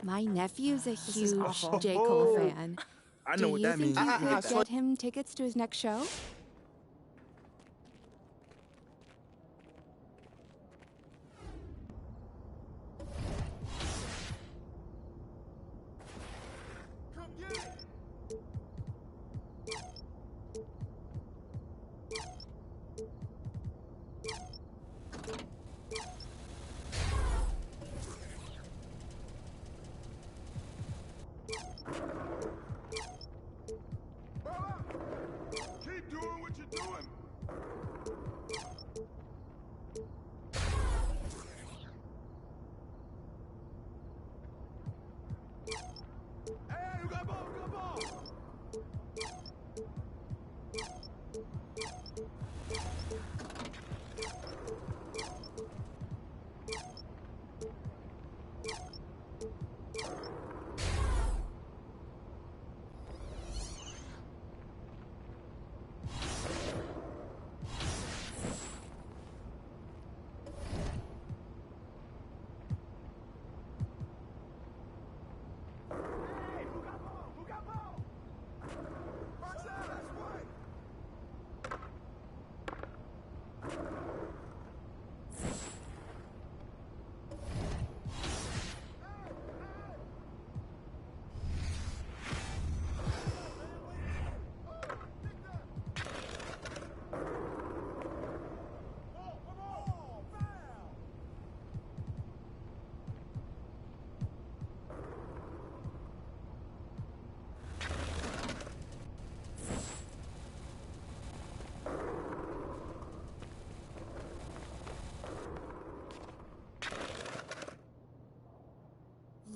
My nephew's a huge awful. J. Cole fan. I know what that means. Do you think you could get him tickets to his next show? Keep doing what you're doing. Hey, you got ball, you got ball.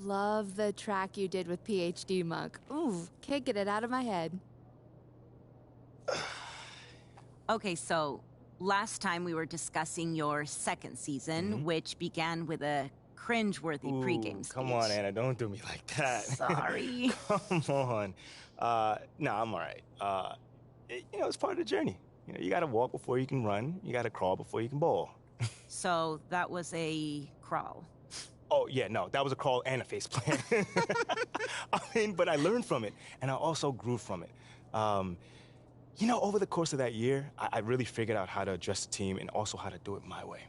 Love the track you did with PhD Monk. Ooh, can't get it out of my head. Okay, so last time we were discussing your second season, which began with a cringe-worthy pregame speech. Come on, Anna, don't do me like that. Sorry. Come on. No, I'm all right. It's part of the journey. You gotta walk before you can run. You gotta crawl before you can bowl. So that was a crawl. Oh, yeah, no, that was a crawl and a faceplant. But I learned from it, and I also grew from it. Over the course of that year, I really figured out how to address the team and also how to do it my way.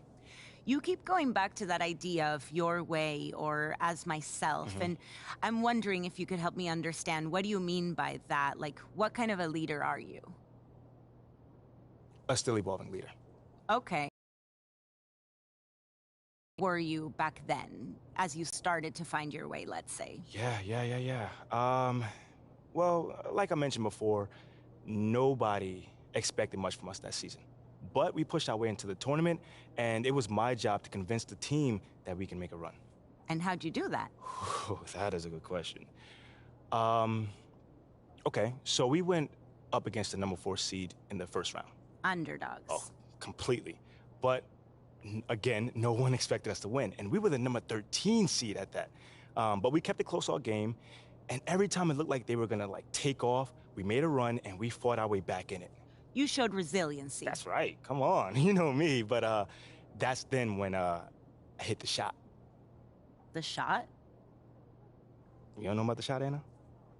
You keep going back to that idea of your way or as myself, and I'm wondering if you could help me understand, what do you mean by that? Like, what kind of a leader are you? A still evolving leader. Okay. Were you back then, as you started to find your way, let's say? Yeah. Well, like I mentioned before, nobody expected much from us that season. But we pushed our way into the tournament, and it was my job to convince the team that we can make a run. And how'd you do that? That is a good question. Okay, so we went up against the number 4 seed in the first round. Underdogs. Oh, completely. But again, no one expected us to win, and we were the number 13 seed at that. But we kept it close all game, and every time it looked like they were gonna take off, we made a run and we fought our way back in it. You showed resiliency. That's right. Come on, you know me. But that's then when I hit the shot. The shot? You don't know about the shot, Anna?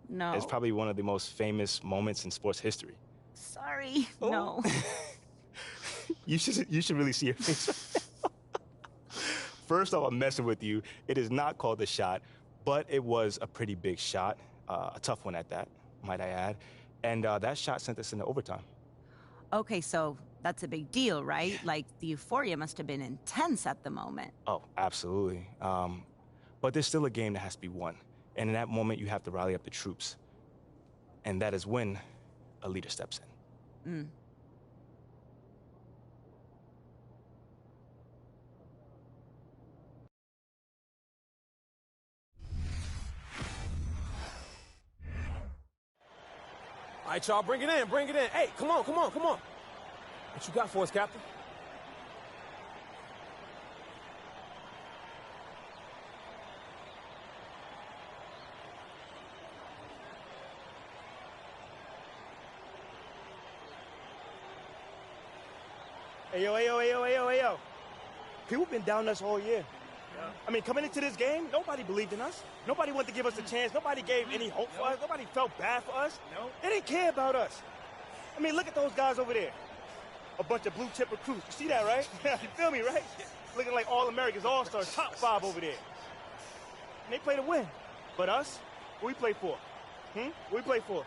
No. It's probably one of the most famous moments in sports history. Sorry, Oh. no. You should really see your face. First off, I'm messing with you. It is not called the shot, but it was a pretty big shot, a tough one at that, might I add. And that shot sent us into overtime. Okay, so that's a big deal, right? Like, the euphoria must have been intense at the moment. Oh, absolutely. But there's still a game that has to be won. And in that moment, you have to rally up the troops. And that is when a leader steps in. All right, y'all, bring it in, bring it in. Hey, come on. What you got for us, Captain? Hey, yo. People been down us all year. I mean, coming into this game, nobody believed in us. Nobody wanted to give us a chance. Nobody gave any hope for us. Nobody felt bad for us. They didn't care about us. I mean, look at those guys over there. A bunch of blue-chip recruits. You see that, right? You feel me, right? Looking like All-Americans, All-Stars, top 5 over there. And they play to win. But us, what we play for? What we play for?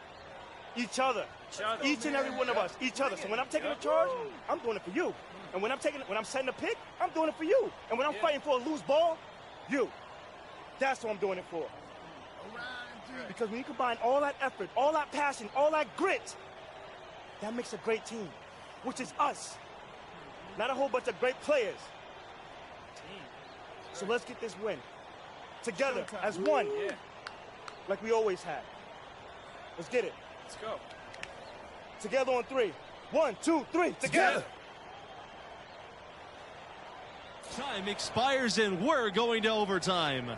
Each other. Each and every one of us. Each other. So when I'm taking a charge, I'm doing it for you. And when I'm setting a pick, I'm doing it for you. And when I'm fighting for a loose ball, you. That's what I'm doing it for. Because when you combine all that effort, all that passion, all that grit, that makes a great team, which is us. Not a whole bunch of great players. So let's get this win. Together, as one. Like we always have. Let's get it. Let's go. Together on 3. 1, 2, 3. Together. Time expires and we're going to overtime.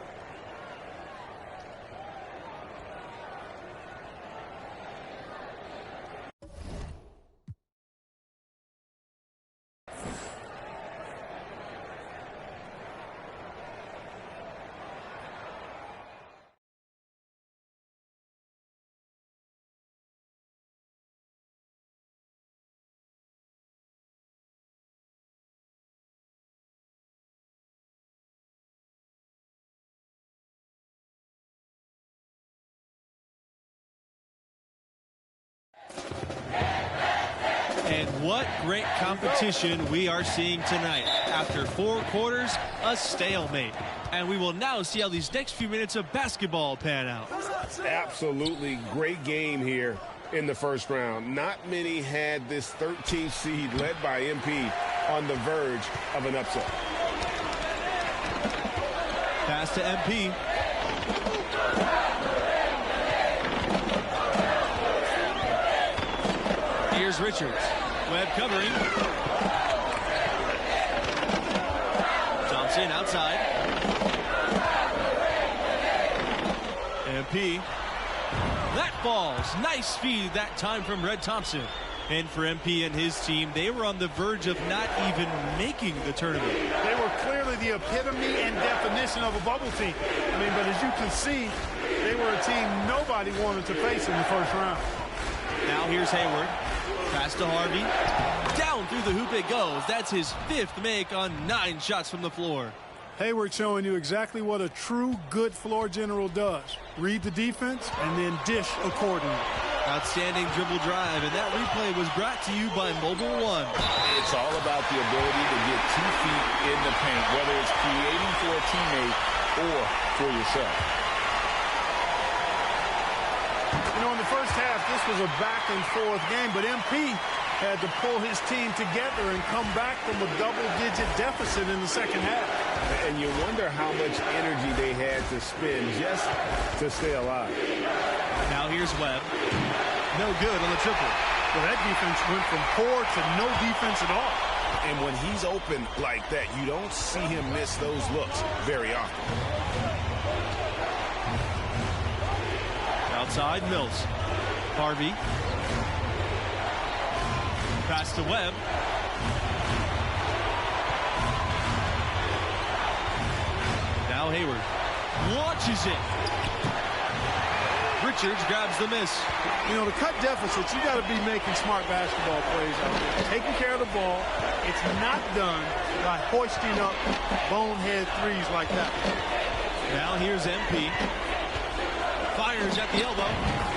And what great competition we are seeing tonight. After 4 quarters, a stalemate. And we will now see how these next few minutes of basketball pan out. Absolutely great game here in the first round. Not many had this 13th seed led by MP on the verge of an upset. Pass to MP. Here's Richards. Webb covering. Thompson outside. MP. That falls. Nice feed that time from Red Thompson. And for MP and his team, they were on the verge of not even making the tournament. They were clearly the epitome and definition of a bubble team. I mean, but as you can see, they were a team nobody wanted to face in the first round. Now here's Hayward. Pass to Harvey. Down through the hoop it goes. That's his 5th make on 9 shots from the floor. Hayward showing you exactly what a true good floor general does. Read the defense and then dish accordingly. Outstanding dribble drive, and that replay was brought to you by Mobile One. It's all about the ability to get 2 feet in the paint, whether it's creating for a teammate or for yourself. You know, in the first half, this was a back-and-forth game, but MP had to pull his team together and come back from a double-digit deficit in the second half. And you wonder how much energy they had to spend just to stay alive. Now here's Webb. No good on the triple. Well, that defense went from poor to no defense at all. And when he's open like that, you don't see him miss those looks very often. Outside, Mills. Harvey. Pass to Webb. Now Hayward launches it. Richards grabs the miss. You know, to cut deficits, you got to be making smart basketball plays out there. Taking care of the ball. It's not done by hoisting up bonehead threes like that. Now here's MP. Fires at the elbow.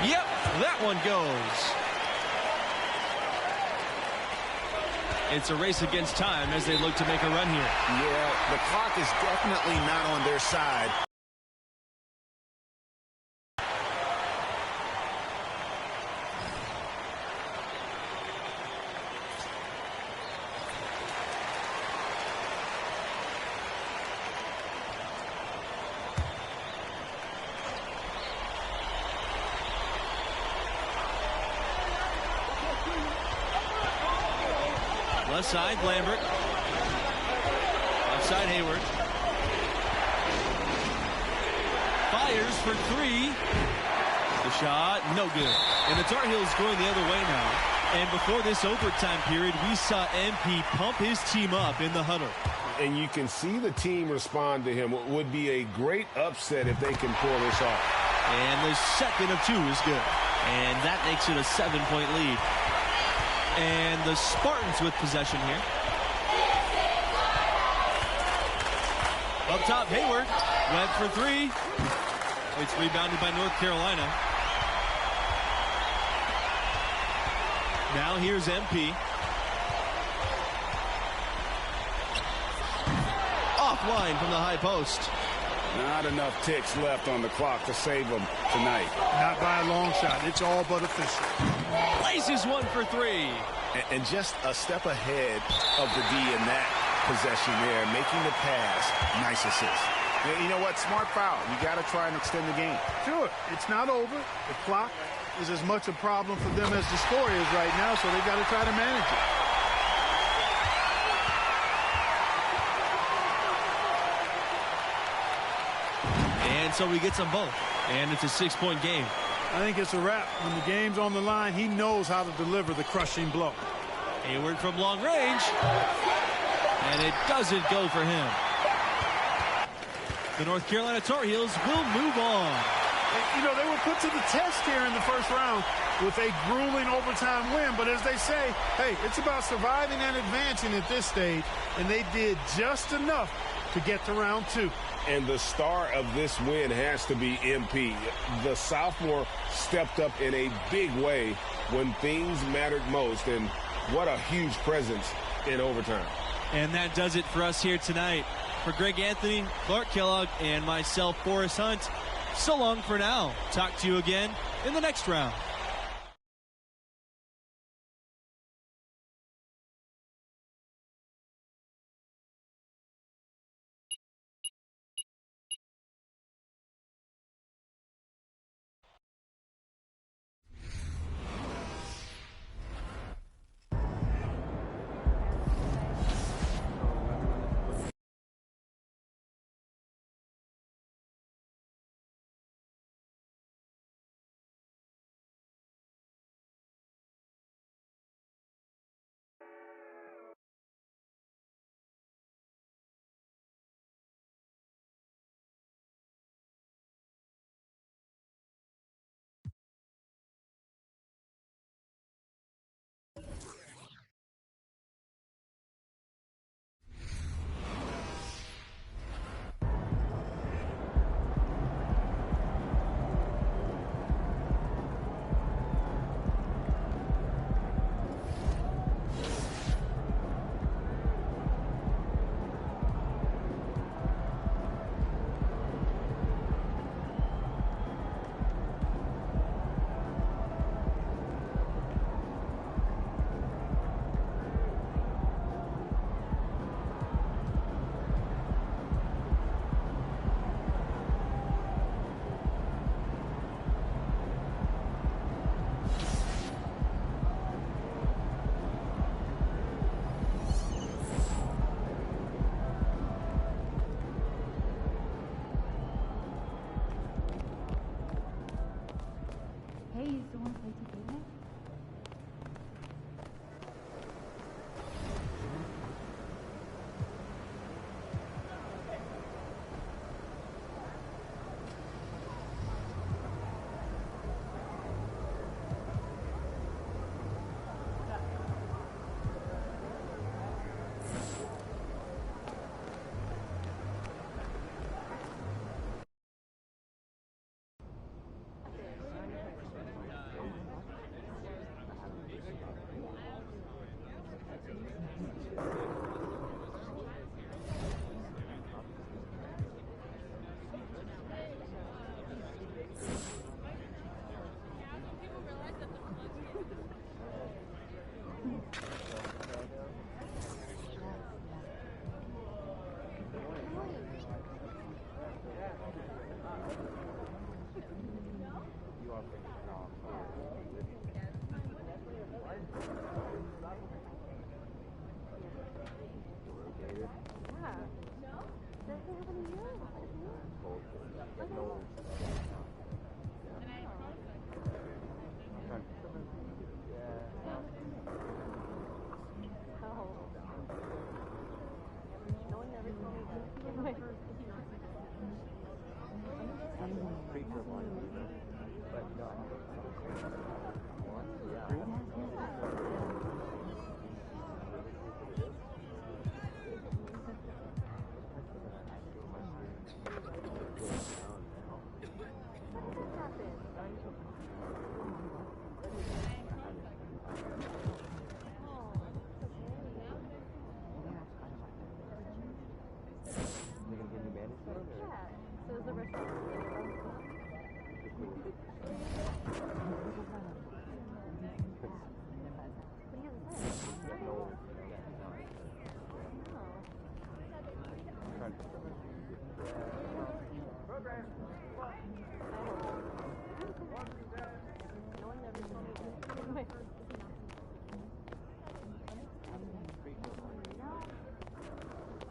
Yep, that one goes. It's a race against time as they look to make a run here. Yeah, the clock is definitely not on their side. Left side, Lambert. Left side, Hayward. Fires for 3. The shot, no good. And the Tar Heels going the other way now. And before this overtime period, we saw MP pump his team up in the huddle. And you can see the team respond to him. It would be a great upset if they can pull this off. And the second of 2 is good. And that makes it a 7-point lead. And the Spartans with possession here. Up top, Hayward. Webb for 3. It's rebounded by North Carolina. Now here's MP. Offline from the high post. Not enough ticks left on the clock to save them tonight. Not by a long shot. It's all but official. Places 1 for 3. And just a step ahead of the D in that possession there, making the pass. Nice assist. You know what? Smart foul. You got to try and extend the game. Sure, it's not over. The clock is as much a problem for them as the score is right now, so they got to try to manage it. And so he gets them both. And it's a 6-point game. I think it's a wrap. When the game's on the line, he knows how to deliver the crushing blow. Hayward from long range. And it doesn't go for him. The North Carolina Tar Heels will move on. You know, they were put to the test here in the first round with a grueling overtime win. But as they say, hey, it's about surviving and advancing at this stage. And they did just enough to get to round 2. And the star of this win has to be MP. The sophomore stepped up in a big way when things mattered most. And what a huge presence in overtime. And that does it for us here tonight. For Greg Anthony, Clark Kellogg, and myself, Forrest Hunt, so long for now. Talk to you again in the next round.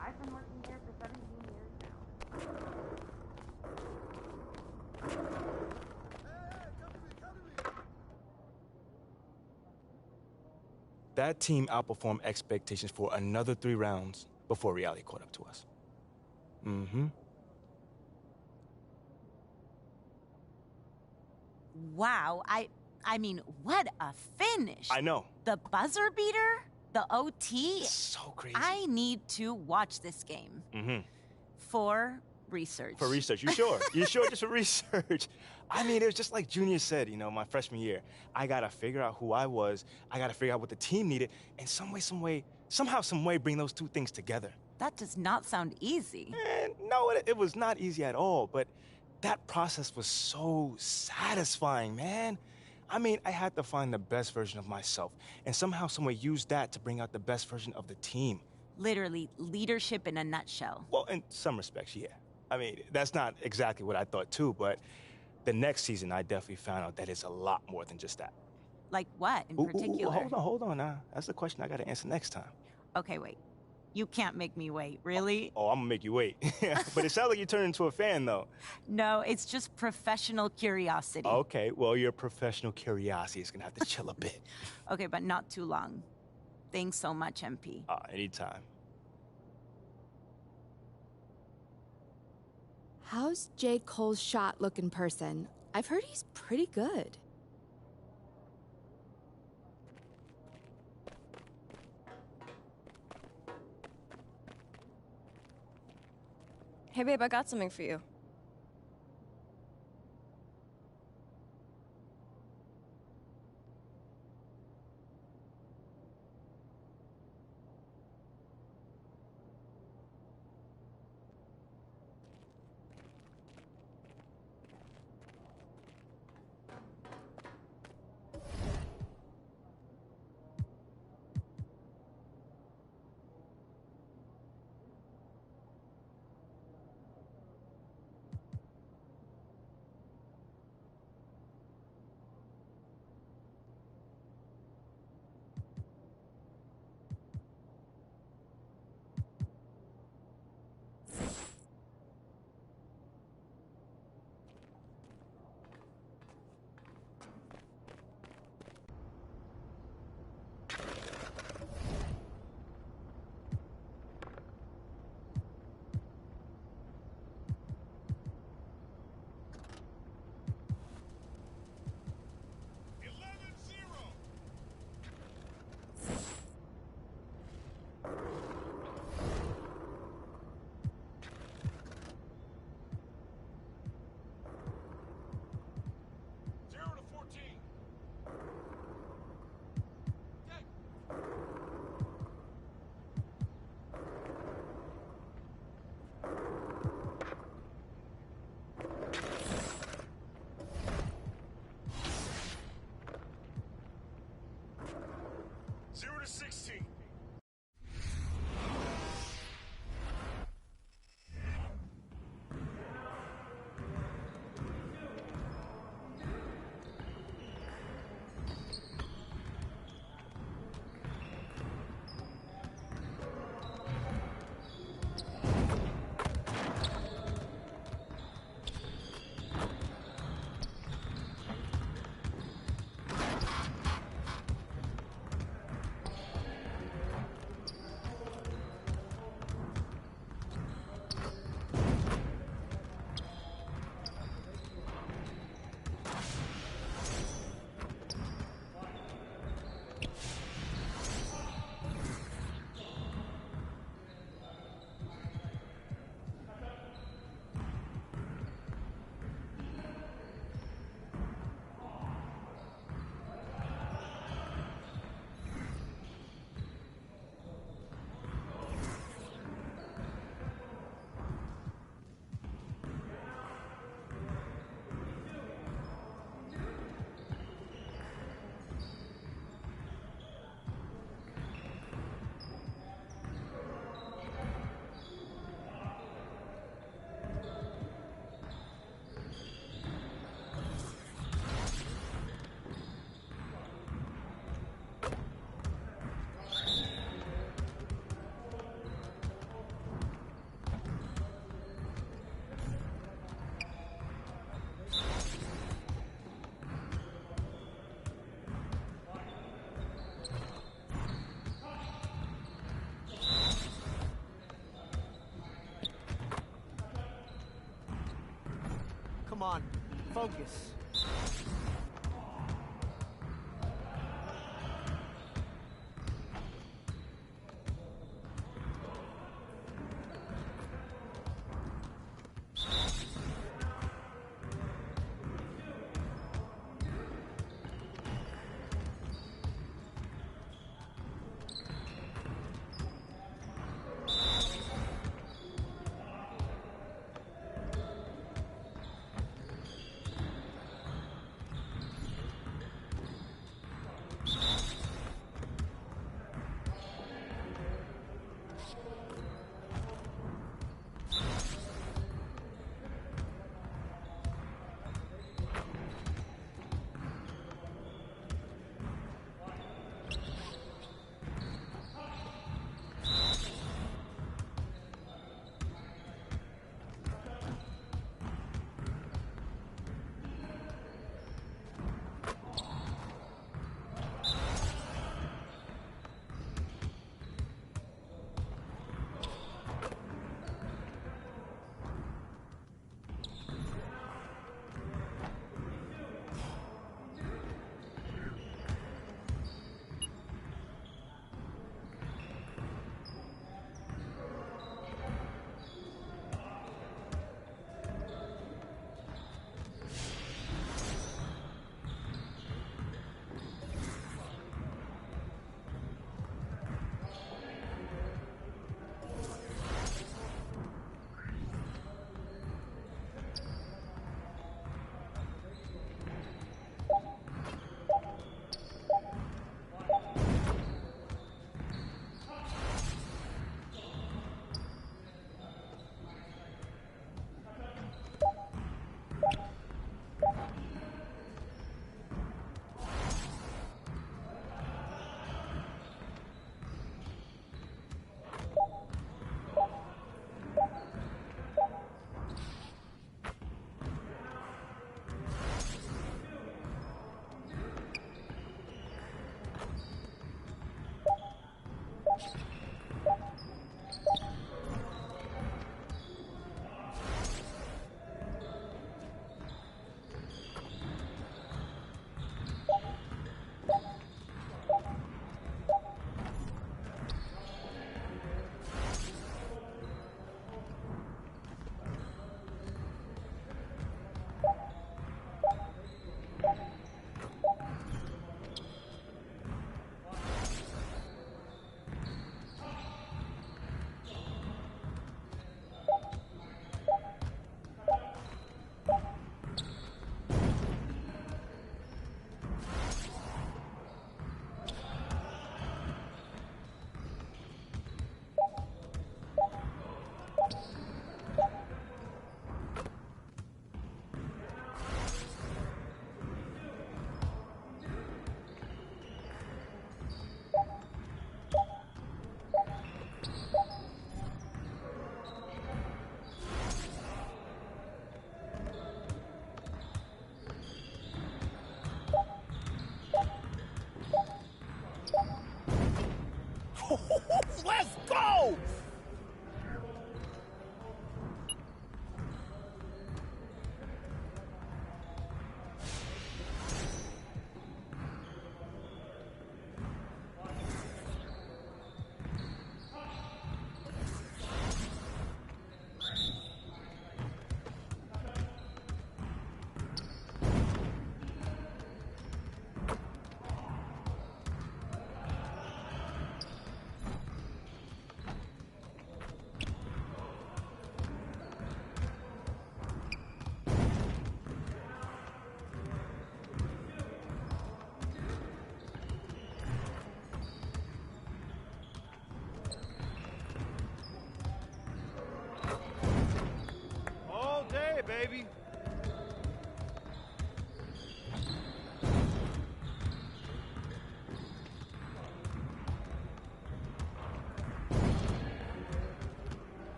I've been working here for 17 years now. That team outperformed expectations for another 3 rounds before reality caught up to us. Mm-hmm. Wow, I mean, what a finish. I know. The buzzer beater? The OT? So crazy. I need to watch this game. Mm-hmm. For research. For research, you sure? You sure just for research? I mean, it was just like Junior said, you know, my freshman year. I gotta figure out who I was, I gotta figure out what the team needed, and somehow, some way bring those two things together. That does not sound easy. And no, it was not easy at all, but that process was so satisfying, man. I mean, I had to find the best version of myself, and somehow, some way use that to bring out the best version of the team. Literally, leadership in a nutshell. Well, in some respects, yeah. I mean, that's not exactly what I thought too, but the next season, I definitely found out that it's a lot more than just that. Like what in particular? Hold on now. That's the question I gotta answer next time. Okay, wait. You can't make me wait, really? Oh, I'm gonna make you wait. But it sounds like you turned into a fan, though. No, it's just professional curiosity. Okay, well, your professional curiosity is gonna have to chill a bit. Okay, but not too long. Thanks so much, MP. Anytime. How's J. Cole's shot look in person? I've heard he's pretty good. Hey, babe, I got something for you. on. Focus. Let's go! All day, baby.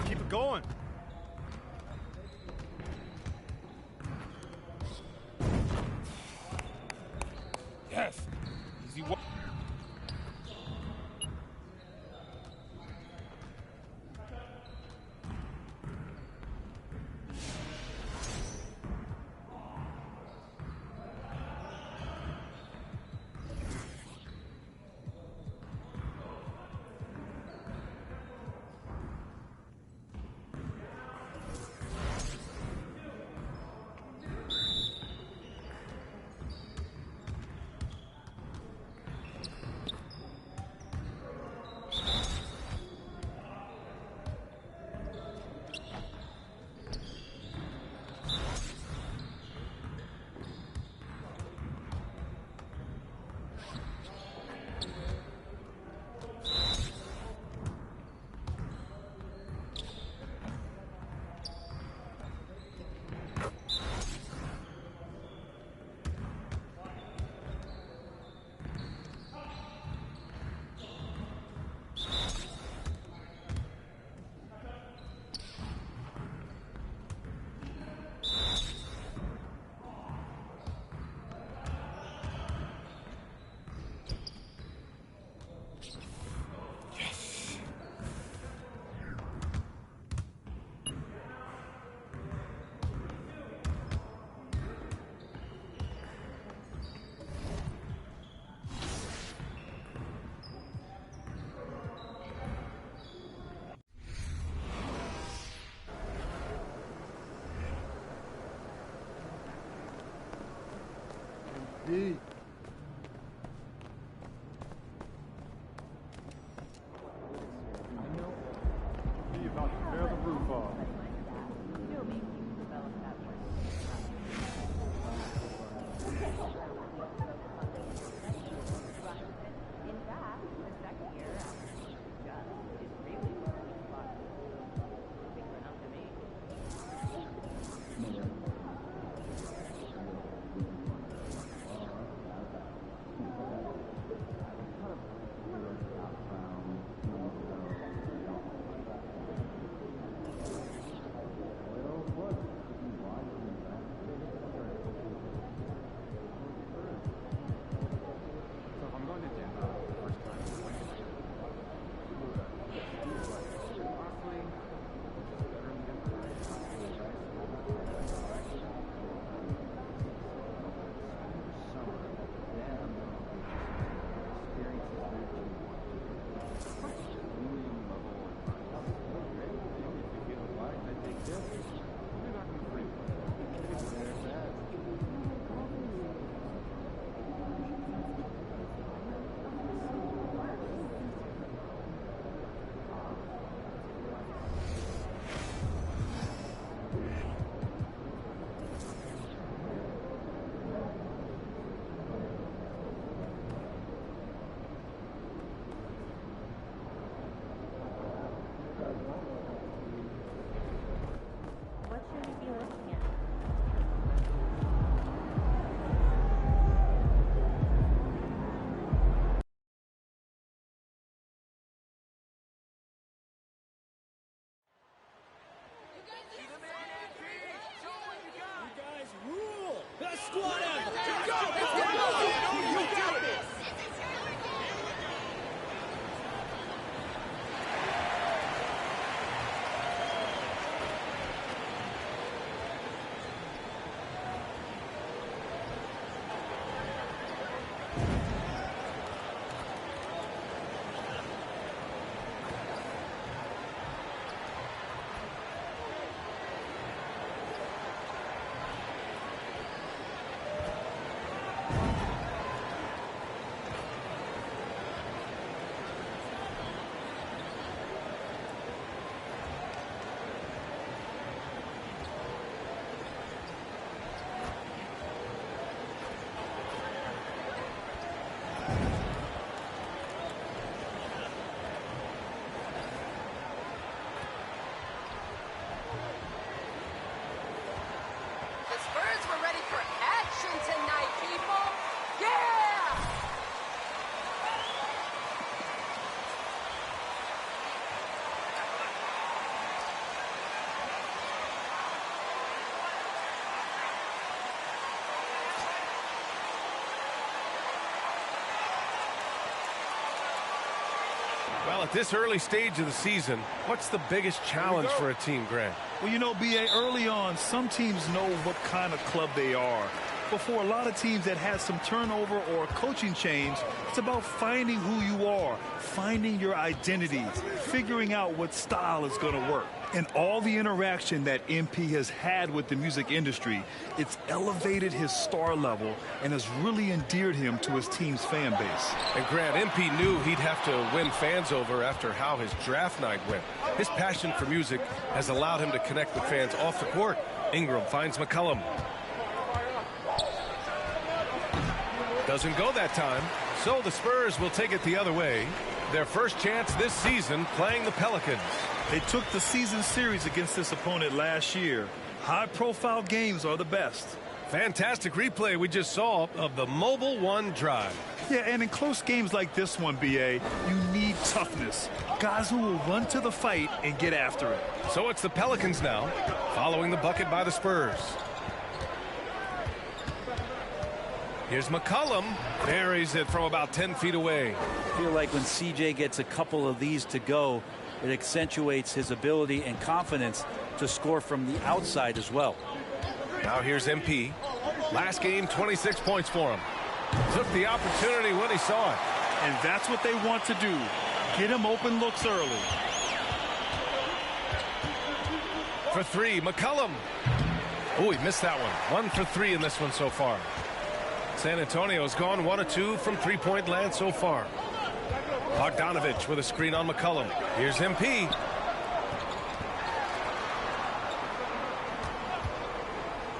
Keep it going. Yes. Easy work. D. He about to tear the roof off. Well, at this early stage of the season, what's the biggest challenge for a team, Grant? Well, you know, B.A., early on, some teams know what kind of club they are. But for a lot of teams that had some turnover or coaching change, it's about finding who you are, finding your identity, figuring out what style is going to work. And all the interaction that MP has had with the music industry, it's elevated his star level and has really endeared him to his team's fan base. And Grant, MP knew he'd have to win fans over after how his draft night went. His passion for music has allowed him to connect with fans off the court. Ingram finds McCollum. Doesn't go that time, so the Spurs will take it the other way. Their first chance this season playing the Pelicans. They took the season series against this opponent last year. High-profile games are the best. Fantastic replay we just saw of the Mobile One drive. Yeah, and in close games like this one, B.A., you need toughness. Guys who will run to the fight and get after it. So it's the Pelicans now, following the bucket by the Spurs. Here's McCollum, buries it from about 10 feet away. I feel like when CJ gets a couple of these to go, it accentuates his ability and confidence to score from the outside as well. Now here's MP. Last game, 26 points for him. Took the opportunity when he saw it. And that's what they want to do. Get him open looks early. For three, McCollum. Oh, he missed that one. 1 for 3 in this one so far. San Antonio's gone 1 of 2 from three-point land so far. Bogdanovich with a screen on McCollum. Here's MP.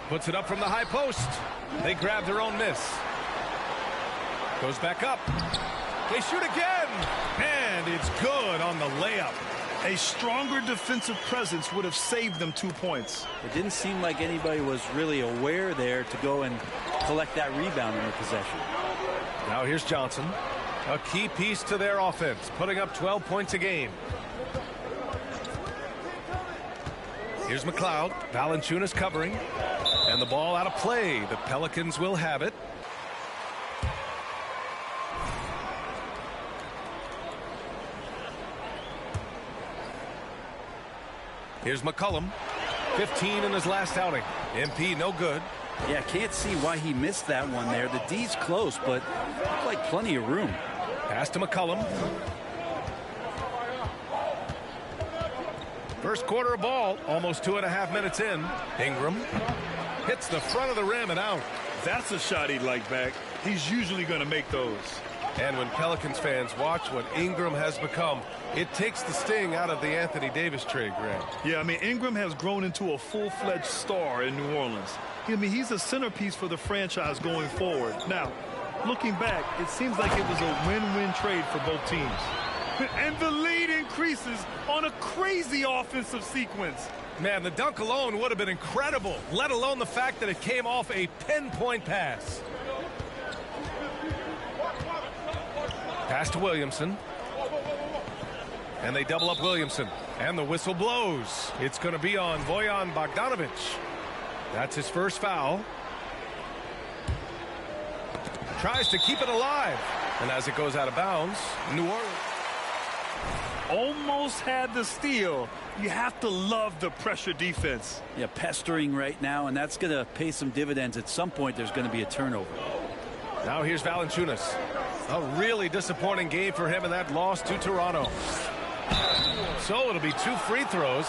Puts it up from the high post. They grab their own miss. Goes back up. They shoot again. And it's good on the layup. A stronger defensive presence would have saved them 2 points. It didn't seem like anybody was really aware there to go and collect that rebound in the possession. Now here's Johnson. A key piece to their offense, putting up 12 points a game. Here's McLeod. Valanciunas covering. And the ball out of play. The Pelicans will have it. Here's McCollum. 15 in his last outing. MP no good. Yeah, can't see why he missed that one there. The D's close, but like plenty of room. Pass to McCollum. First quarter of ball, almost 2.5 minutes in. Ingram hits the front of the rim and out. That's a shot he'd like back. He's usually going to make those. And when Pelicans fans watch what Ingram has become, it takes the sting out of the Anthony Davis trade, Greg. Yeah, I mean, Ingram has grown into a full-fledged star in New Orleans. I mean, he's a centerpiece for the franchise going forward. Now, looking back, it seems like it was a win-win trade for both teams. And the lead increases on a crazy offensive sequence. Man, the dunk alone would have been incredible, let alone the fact that it came off a pinpoint pass. Pass to Williamson. And they double up Williamson. And the whistle blows. It's going to be on Bojan Bogdanovich. That's his first foul. Tries to keep it alive. And as it goes out of bounds, New Orleans almost had the steal. You have to love the pressure defense. Yeah, pestering right now, and that's going to pay some dividends. At some point, there's going to be a turnover. Now here's Valanciunas. A really disappointing game for him in that loss to Toronto. So it'll be 2 free throws.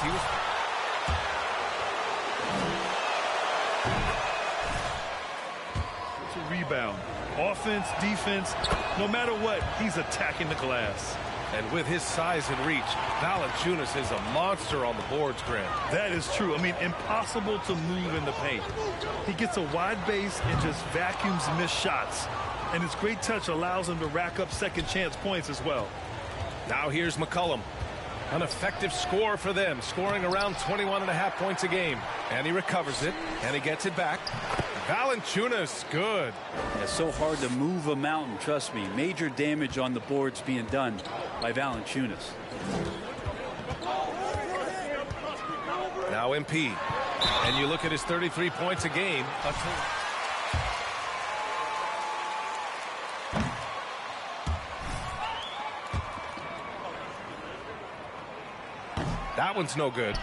It's a rebound. Offense, defense, no matter what, he's attacking the glass. And with his size and reach, Valanciunas is a monster on the boards, Grant. That is true. I mean, impossible to move in the paint. He gets a wide base and just vacuums missed shots. And his great touch allows him to rack up second chance points as well. Now here's McCollum. An effective score for them, scoring around 21.5 points a game. And he recovers it, and he gets it back. Valanciunas, good. It's so hard to move a mountain, trust me. Major damage on the boards being done by Valanciunas. Now MP. And you look at his 33 points a game. That one's no good.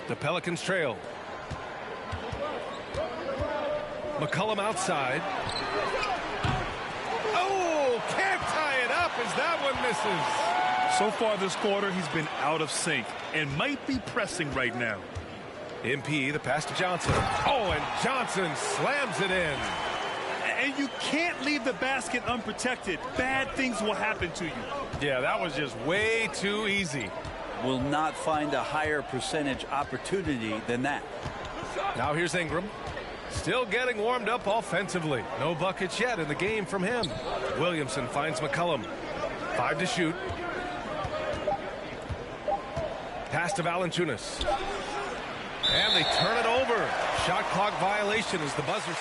The Pelicans trail. McCollum outside. Oh, can't tie it up as that one misses. So far this quarter, he's been out of sync and might be pressing right now. MP, the pass to Johnson. Oh, and Johnson slams it in. And you can't leave the basket unprotected. Bad things will happen to you. Yeah, that was just way too easy. Will not find a higher percentage opportunity than that. Now here's Ingram. Still getting warmed up offensively. No buckets yet in the game from him. Williamson finds McCollum. 5 to shoot. Pass to Valanciunas. And they turn it over. Shot clock violation as the buzzer.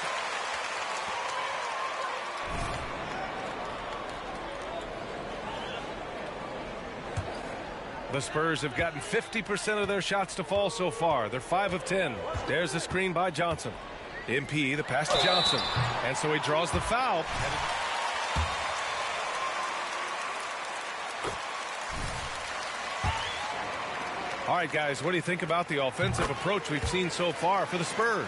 The Spurs have gotten 50% of their shots to fall so far. They're 5 of 10. There's the screen by Johnson. MP, the pass to Johnson. And so he draws the foul. All right, guys, what do you think about the offensive approach we've seen so far for the Spurs?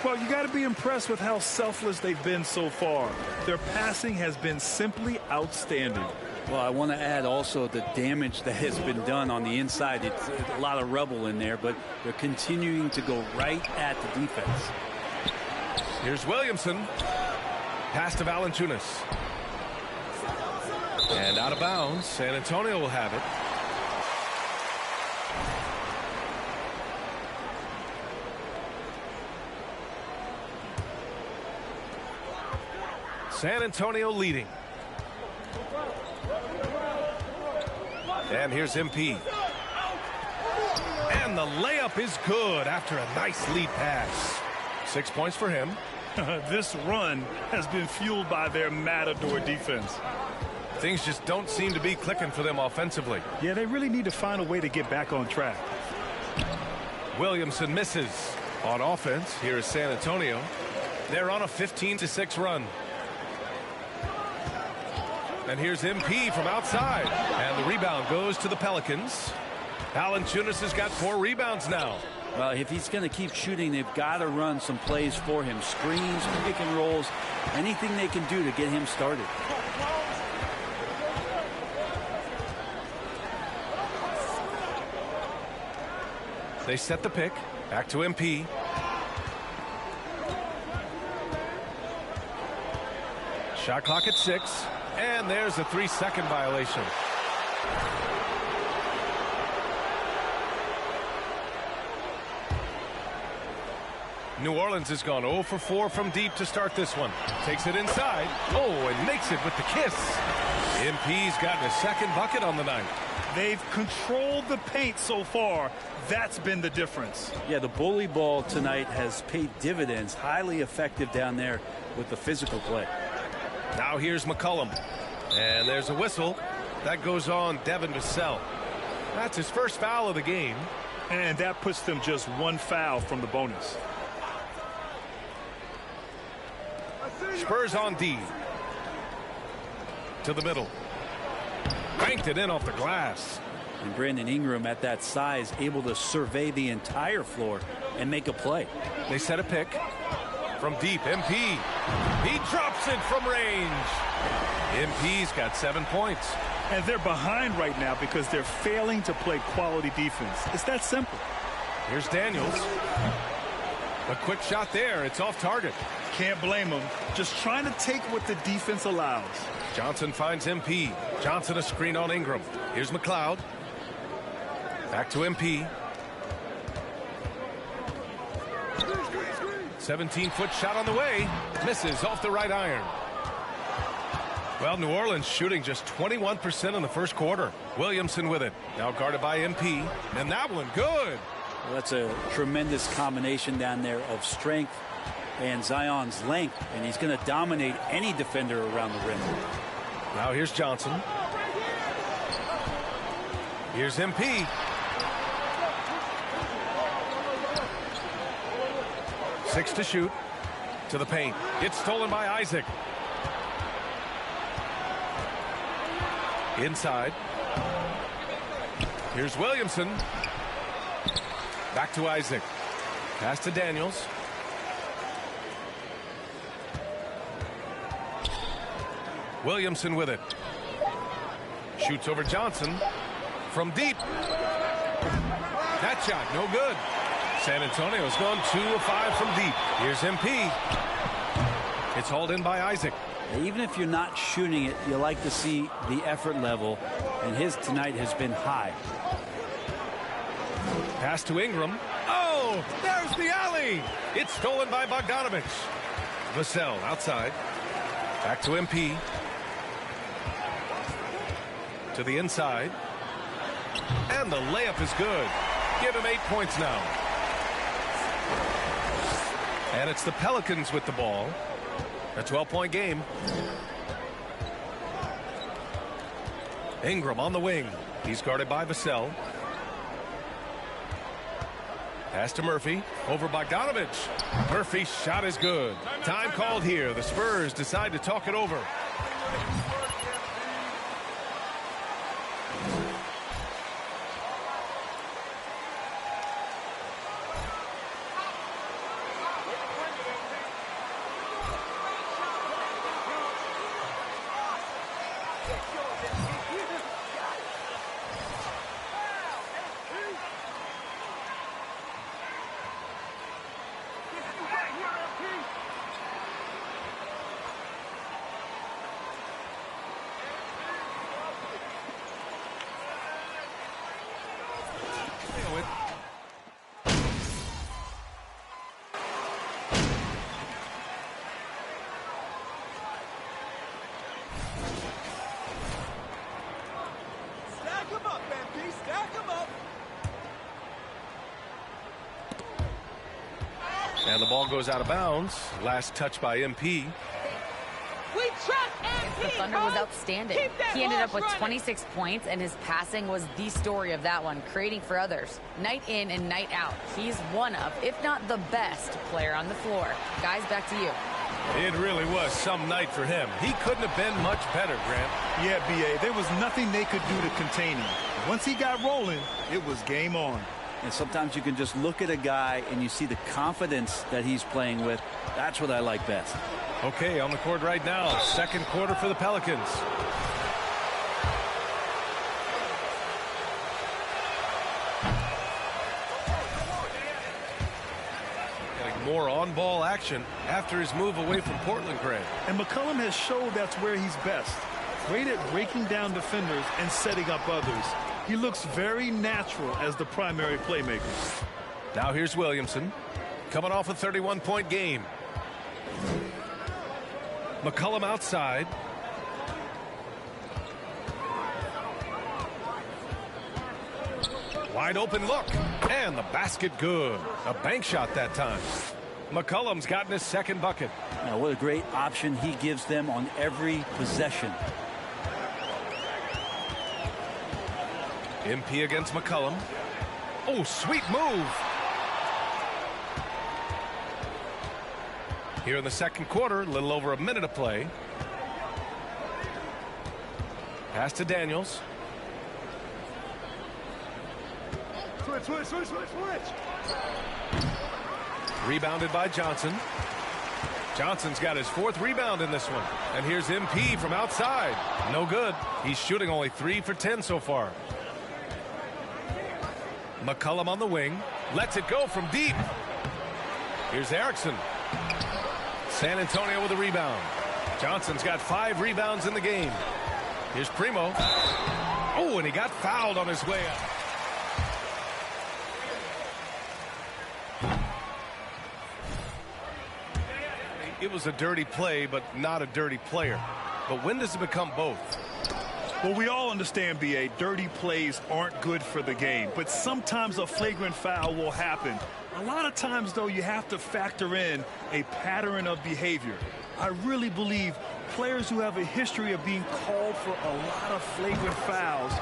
Well, you got to be impressed with how selfless they've been so far. Their passing has been simply outstanding. Well, I want to add also the damage that has been done on the inside. It's a lot of rubble in there, but they're continuing to go right at the defense. Here's Williamson. Pass to Valanciunas. And out of bounds. San Antonio will have it. San Antonio leading. And here's MP. And the layup is good after a nice lead pass. 6 points for him. This run has been fueled by their Matador defense. Things just don't seem to be clicking for them offensively. Yeah, they really need to find a way to get back on track. Williamson misses. On offense, here is San Antonio. They're on a 15-6 run. And here's MP from outside. And the rebound goes to the Pelicans. Valanciunas has got 4 rebounds now. Well, if he's going to keep shooting, they've got to run some plays for him. Screens, pick and rolls, anything they can do to get him started. They set the pick. Back to MP. Shot clock at 6. And there's a 3-second violation. New Orleans has gone 0 for 4 from deep to start this one. Takes it inside. Oh, and makes it with the kiss. MP's gotten a second bucket on the night. They've controlled the paint so far. That's been the difference. Yeah, the bully ball tonight has paid dividends. Highly effective down there with the physical play. Now here's McCollum. And there's a whistle. That goes on Devin Vassell. That's his first foul of the game. And that puts them just 1 foul from the bonus. Spurs on D. To the middle. Banked it in off the glass. And Brandon Ingram at that size able to survey the entire floor and make a play. They set a pick. From deep, MP. He drops it from range. MP's got 7 points. And they're behind right now because they're failing to play quality defense. It's that simple. Here's Daniels. A quick shot there. It's off target. Can't blame him. Just trying to take what the defense allows. Johnson finds MP. Johnson a screen on Ingram. Here's McLeod. Back to MP. 17-foot shot on the way. Misses off the right iron. Well, New Orleans shooting just 21% in the first quarter. Williamson with it. Now guarded by MP. And that one good. Well, that's a tremendous combination down there of strength and Zion's length. And he's going to dominate any defender around the rim. Now here's Johnson. Here's MP. Six to shoot. To the paint. It's stolen by Isaac. Inside. Here's Williamson. Back to Isaac. Pass to Daniels. Williamson with it. Shoots over Johnson. From deep. That shot, no good. San Antonio's gone 2 of 5 from deep. Here's MP. It's hauled in by Isaac. Even if you're not shooting it, you like to see the effort level, and his tonight has been high. Pass to Ingram. Oh, there's the alley. It's stolen by Bogdanovich. Vassell outside. Back to MP. To the inside. And the layup is good. Give him 8 points now. And it's the Pelicans with the ball. A 12-point game. Ingram on the wing. He's guarded by Vassell. Pass to Murphy. Over Bogdanovich. Murphy's shot is good. Time called here. The Spurs decide to talk it over. And the ball goes out of bounds. Last touch by MP. We trust MP. The Thunder was outstanding. He ended up with 26 points, and his passing was the story of that one, creating for others. Night in and night out, he's one of, if not the best, player on the floor. Guys, back to you. It really was some night for him. He couldn't have been much better, Grant. Yeah, B.A., there was nothing they could do to contain him. Once he got rolling, it was game on. And sometimes you can just look at a guy and you see the confidence that he's playing with. That's what I like best. Okay, on the court right now, second quarter for the Pelicans. Getting more on-ball action after his move away from Portland, Grant. And McCollum has showed that's where he's best. Great at breaking down defenders and setting up others. He looks very natural as the primary playmaker. Now here's Williamson, coming off a 31-point game. McCollum outside. Wide open look. And the basket good. A bank shot that time. McCollum's gotten his second bucket. Now, what a great option he gives them on every possession. MP against McCollum. Oh, sweet move. Here in the second quarter, a little over a minute of play. Pass to Daniels. Switch. Rebounded by Johnson. Johnson's got his fourth rebound in this one. And here's MP from outside. No good. He's shooting only 3 for 10 so far. McCollum on the wing. Lets it go from deep. Here's Erickson. San Antonio with a rebound. Johnson's got 5 rebounds in the game. Here's Primo. Oh, and he got fouled on his way up. It was a dirty play, but not a dirty player. But when does it become both? Well, we all understand, B.A., dirty plays aren't good for the game, but sometimes a flagrant foul will happen. A lot of times, though, you have to factor in a pattern of behavior. I really believe players who have a history of being called for a lot of flagrant fouls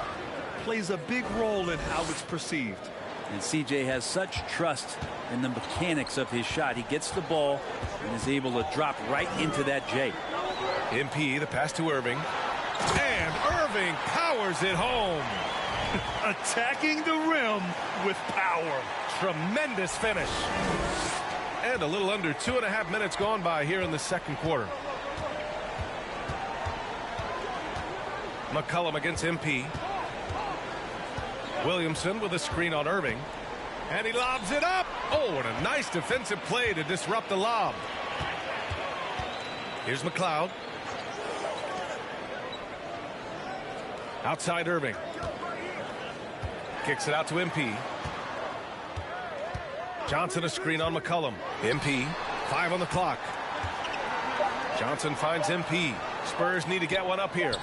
plays a big role in how it's perceived. And CJ has such trust in the mechanics of his shot. He gets the ball and is able to drop right into that J. MP, the pass to Irving. And Irving powers it home. Attacking the rim with power. Tremendous finish. And a little under 2.5 minutes gone by here in the second quarter. McCollum against MP. Williamson with a screen on Irving. And he lobs it up. Oh, and a nice defensive play to disrupt the lob. Here's McLeod. Outside Irving. Kicks it out to MP. Johnson a screen on McCollum. MP, 5 on the clock. Johnson finds MP. Spurs need to get one up here.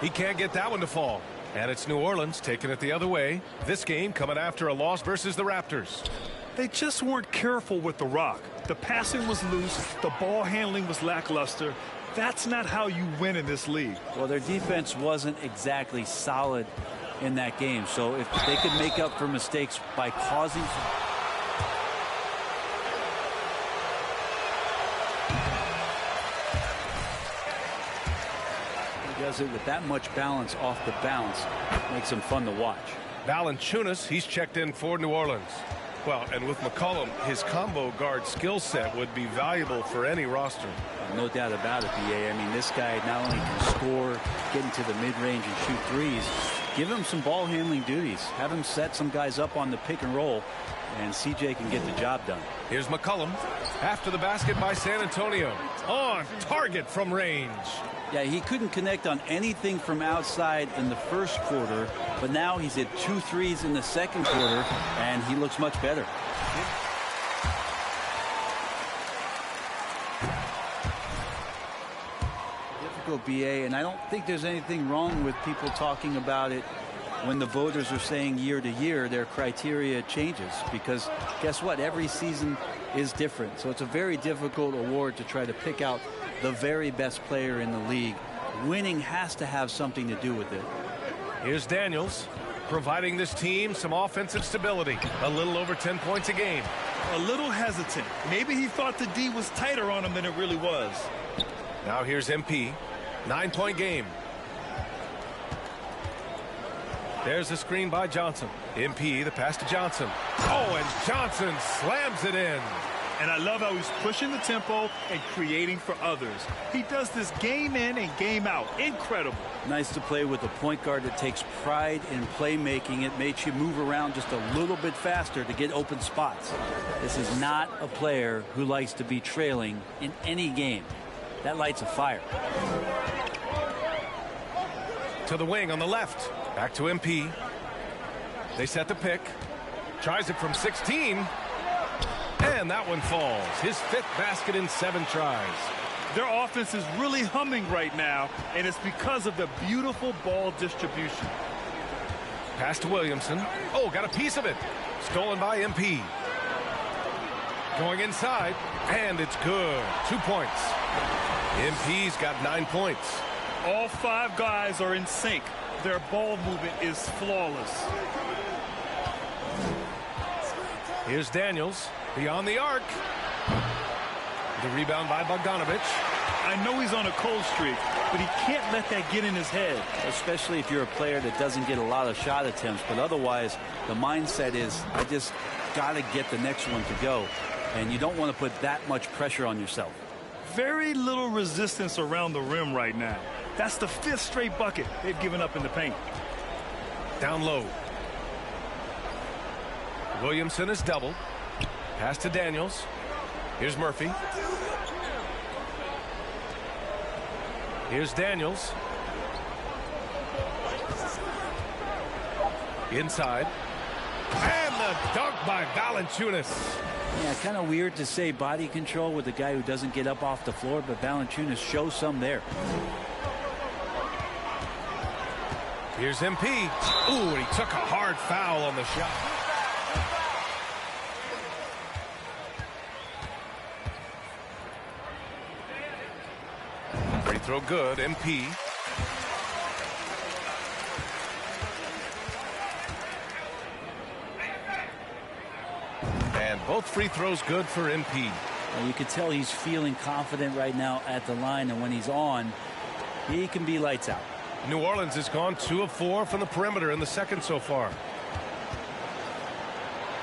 He can't get that one to fall. And it's New Orleans taking it the other way. This game coming after a loss versus the Raptors. They just weren't careful with the rock. The passing was loose. The ball handling was lackluster. That's not how you win in this league. Well, their defense wasn't exactly solid in that game. So if they could make up for mistakes by causing... He does it with that much balance off the bounce. Makes him fun to watch. Valanciunas, he's checked in for New Orleans. Well, and with McCollum, his combo guard skill set would be valuable for any roster. No doubt about it, B.A. I mean, this guy not only can score, get into the mid-range and shoot threes, give him some ball handling duties. Have him set some guys up on the pick and roll, and CJ can get the job done. Here's McCollum after the basket by San Antonio. On target from range. Yeah, he couldn't connect on anything from outside in the first quarter, but now he's hit 2 threes in the second quarter, and he looks much better. Difficult, BA, and I don't think there's anything wrong with people talking about it when the voters are saying year to year, their criteria changes, because guess what? Every season is different. So it's a very difficult award to try to pick out the very best player in the league. Winning has to have something to do with it. Here's Daniels, providing this team some offensive stability. A little over 10 points a game. A little hesitant. Maybe he thought the D was tighter on him than it really was. Now here's MP. 9-point game. There's a screen by Johnson. MP, the pass to Johnson. Oh, and Johnson slams it in. And I love how he's pushing the tempo and creating for others. He does this game in and game out. Incredible. Nice to play with a point guard that takes pride in playmaking. It makes you move around just a little bit faster to get open spots. This is not a player who likes to be trailing in any game. That lights a fire. To the wing on the left. Back to MP. They set the pick. Tries it from 16. And that one falls. His 5th basket in 7 tries. Their offense is really humming right now, and it's because of the beautiful ball distribution. Pass to Williamson. Oh, got a piece of it. Stolen by MP. Going inside, and it's good. 2 points. MP's got 9 points. All 5 guys are in sync. Their ball movement is flawless. Here's Daniels beyond the arc. The rebound by Bogdanovich. I know he's on a cold streak, but he can't let that get in his head. Especially if you're a player that doesn't get a lot of shot attempts, but otherwise the mindset is, I just got to get the next one to go. And you don't want to put that much pressure on yourself. Very little resistance around the rim right now. That's the 5th straight bucket they've given up in the paint. Down low. Williamson is doubled. Pass to Daniels. Here's Murphy. Here's Daniels. Inside. And the dunk by Valanciunas. Yeah, kind of weird to say body control with a guy who doesn't get up off the floor, but Valanciunas shows some there. Here's MP. Ooh, and he took a hard foul on the shot. Free throw good, MP. And both free throws good for MP. Well, you can tell he's feeling confident right now at the line, and when he's on, he can be lights out. New Orleans has gone 2 of 4 from the perimeter in the second so far.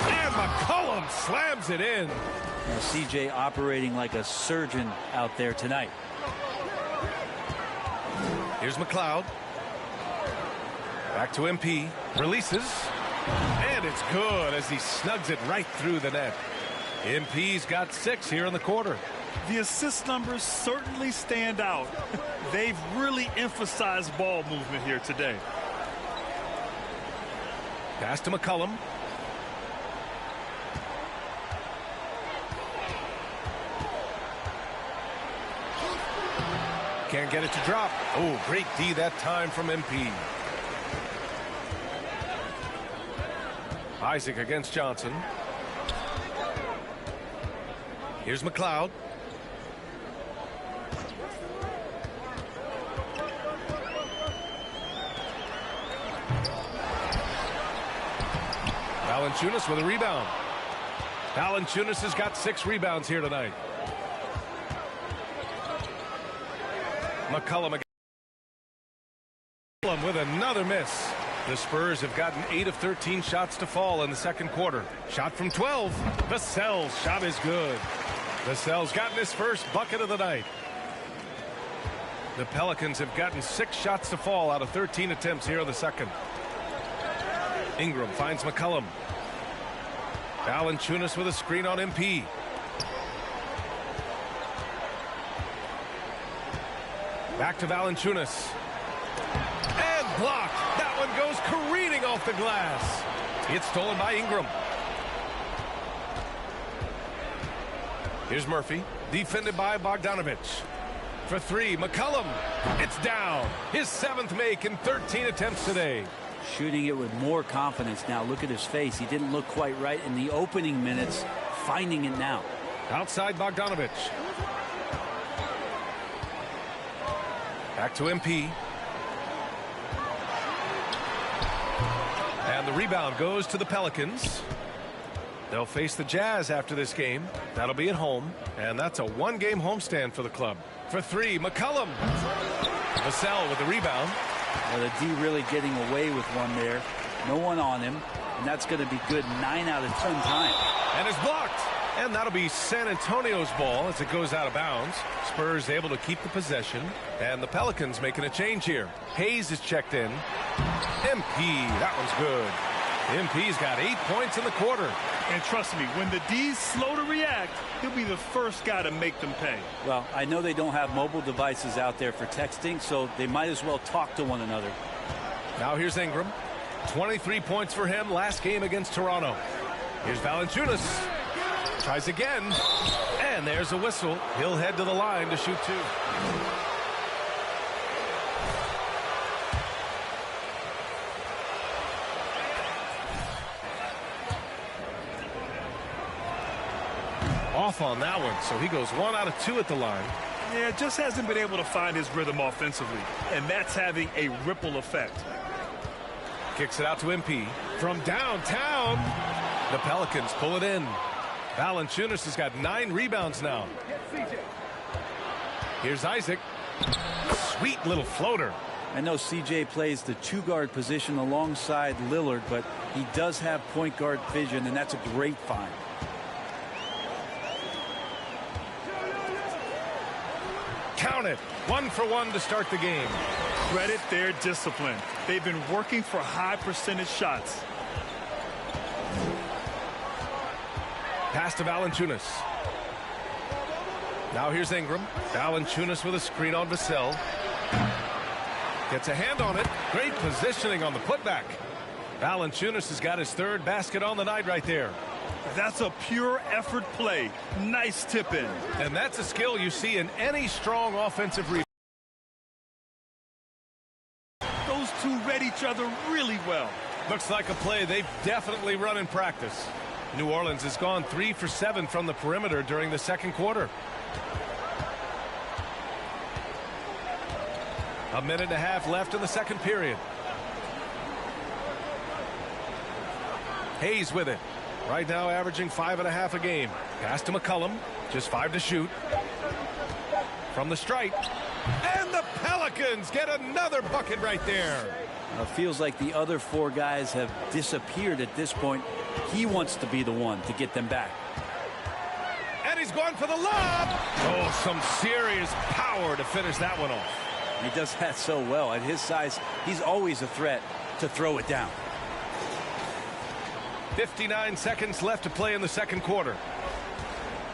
And McCollum slams it in. Now, CJ operating like a surgeon out there tonight. Here's McLeod. Back to MP. Releases. And it's good as he snugs it right through the net. MP's got 6 here in the quarter. The assist numbers certainly stand out. They've really emphasized ball movement here today. Pass to McCollum. Can't get it to drop. Oh, great D that time from MP. Isaac against Johnson. Here's McLeod. Valanciunas with a rebound. Valanciunas has got 6 rebounds here tonight. McCollum with another miss. The Spurs have gotten 8 of 13 shots to fall in the second quarter. Shot from 12. Vassell's shot is good. Vassell's gotten his first bucket of the night. The Pelicans have gotten 6 shots to fall out of 13 attempts here in the second. Ingram finds McCollum. Valanciunas with a screen on MP. Back to Valanciunas. And blocked. That one goes careening off the glass. It's stolen by Ingram. Here's Murphy. Defended by Bogdanovich. For 3, McCollum. It's down. His 7th make in 13 attempts today. shooting it with more confidence now. Look at his face. He didn't look quite right in the opening minutes. Finding it now. Outside Bogdanovich. Back to MP. And the rebound goes to the Pelicans. They'll face the Jazz after this game. That'll be at home. And that's a one-game homestand for the club. For three, McCollum. Vassell with the rebound. Well, the D really getting away with one there. No one on him. And that's going to be good 9 out of 10 times. And it's blocked. And that'll be San Antonio's ball as it goes out of bounds. Spurs able to keep the possession. And the Pelicans making a change here. Hayes is checked in. MP, that one's good. MP's got 8 points in the quarter. And trust me, when the D's slow to react, he'll be the first guy to make them pay. Well, I know they don't have mobile devices out there for texting, so they might as well talk to one another. Now here's Ingram. 23 points for him last game against Toronto. Here's Valanciunas. Tries again. And there's a whistle. He'll head to the line to shoot two. Off on that one, so he goes 1 out of 2 at the line. Yeah, just hasn't been able to find his rhythm offensively, and that's having a ripple effect. Kicks it out to MP from downtown. The Pelicans pull it in. Valanciunas has got 9 rebounds now. Here's Isaac. Sweet little floater. I know CJ plays the 2-guard position alongside Lillard, but he does have point guard vision, and that's a great find. Count it. 1 for 1 to start the game. Credit their discipline. They've been working for high percentage shots. Pass to Valanciunas. Now here's Ingram. Valanciunas with a screen on Vassell. Gets a hand on it. Great positioning on the putback. Valanciunas has got his 3rd basket on the night right there. That's a pure effort play. Nice tip in. And that's a skill you see in any strong offensive rebound. Those two read each other really well. Looks like a play they've definitely run in practice. New Orleans has gone 3 for 7 from the perimeter during the second quarter. A minute and a half left in the second period. Hayes with it. Right now averaging 5.5 a game. Pass to McCollum. Just 5 to shoot. From the stripe. And the Pelicans get another bucket right there. Feels like the other 4 guys have disappeared at this point. He wants to be the one to get them back. And he's going for the lob. Oh, some serious power to finish that one off. He does that so well. At his size, he's always a threat to throw it down. 59 seconds left to play in the second quarter.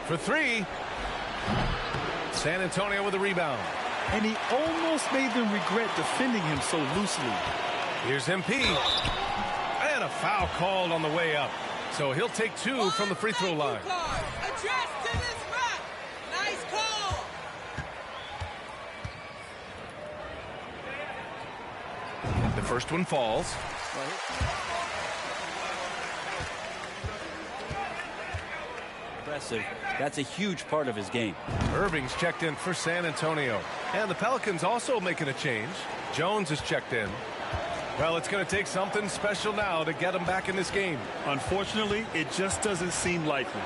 For 3. San Antonio with a rebound. And he almost made them regret defending him so loosely. Here's MP. And a foul called on the way up. So he'll take 2 from the free throw line. Address to this rep. Nice call. The first one falls. Impressive. That's a huge part of his game. Irving's checked in for San Antonio. And the Pelicans also making a change. Jones is checked in. Well, it's going to take something special now to get him back in this game. Unfortunately, it just doesn't seem likely.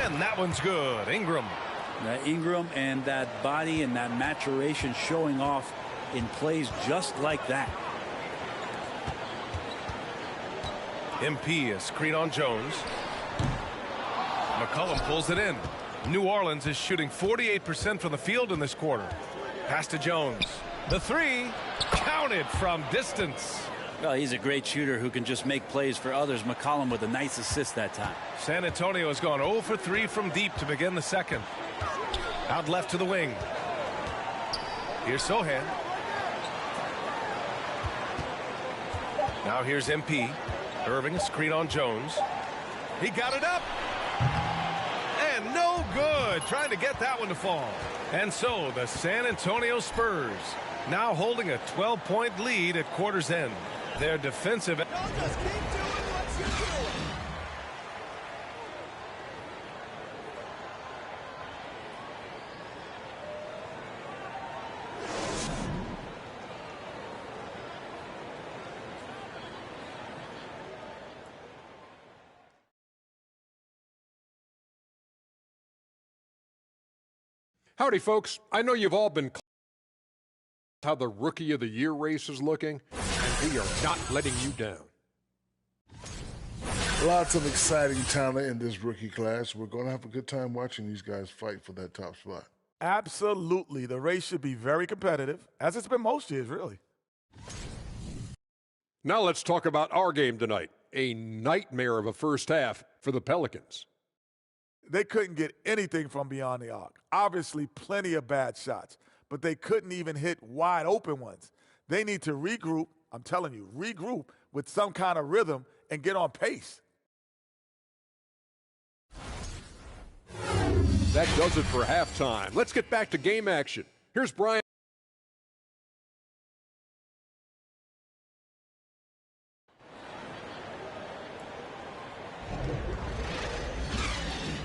And that one's good. Ingram. Ingram and that body and that maturation showing off in plays just like that. MP, a screen on Jones. McCollum pulls it in. New Orleans is shooting 48% from the field in this quarter. Pass to Jones. The 3 counted from distance. Well, he's a great shooter who can just make plays for others. McCollum with a nice assist that time. San Antonio has gone 0 for 3 from deep to begin the second. Out left to the wing. Here's Sohan. Now here's MP. Irving, screen on Jones. He got it up. And no good. Trying to get that one to fall. And so the San Antonio Spurs now holding a 12-point lead at quarter's end. Their defensive. Just keep doing what you're doing. Howdy, folks. I know you've all been how the Rookie of the Year race is looking, and we are not letting you down. Lots of exciting talent in this rookie class. We're going to have a good time watching these guys fight for that top spot. Absolutely. The race should be very competitive, as it's been most years, really. Now let's talk about our game tonight. A nightmare of a first half for the Pelicans. They couldn't get anything from beyond the arc. Obviously, plenty of bad shots, but they couldn't even hit wide open ones. They need to regroup, I'm telling you, regroup with some kind of rhythm and get on pace. That does it for halftime. Let's get back to game action. Here's Brian.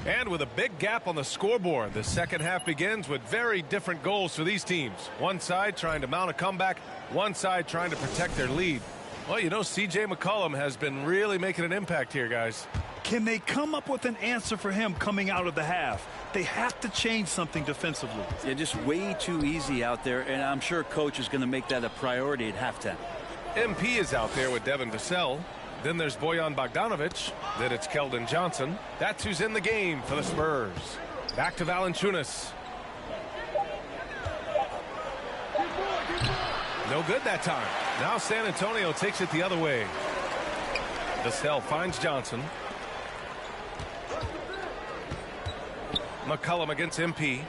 And with a big gap on the scoreboard, the second half begins with very different goals for these teams. One side trying to mount a comeback, one side trying to protect their lead. Well, you know, C.J. McCollum has been really making an impact here, guys. Can they come up with an answer for him coming out of the half? They have to change something defensively. Yeah, just way too easy out there, and I'm sure Coach is going to make that a priority at halftime. MP is out there with Devin Vassell. Then there's Bojan Bogdanovic. Then it's Keldon Johnson. That's who's in the game for the Spurs. Back to Valanciunas. No good that time. Now San Antonio takes it the other way. Vassell finds Johnson. McCollum against MP.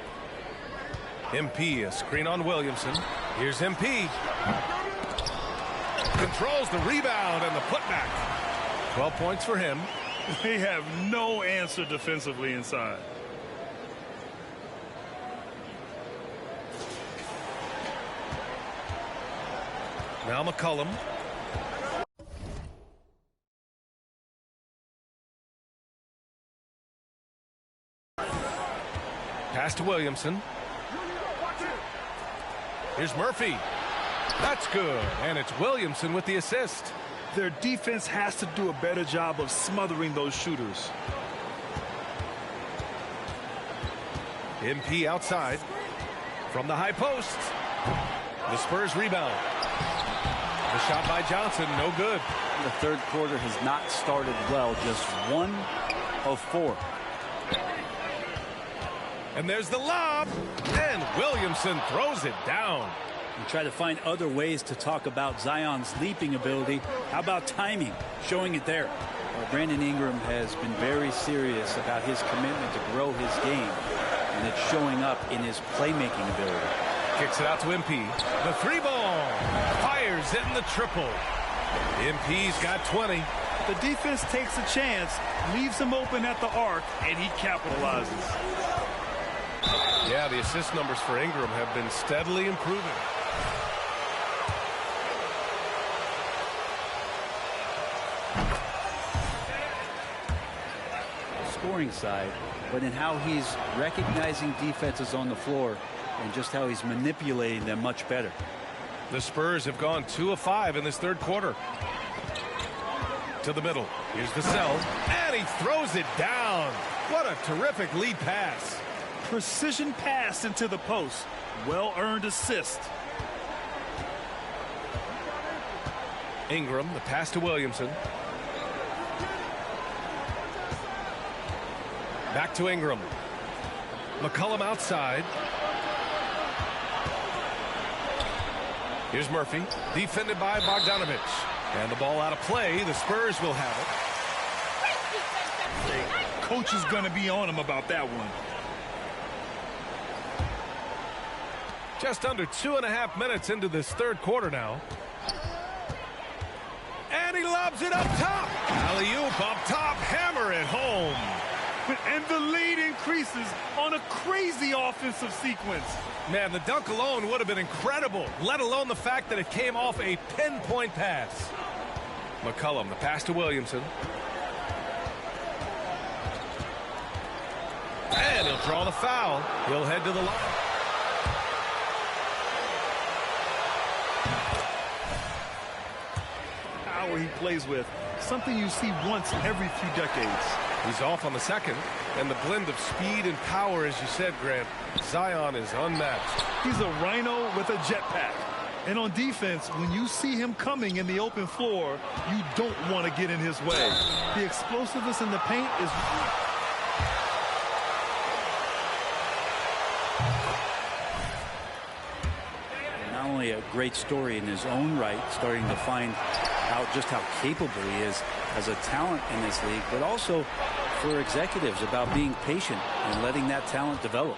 MP, a screen on Williamson. Here's MP. Controls the rebound and the putback. 12 points for him. They have no answer defensively inside. Now McCollum. Pass to Williamson. Here's Murphy. That's good, and it's Williamson with the assist. Their defense has to do a better job of smothering those shooters. MP outside from the high post. The Spurs rebound. The shot by Johnson, no good. The third quarter has not started well, just 1 of 4. And there's the lob, and Williamson throws it down. You try to find other ways to talk about Zion's leaping ability. How about timing? Showing it there. Brandon Ingram has been very serious about his commitment to grow his game, and it's showing up in his playmaking ability. Kicks it out to MP. The three ball. Fires it in the triple. MP's got 20. The defense takes a chance, leaves him open at the arc, and he capitalizes. Yeah, the assist numbers for Ingram have been steadily improving. Scoring side, but in how he's recognizing defenses on the floor and just how he's manipulating them much better. The Spurs have gone 2 of 5 in this third quarter. To the middle. Here's Vassell, and he throws it down. What a terrific lead pass. Precision pass into the post. Well-earned assist. Ingram, the pass to Williamson. Back to Ingram. McCollum outside. Here's Murphy, defended by Bogdanovic. And the ball out of play. The Spurs will have it. Coach is going to be on him about that one. Just under 2.5 minutes into this third quarter now. And he lobs it up top. Alley-oop up top, hammer it home. And the lead increases on a crazy offensive sequence. Man, the dunk alone would have been incredible, let alone the fact that it came off a pinpoint pass. McCollum, the pass to Williamson. And he'll draw the foul. He'll head to the line. Power he plays with, something you see once every few decades. He's off on the second, and the blend of speed and power, as you said, Grant, Zion is unmatched. He's a rhino with a jetpack. And on defense, when you see him coming in the open floor, you don't want to get in his way. The explosiveness in the paint is... Not only a great story in his own right, starting to find out just how capable he is as a talent in this league, but also for executives about being patient and letting that talent develop.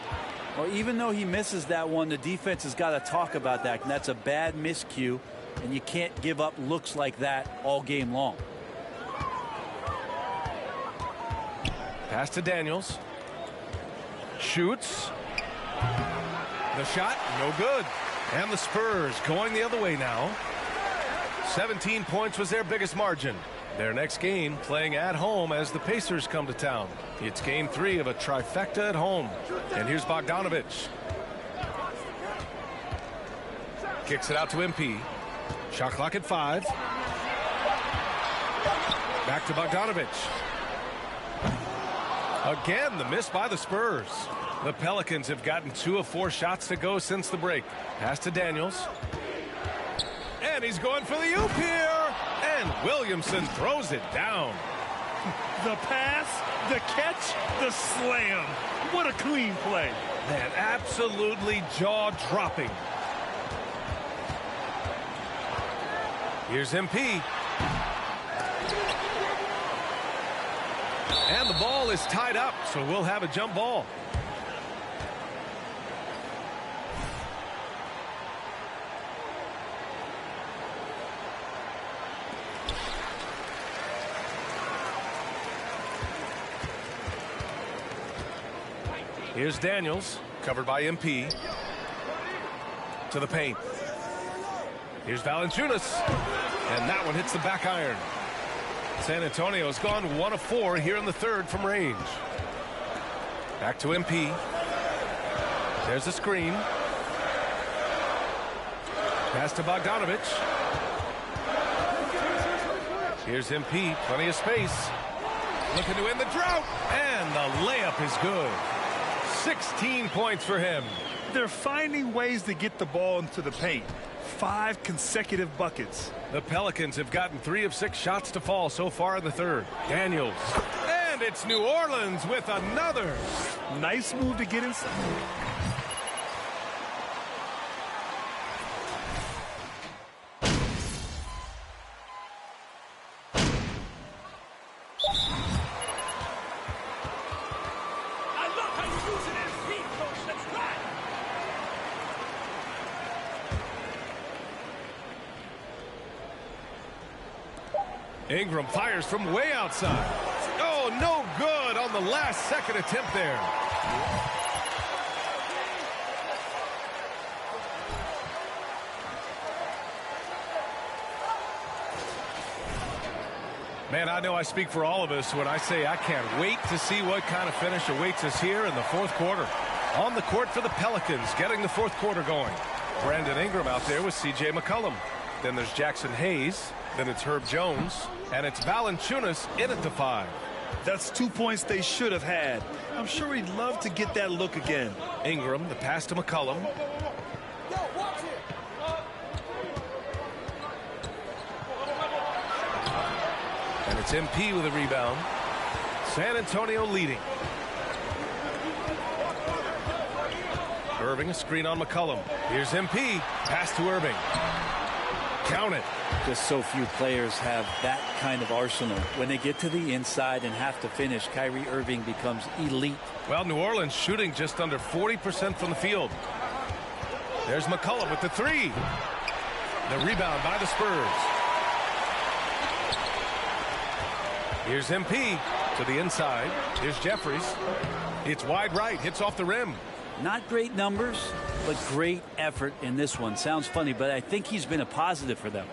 Well, even though he misses that one, the defense has got to talk about that, and that's a bad miscue, and you can't give up looks like that all game long. Pass to Daniels. Shoots. The shot, no good. And the Spurs going the other way now. 17 points was their biggest margin. Their next game playing at home as the Pacers come to town. It's game 3 of a trifecta at home. And here's Bogdanovich. Kicks it out to MP. Shot clock at 5. Back to Bogdanovich. Again, the miss by the Spurs. The Pelicans have gotten 2 of 4 shots to go since the break. Pass to Daniels. And he's going for the oop here. And Williamson throws it down. The pass, the catch, the slam. What a clean play. Man, absolutely jaw-dropping. Here's MP. And the ball is tied up, so we'll have a jump ball. Here's Daniels, covered by MP. To the paint. Here's Valanciunas. And that one hits the back iron. San Antonio's gone 1 of 4 here in the third from range. Back to MP. There's a screen. Pass to Bogdanovich. Here's MP, plenty of space. Looking to end the drought. And the layup is good. 16 points for him. They're finding ways to get the ball into the paint. 5 consecutive buckets. The Pelicans have gotten 3 of 6 shots to fall so far in the third. Daniels. And it's New Orleans with another. Nice move to get inside. Ingram fires from way outside. Oh, no good on the last second attempt there. Man, I know I speak for all of us when I say I can't wait to see what kind of finish awaits us here in the fourth quarter. On the court for the Pelicans, getting the fourth quarter going. Brandon Ingram out there with C.J. McCollum. Then there's Jackson Hayes. Then it's Herb Jones. And it's Valanciunas in at the 5. That's 2 points they should have had. I'm sure he'd love to get that look again. Ingram, the pass to McCollum. And it's MP with a rebound. San Antonio leading. Irving, a screen on McCollum. Here's MP. Pass to Irving. Count it. Just so few players have that kind of arsenal. When they get to the inside and have to finish, Kyrie Irving becomes elite. Well, New Orleans shooting just under 40% from the field. There's McCollum with the 3. The rebound by the Spurs. Here's MP. To the inside. Here's Jeffries. It's wide right. Hits off the rim. Not great numbers, but great effort in this one. Sounds funny, but I think he's been a positive for them.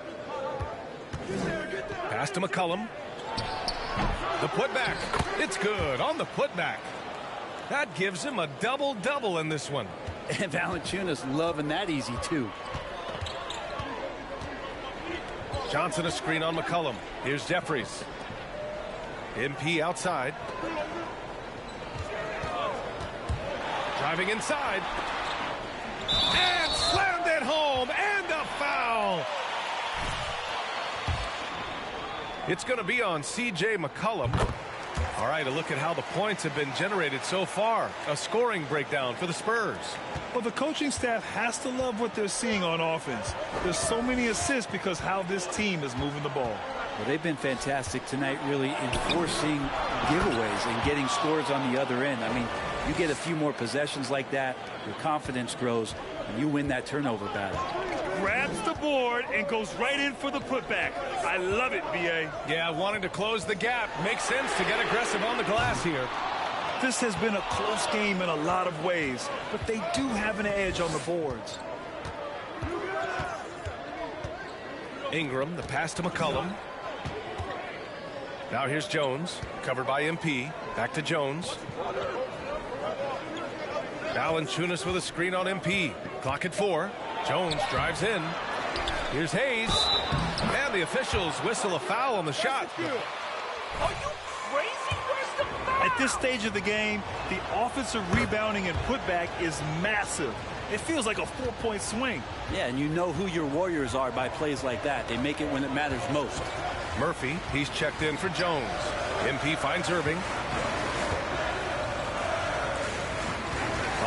Pass to McCollum. The putback. It's good on the putback. That gives him a double-double in this one. And Valanciunas loving that easy, too. Johnson a screen on McCollum. Here's Jeffries. MP outside. Driving inside. And slammed it home. And a foul. It's going to be on C.J. McCollum. All right, a look at how the points have been generated so far. A scoring breakdown for the Spurs. Well, the coaching staff has to love what they're seeing on offense. There's so many assists because how this team is moving the ball. Well, they've been fantastic tonight, really enforcing giveaways and getting scores on the other end. I mean, you get a few more possessions like that, your confidence grows, and you win that turnover battle. Grabs the board and goes right in for the putback. I love it, B.A. Yeah, wanting to close the gap. Makes sense to get aggressive on the glass here. This has been a close game in a lot of ways, but they do have an edge on the boards. Ingram, the pass to McCollum. Now here's Jones, covered by MP. Back to Jones. Valanciunas with a screen on MP. Clock at 4. Jones drives in. Here's Hayes. And the officials whistle a foul on the shot. Are you crazy? Where's the foul? At this stage of the game, the offensive rebounding and putback is massive. It feels like a 4-point swing. Yeah, and you know who your Warriors are by plays like that. They make it when it matters most. Murphy, he's checked in for Jones. MP finds Irving.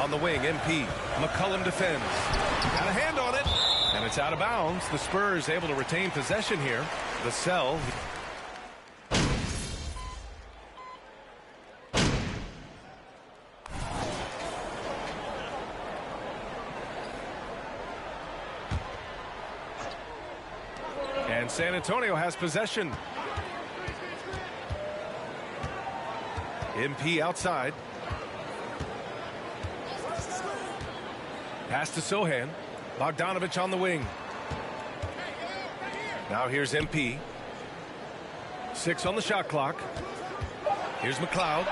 On the wing, MP. McCollum defends. Got a hand on it. And it's out of bounds. The Spurs able to retain possession here. The cell. And San Antonio has possession. MP outside. Pass to Sohan. Bogdanovich on the wing. Now here's MP. 6 on the shot clock. Here's McLeod.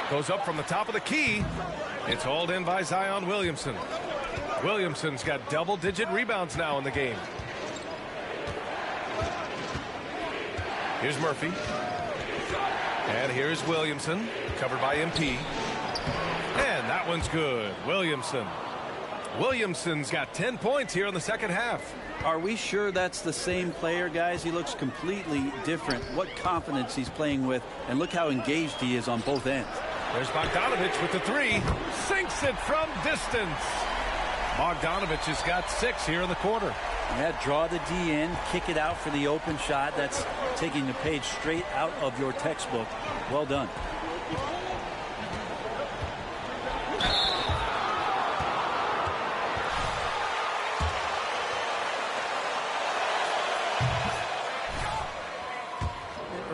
Goes up from the top of the key. It's hauled in by Zion Williamson. Williamson's got double-digit rebounds now in the game. Here's Murphy. And here's Williamson, covered by MP. And that one's good. Williamson's got 10 points here in the second half. Are we sure that's the same player, guys? He looks completely different. What confidence he's playing with, and look how engaged he is on both ends. There's Bogdanovich with the 3. Sinks it from distance. Bogdanovich has got 6 here in the quarter. Yeah, draw the D in, kick it out for the open shot. That's taking the page straight out of your textbook. Well done.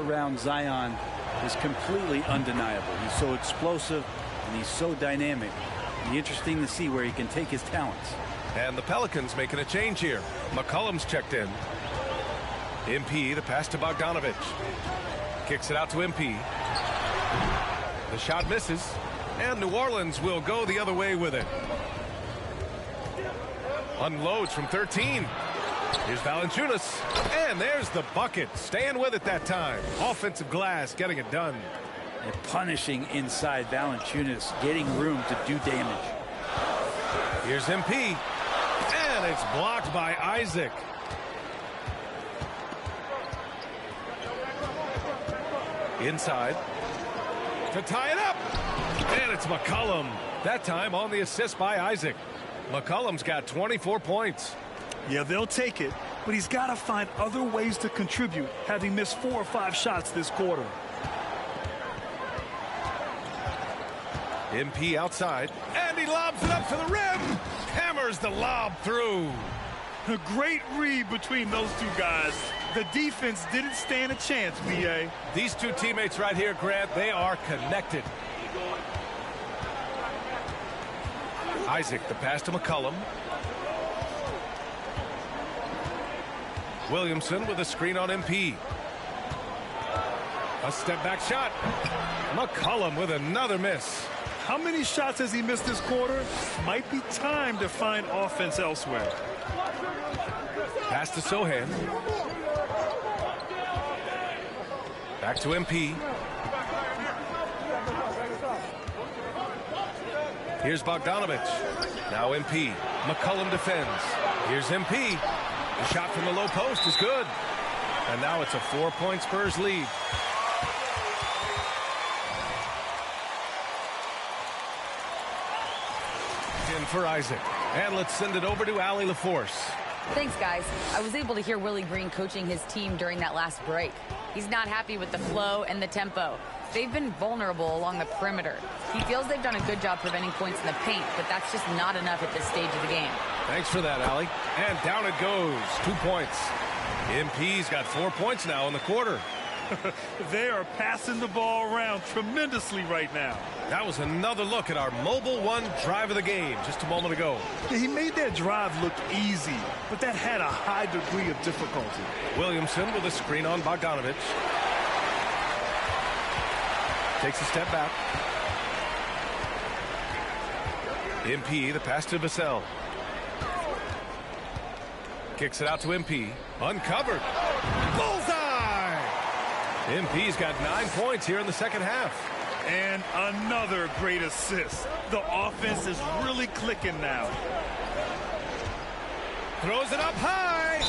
Around Zion is completely undeniable. He's so explosive and he's so dynamic. It'll be interesting to see where he can take his talents. And the Pelicans making a change here. McCollum's checked in. MP, the pass to Bogdanovich. Kicks it out to MP. The shot misses. And New Orleans will go the other way with it. Unloads from 13. Here's Valanciunas. And there's the bucket. Staying with it that time. Offensive glass getting it done. And punishing inside. Valanciunas getting room to do damage. Here's MP. And it's blocked by Isaac. Inside. To tie it up. And it's McCollum. That time on the assist by Isaac. McCollum's got 24 points. Yeah, they'll take it, but he's got to find other ways to contribute, having missed 4 or 5 shots this quarter. MP outside, and he lobs it up to the rim. Hammers the lob through. A great read between those two guys. The defense didn't stand a chance, B.A. These two teammates right here, Grant, they are connected. Isaac, the pass to McCollum. Williamson with a screen on MP. A step back shot. McCollum with another miss. How many shots has he missed this quarter? Might be time to find offense elsewhere. Pass to Sohan. Back to MP. Here's Bogdanovich. Now MP. McCollum defends. Here's MP. The shot from the low post is good. And now it's a 4-point Spurs lead. In for Isaac. And let's send it over to Allie LaForce. Thanks, guys. I was able to hear Willie Green coaching his team during that last break. He's not happy with the flow and the tempo. They've been vulnerable along the perimeter. He feels they've done a good job preventing points in the paint, but that's just not enough at this stage of the game. Thanks for that, Allie. And down it goes. 2 points. MP's got 4 points now in the quarter. They are passing the ball around tremendously right now. That was another look at our Mobile One drive of the game just a moment ago. Yeah, he made that drive look easy, but that had a high degree of difficulty. Williamson with a screen on Bogdanovich. Takes a step back. MP, the pass to Vassell. Kicks it out to MP. Uncovered. Bullseye! MP's got 9 points here in the second half. And another great assist. The offense is really clicking now. Throws it up high.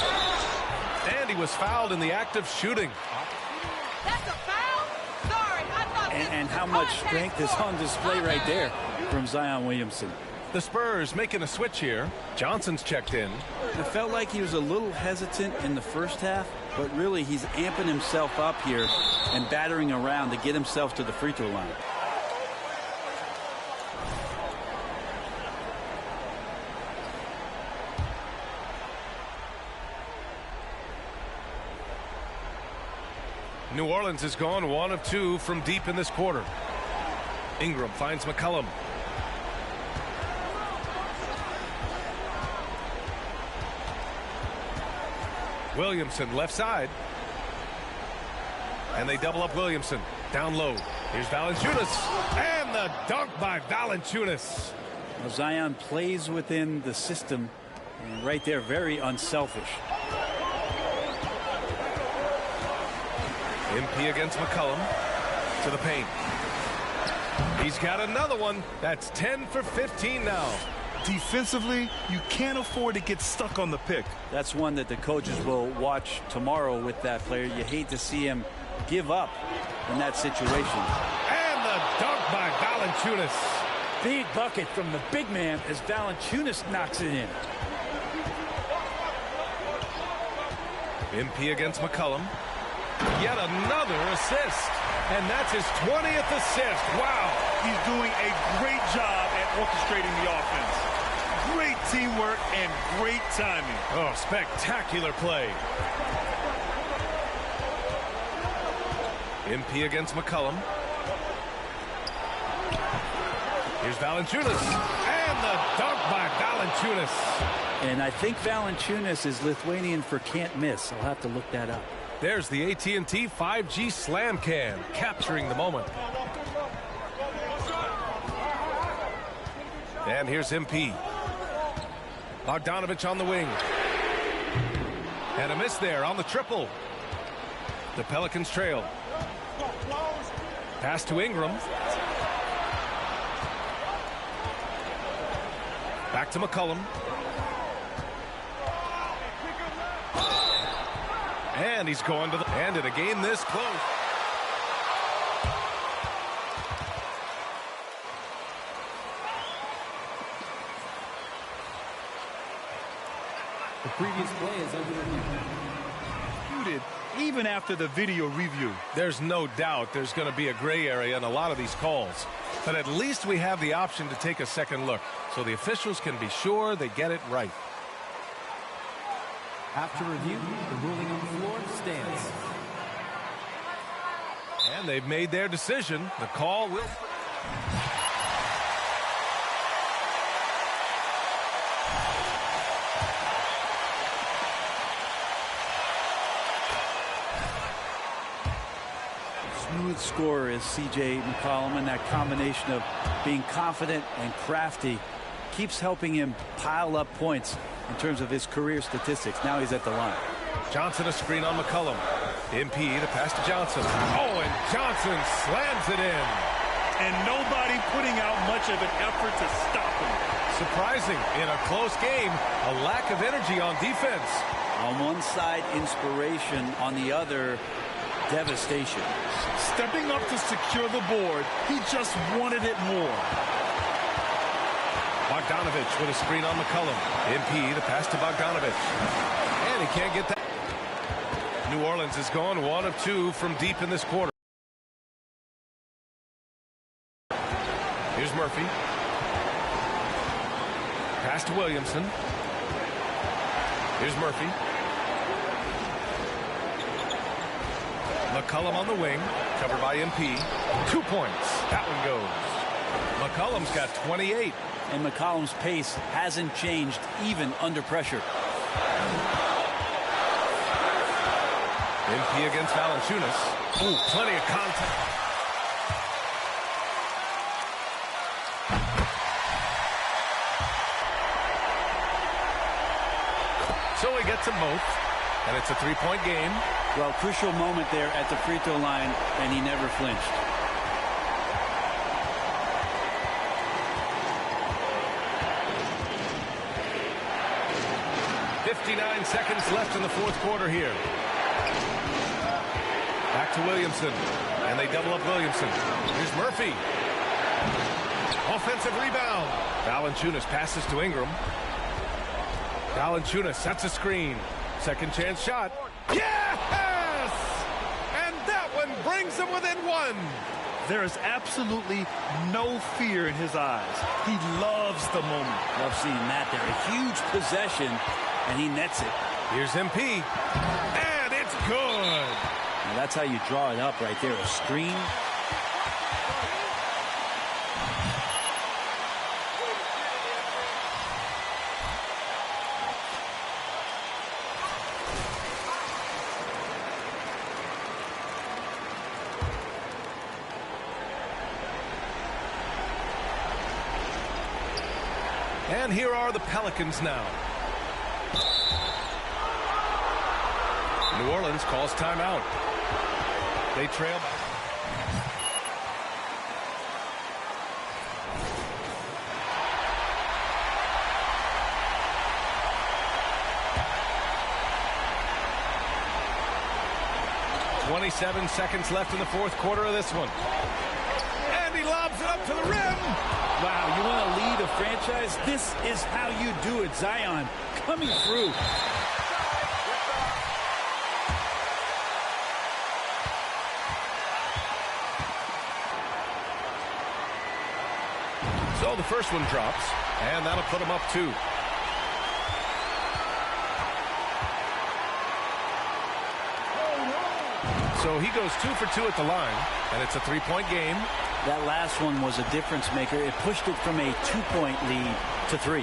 And he was fouled in the act of shooting. That's a foul? Sorry, I thought and how much strength is on display right there from Zion Williamson. The Spurs making a switch here. Johnson's checked in. It felt like he was a little hesitant in the first half, but really he's amping himself up here and battering around to get himself to the free throw line. New Orleans has gone 1 of 2 from deep in this quarter. Ingram finds McCollum. Williamson left side. And they double up Williamson. Down low. Here's Valanciunas. And the dunk by Valanciunas. Well, Zion plays within the system. And right there, very unselfish. MP against McCollum. To the paint. He's got another one. That's 10 for 15 now. Defensively, you can't afford to get stuck on the pick. That's one that the coaches will watch tomorrow with that player. You hate to see him give up in that situation. And the dunk by Valanciunas. Big bucket from the big man as Valanciunas knocks it in. MP against McCollum. Yet another assist. And that's his 20th assist. Wow. He's doing a great job at orchestrating the offense. Great teamwork and great timing. Oh, spectacular play. MP against McCollum. Here's Valanciunas. And the dunk by Valanciunas. And I think Valanciunas is Lithuanian for can't miss. I'll have to look that up. There's the AT&T 5G Slam Cam, capturing the moment. And here's MP. Bogdanovich on the wing. And a miss there on the triple. The Pelicans trail. Pass to Ingram. Back to McCollum. And he's going to the end in a game this close. The previous play is disputed even after the video review. There's no doubt there's going to be a gray area in a lot of these calls. But at least we have the option to take a second look so the officials can be sure they get it right. After review, the ruling on the floor stands. And they've made their decision. The call will... Smooth scorer is C.J. McCollum, and that combination of being confident and crafty keeps helping him pile up points in terms of his career statistics. Now he's at the line. Johnson a screen on McCollum. MP the pass to Johnson. Oh, and Johnson slams it in. And nobody putting out much of an effort to stop him. Surprising in a close game, a lack of energy on defense. On one side, inspiration. On the other, devastation. Stepping up to secure the board, he just wanted it more. Bogdanovich with a screen on McCollum. MP the pass to Bogdanovich. And he can't get that. New Orleans has gone 1 of 2 from deep in this quarter. Here's Murphy. Pass to Williamson. Here's Murphy. McCollum on the wing, covered by MP. 2 points. That one goes. McCollum's got 28. And McCollum's pace hasn't changed even under pressure. MP against Valanciunas. Ooh, plenty of contact. So he gets them both, and it's a 3-point game. Well, crucial moment there at the free throw line, and he never flinched. Seconds left in the fourth quarter here. Back to Williamson, and they double up Williamson. Here's Murphy. Offensive rebound. Valanciunas passes to Ingram. Valanciunas sets a screen. Second chance shot. Yes! And that one brings them within 1. There is absolutely no fear in his eyes. He loves the moment. Love seeing that there. A huge possession, and he nets it. Here's MP, and it's good. Now that's how you draw it up right there, a screen. And here are the Pelicans now. New Orleans calls timeout. They trail. .27 seconds left in the fourth quarter of this one. And he lobs it up to the rim. Wow, you want to lead a franchise? This is how you do it. Zion coming through. So the first one drops, and that'll put him up 2. So he goes 2 for 2 at the line, and it's a 3-point game. That last one was a difference maker. It pushed it from a 2-point lead to 3.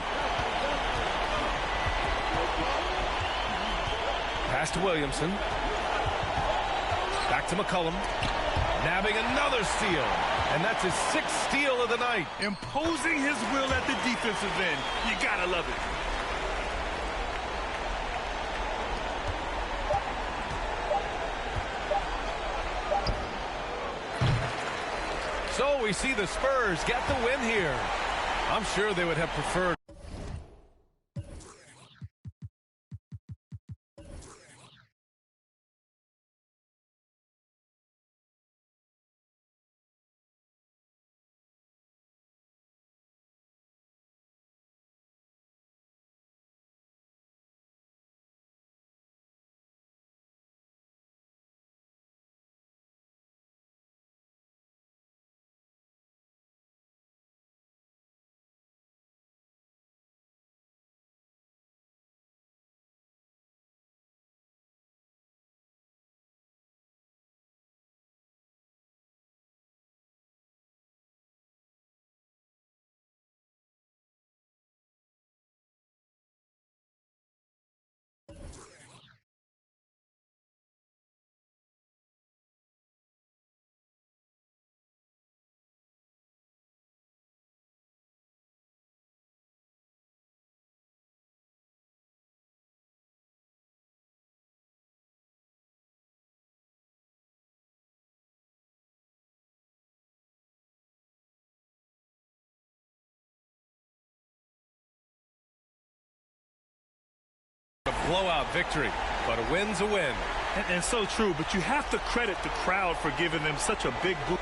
Pass to Williamson. Back to McCollum. Nabbing another steal. And that's his 6th steal of the night. Imposing his will at the defensive end. You gotta love it. So we see the Spurs get the win here. I'm sure they would have preferred blowout victory, but a win's a win. And so true, but you have to credit the crowd for giving them such a big boost.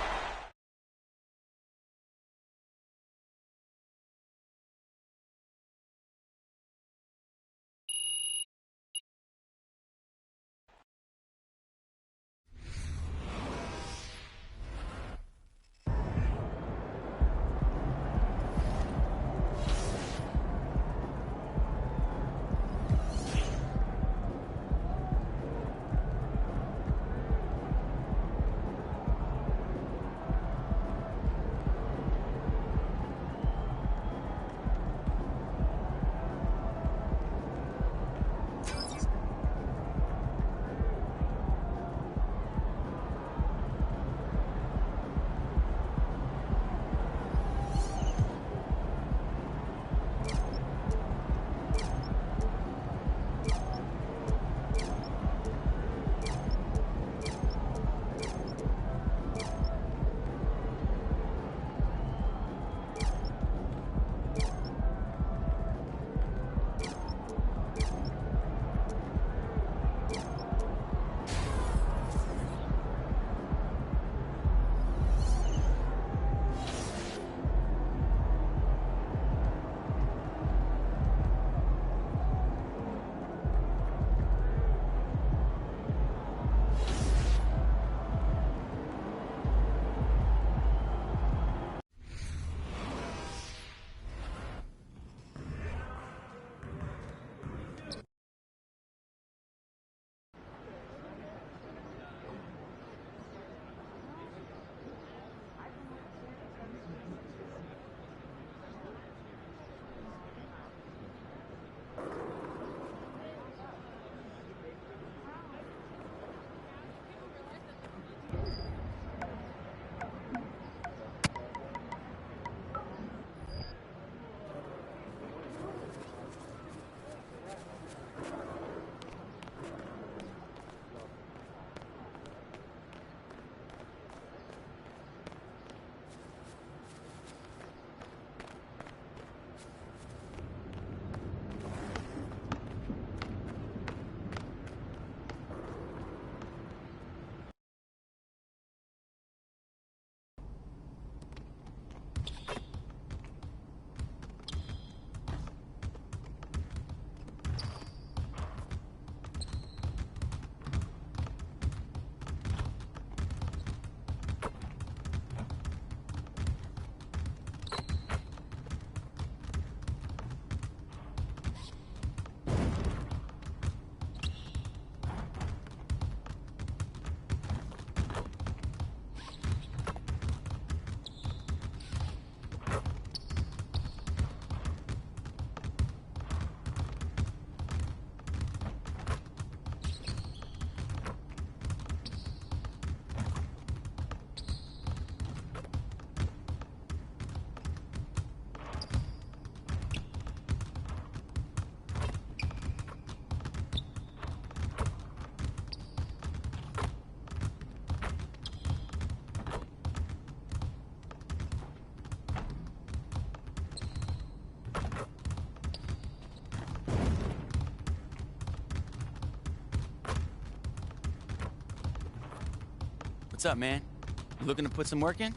What's up, man? You looking to put some work in?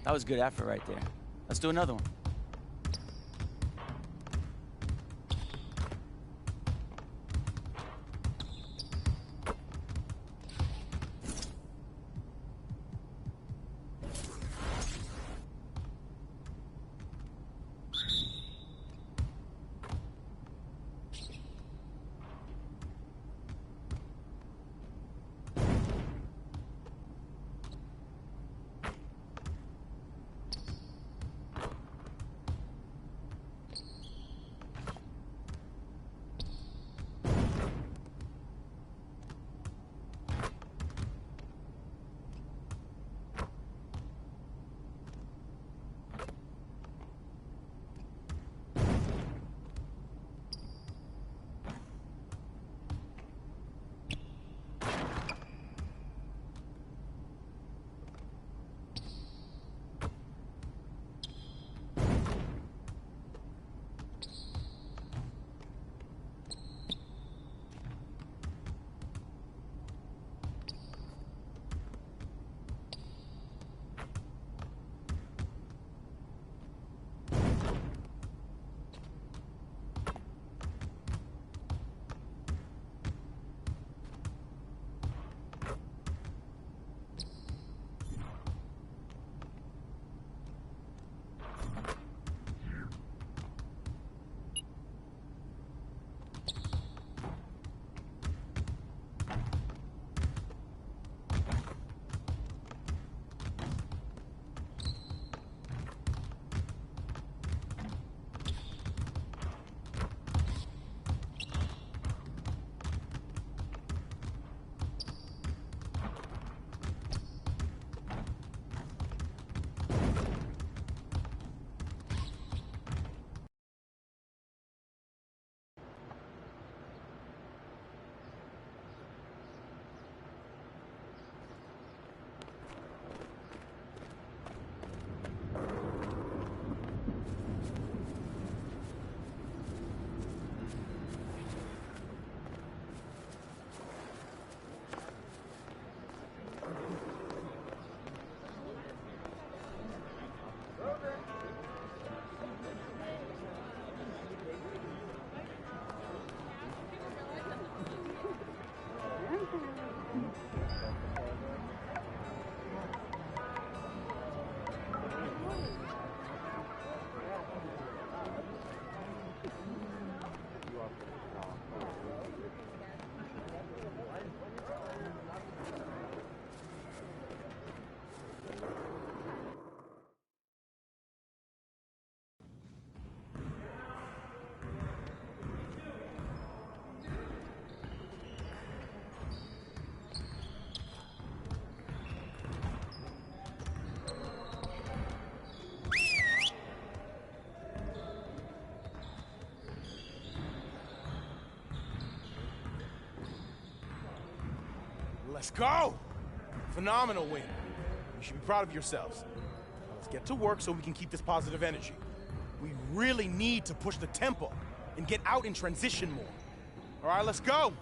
That was good effort right there. Let's do another one. Let's go! Phenomenal win. You should be proud of yourselves. Now let's get to work so we can keep this positive energy. We really need to push the tempo and get out in transition more. All right, let's go!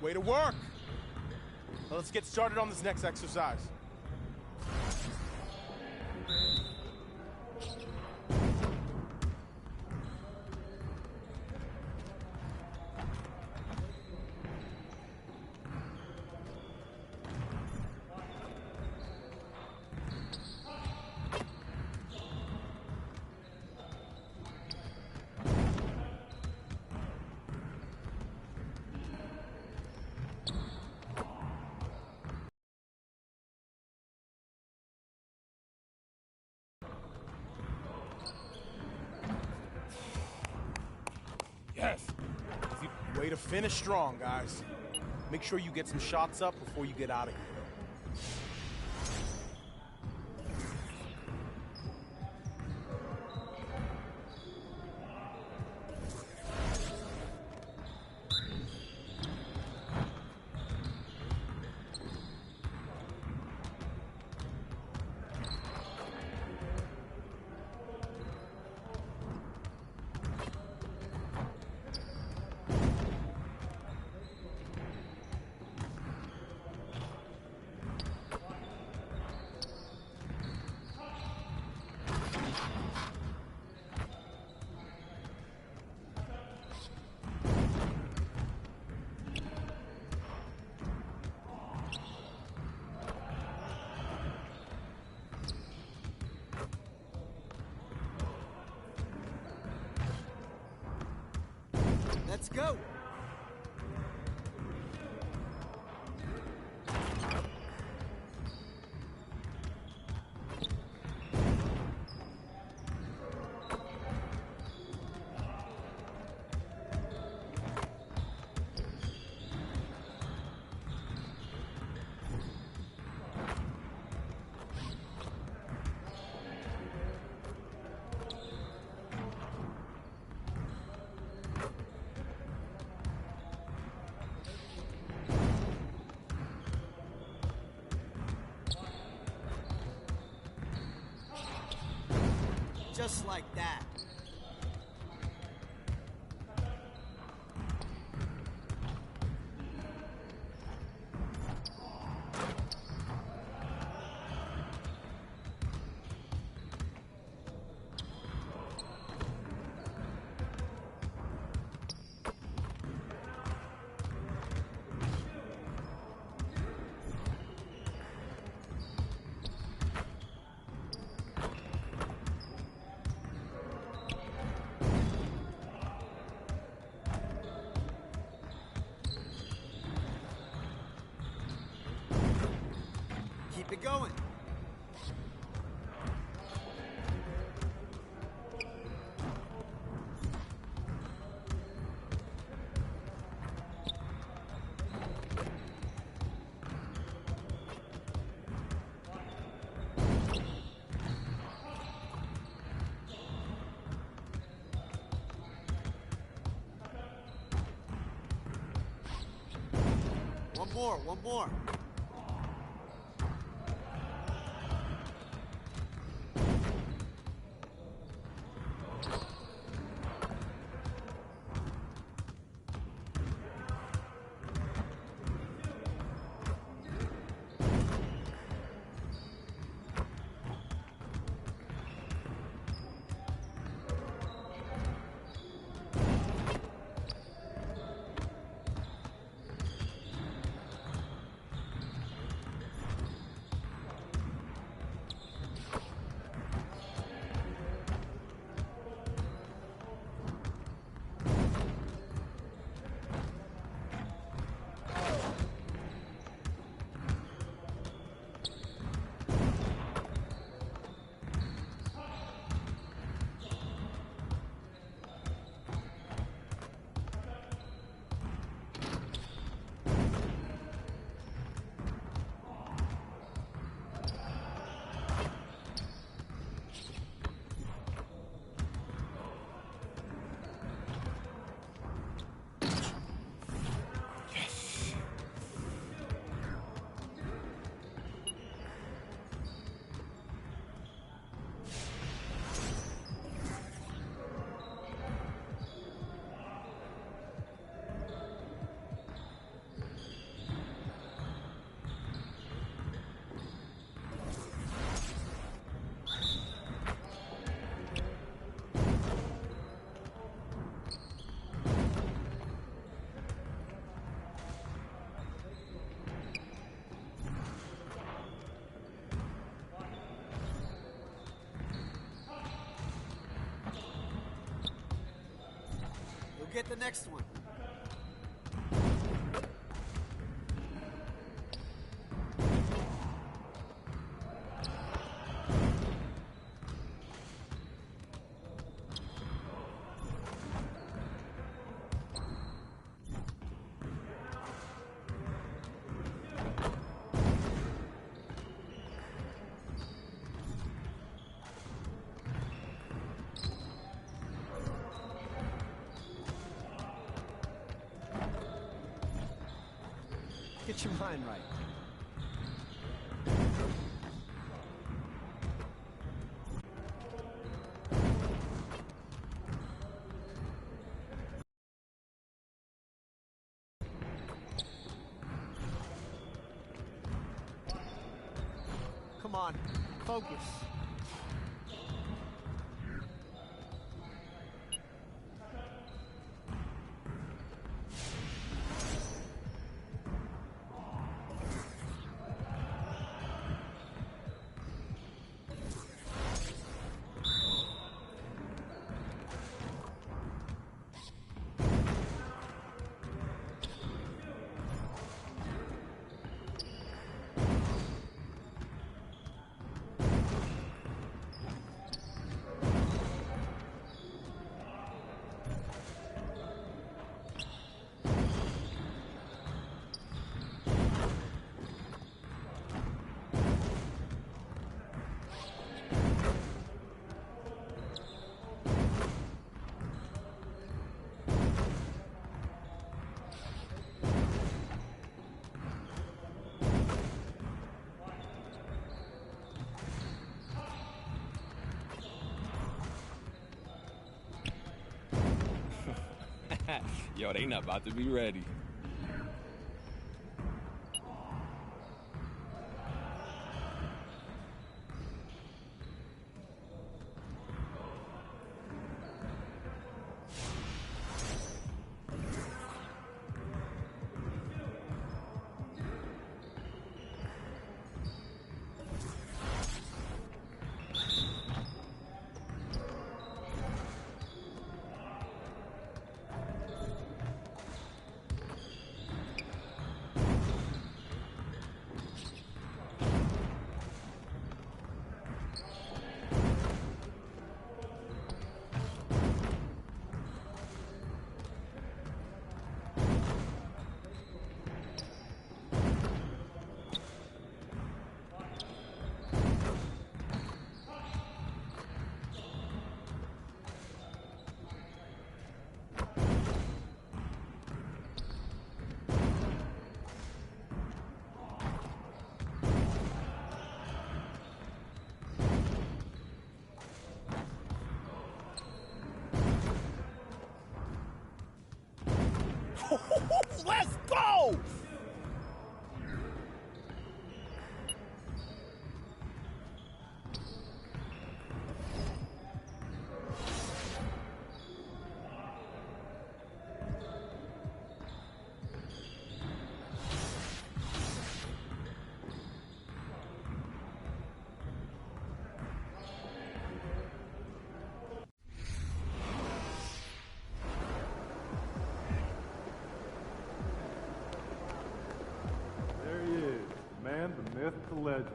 Way to work. Now let's get started on this next exercise. Yes. Way to finish strong, guys. Make sure you get some shots up before you get out of here. Let's go. Just like that. Keep it going. One more. get the next one. Get your mind right. Come on, focus. Yo, they not about to be ready. Let's go! There he is, the man, the myth, the legend.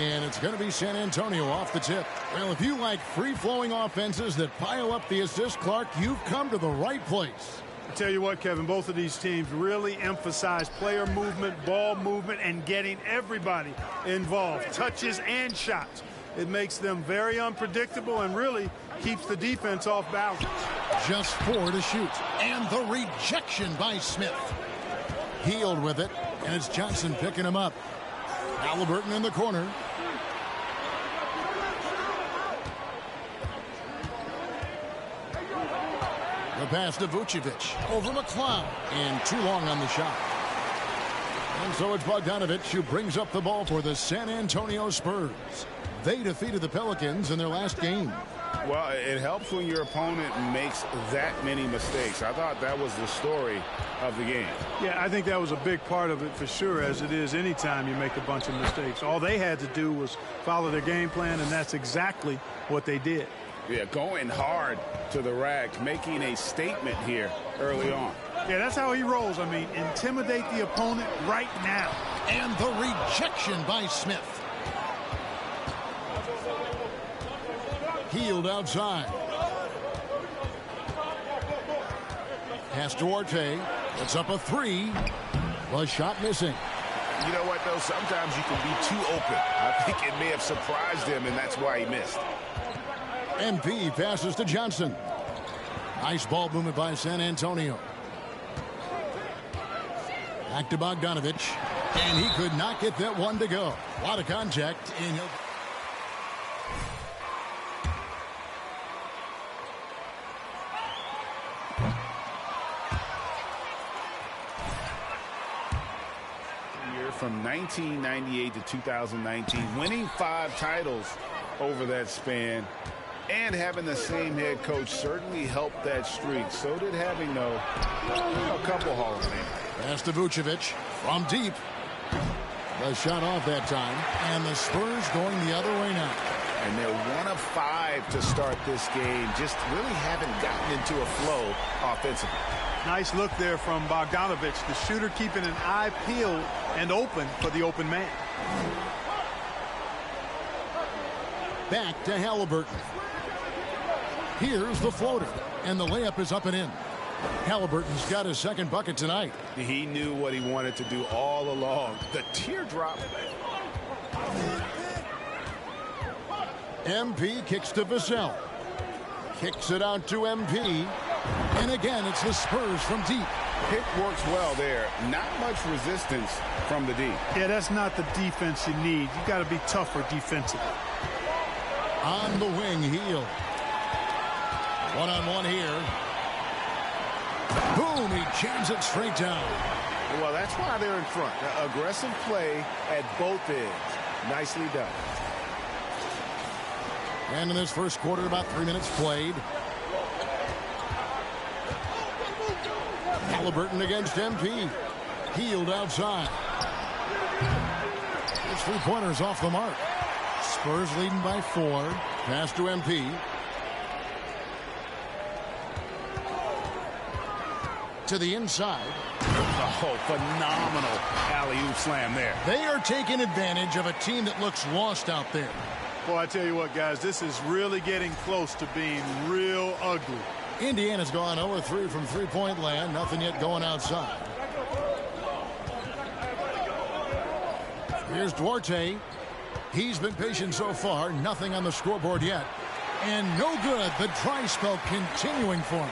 And it's going to be San Antonio off the tip. Well, if you like free-flowing offenses that pile up the assist, Clark, you've come to the right place. I tell you what, Kevin, both of these teams really emphasize player movement, ball movement, and getting everybody involved, touches and shots. It makes them very unpredictable and really keeps the defense off balance. Just 4 to shoot. And the rejection by Smith. Healed with it, and it's Johnson picking him up. Halliburton in the corner. The pass to Vucevic over McLeod, and too long on the shot. And so it's Bogdanovich who brings up the ball for the San Antonio Spurs. They defeated the Pelicans in their last game. Well, it helps when your opponent makes that many mistakes. I thought that was the story of the game. Yeah, I think that was a big part of it for sure, as it is anytime you make a bunch of mistakes. All they had to do was follow their game plan, and that's exactly what they did. Yeah, going hard to the rack, making a statement here early on. Yeah, that's how he rolls. I mean, intimidate the opponent right now. And the rejection by Smith. Healed outside. Pass to Duarte. It's up a 3. The shot missing. You know what, though? Sometimes you can be too open. I think it may have surprised him, and that's why he missed. MP passes to Johnson. Nice ball movement by San Antonio. Back to Bogdanovich. And he could not get that one to go. A lot of contact, and he'll... From 1998 to 2019, winning 5 titles over that span, and having the same head coach certainly helped that streak. So did having, though, a couple Hall of Fame. Pass to Vucevic from deep. The shot off that time, and the Spurs going the other way now. And they're 1 of 5 to start this game. Just really haven't gotten into a flow offensively. Nice look there from Bogdanovich, the shooter keeping an eye peeled and open for the open man. Back to Halliburton. Here's the floater, and the layup is up and in. Halliburton's got his second bucket tonight. He knew what he wanted to do all along. The teardrop. MP kicks to Vassell. Kicks it out to MP. And again, it's the Spurs from deep. Pick works well there. Not much resistance from the D. Yeah, that's not the defense you need. You got to be tougher defensively. On the wing, Heel. One-on-one here. Boom, he jams it straight down. Well, that's why they're in front. Aggressive play at both ends. Nicely done. And in this first quarter, about 3 minutes played. Halliburton against MP. Healed outside. His 3-pointers off the mark. Spurs leading by 4. Pass to MP. To the inside. Oh, phenomenal alley-oop slam there. They are taking advantage of a team that looks lost out there. Well, I tell you what, guys, this is really getting close to being real ugly. Indiana's gone 0-3 from three-point land. Nothing yet going outside. Here's Duarte. He's been patient so far. Nothing on the scoreboard yet. And no good. The dry spell continuing for him.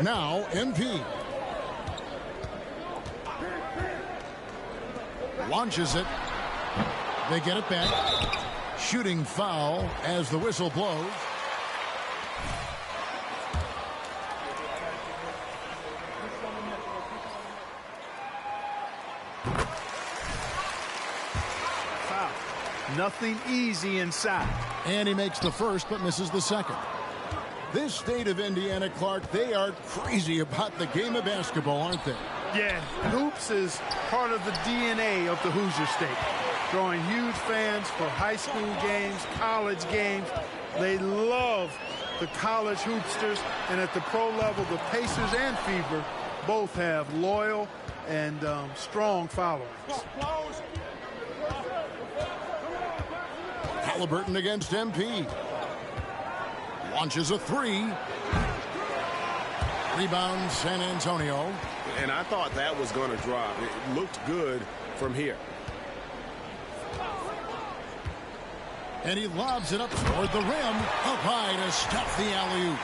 Now, MP. Launches it. They get it back. Shooting foul as the whistle blows. Foul. Nothing easy inside. And he makes the first but misses the second. This state of Indiana, Clark, they are crazy about the game of basketball, aren't they? Yeah, hoops is part of the DNA of the Hoosier State. Drawing huge fans for high school games, college games. They love the college hoopsters, and at the pro level, the Pacers and Fever both have loyal, and strong following. Halliburton against MP. Launches a three. Rebound, San Antonio. And I thought that was going to drop. It looked good from here. And he lobs it up toward the rim. Up high to stuff the alley-oop.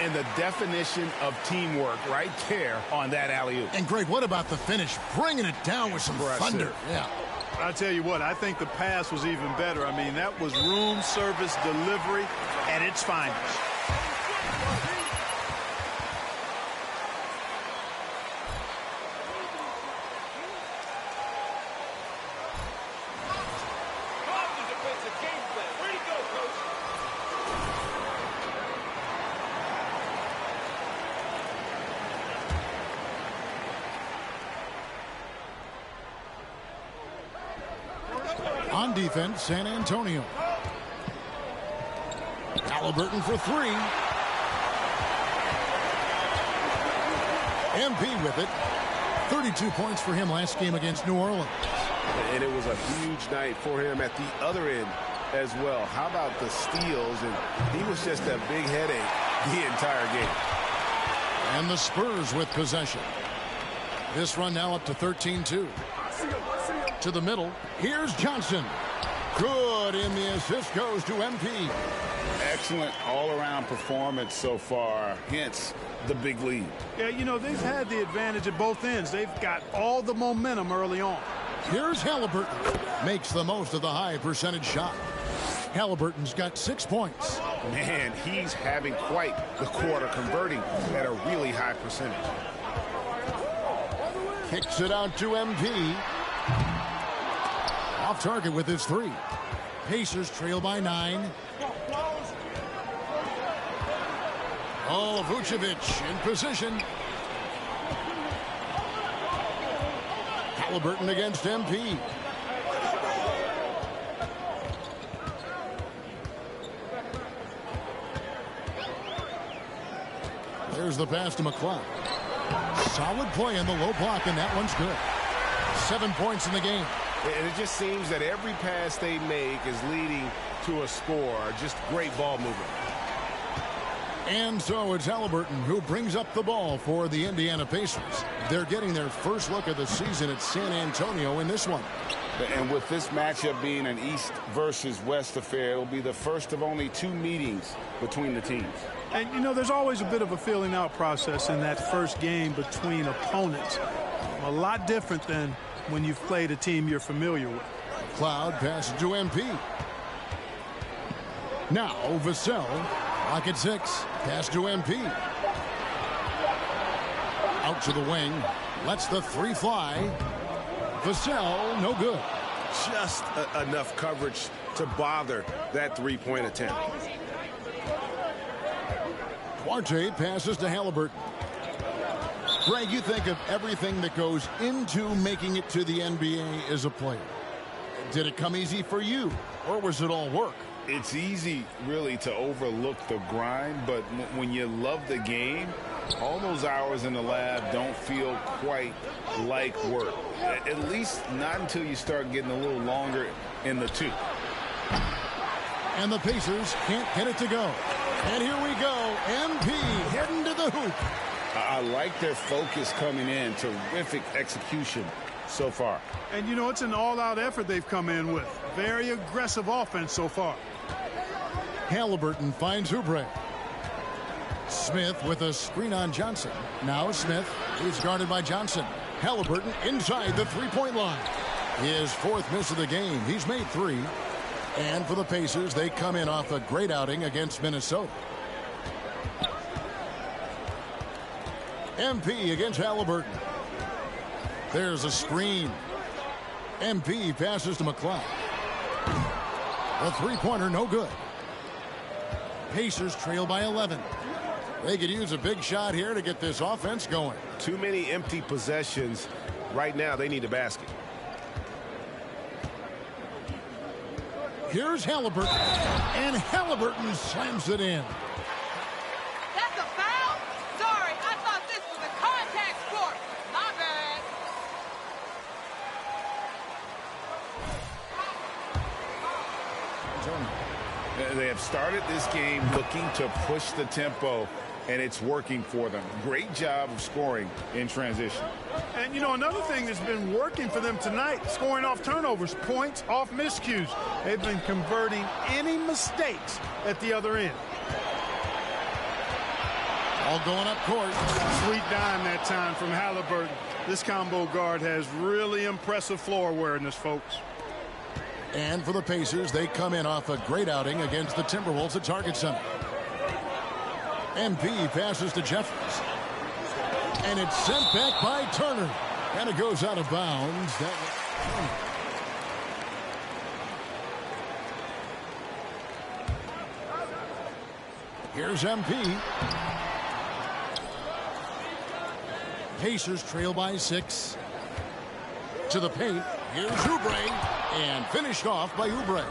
And the definition of teamwork right there on that alley-oop. And Greg, what about the finish? Bringing it down with some thunder. Yeah. I tell you what, I think the pass was even better. I mean, that was room service delivery at its finest. On defense, San Antonio. Halliburton for three. MP with it. 32 points for him last game against New Orleans. And it was a huge night for him at the other end as well. How about the steals? And he was just a big headache the entire game. And the Spurs with possession. This run now up to 13-2. To the middle. Here's Johnson. Good, and the assist goes to MP. Excellent all-around performance so far, hence the big lead. Yeah, you know, they've had the advantage at both ends. They've got all the momentum early on. Here's Halliburton. Makes the most of the high percentage shot. Halliburton's got 6 points. Man, he's having quite the quarter, converting at a really high percentage. Kicks it out to MP. Off target with his three. Pacers trail by 9. Oh, Vucevic in position. Halliburton against MP. There's the pass to McCloud. Solid play in the low block, and that one's good. 7 points in the game. And it just seems that every pass they make is leading to a score. Just great ball movement. And so it's Halliburton who brings up the ball for the Indiana Pacers. They're getting their first look of the season at San Antonio in this one. And with this matchup being an East versus West affair, it'll be the first of only 2 meetings between the teams. And, you know, there's always a bit of a filling out process in that first game between opponents. A lot different than when you've played a team you're familiar with. Cloud passes to MP. Now Vassell, pocket 6, pass to MP. Out to the wing, lets the three fly. Vassell, no good. Just enough coverage to bother that three-point attempt. Duarte passes to Halliburton. Greg, you think of everything that goes into making it to the NBA as a player. Did it come easy for you, or was it all work? It's easy, really, to overlook the grind, but when you love the game, all those hours in the lab don't feel quite like work. At least not until you start getting a little longer in the tooth. And the Pacers can't get it to go. And here we go, MP heading to the hoop. I like their focus coming in. Terrific execution so far. And, you know, it's an all-out effort they've come in with. Very aggressive offense so far. Halliburton finds Oubre. Smith with a screen on Johnson. Now Smith is guarded by Johnson. Halliburton inside the three-point line. His 4th miss of the game. He's made 3. And for the Pacers, they come in off a great outing against Minnesota. MP against Halliburton. There's a screen. MP passes to McCloud. A three-pointer, no good. Pacers trail by 11. They could use a big shot here to get this offense going. Too many empty possessions. Right now, they need a basket. Here's Halliburton. And Halliburton slams it in. That's a foul? Sorry, I thought this was a contact sport. My bad. Turner. They have started this game looking to push the tempo, and it's working for them. Great job of scoring in transition. And, you know, another thing that's been working for them tonight, scoring off turnovers, points off miscues. They've been converting any mistakes at the other end. All going up court. Sweet dime that time from Halliburton. This combo guard has really impressive floor awareness, folks. And for the Pacers, they come in off a great outing against the Timberwolves at Target Center. MP passes to Jeffries. And it's sent back by Turner. And it goes out of bounds. Here's MP. Pacers trail by 6. To the paint. Here's Oubre. And finished off by Oubre.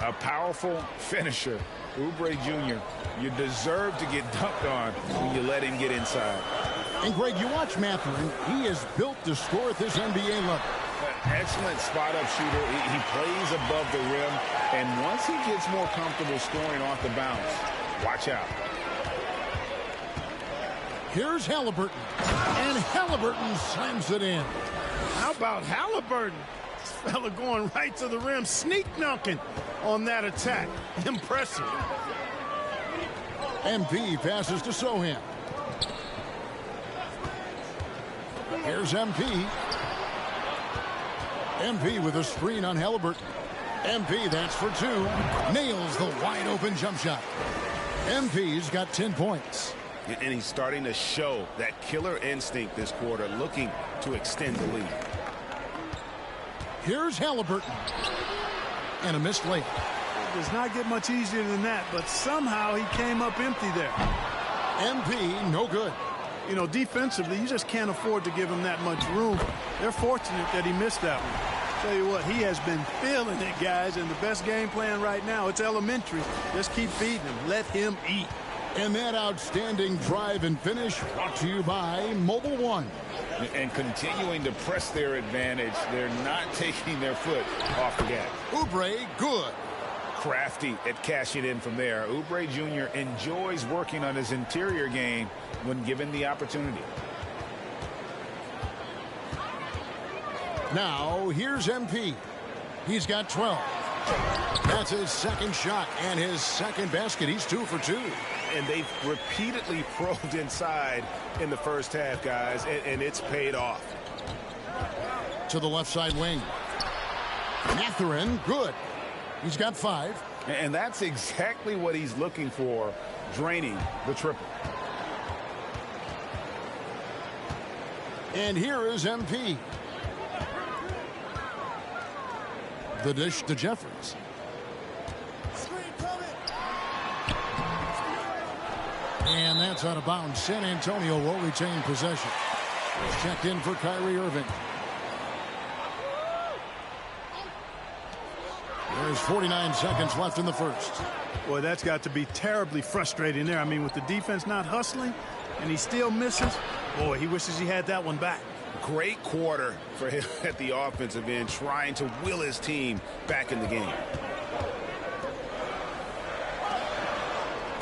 A powerful finisher. Oubre Jr., you deserve to get dunked on when you let him get inside. And, Greg, you watch Mathurin. He is built to score at this NBA level. Excellent spot-up shooter. He plays above the rim. And once he gets more comfortable scoring off the bounce, watch out. Here's Halliburton. And Halliburton slams it in. How about Halliburton? This fella going right to the rim, sneak dunking on that attack. Impressive. MP passes to Sohan. Here's MP. MP with a screen on Halliburton. MP, that's for 2. Nails the wide-open jump shot. MP's got 10 points. And he's starting to show that killer instinct this quarter, looking to extend the lead. Here's Halliburton. And a missed layup. It does not get much easier than that, but somehow he came up empty there. MP, no good. You know, defensively, you just can't afford to give him that much room. They're fortunate that he missed that one. Tell you what, he has been feeling it, guys, and the best game plan right now, it's elementary. Just keep feeding him. Let him eat. And that outstanding drive and finish brought to you by Mobile One. And continuing to press their advantage, they're not taking their foot off the gas. Oubre, good. Crafty at cashing in from there. Oubre Jr. enjoys working on his interior game when given the opportunity. Now, here's MP. He's got 12. That's his second shot and his second basket. He's 2 for 2. And they've repeatedly probed inside in the first half, guys, and it's paid off. To the left side wing. Mathurin, good. He's got 5. And that's exactly what he's looking for, draining the triple. And here is MP. The dish to Jeffries. And that's out of bounds. San Antonio will retain possession. Checked in for Kyrie Irving. There's 49 seconds left in the first. Boy, that's got to be terribly frustrating there. I mean, with the defense not hustling and he still misses, boy, he wishes he had that one back. Great quarter for him at the offensive end, trying to will his team back in the game.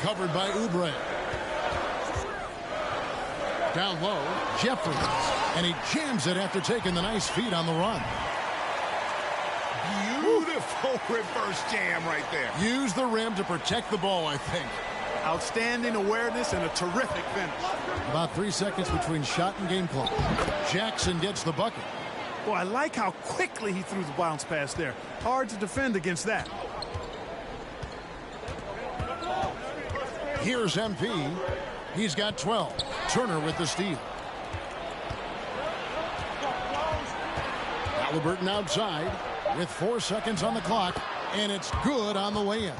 Covered by Oubre. Down low, Jeffries. And he jams it after taking the nice feed on the run. Beautiful reverse jam right there. Use the rim to protect the ball, I think. Outstanding awareness and a terrific finish. About 3 seconds between shot and game clock. Jackson gets the bucket. Boy, I like how quickly he threw the bounce pass there. Hard to defend against that. Here's MP. He's got 12. Turner with the steal. Halliburton outside with 4 seconds on the clock, and it's good on the way in.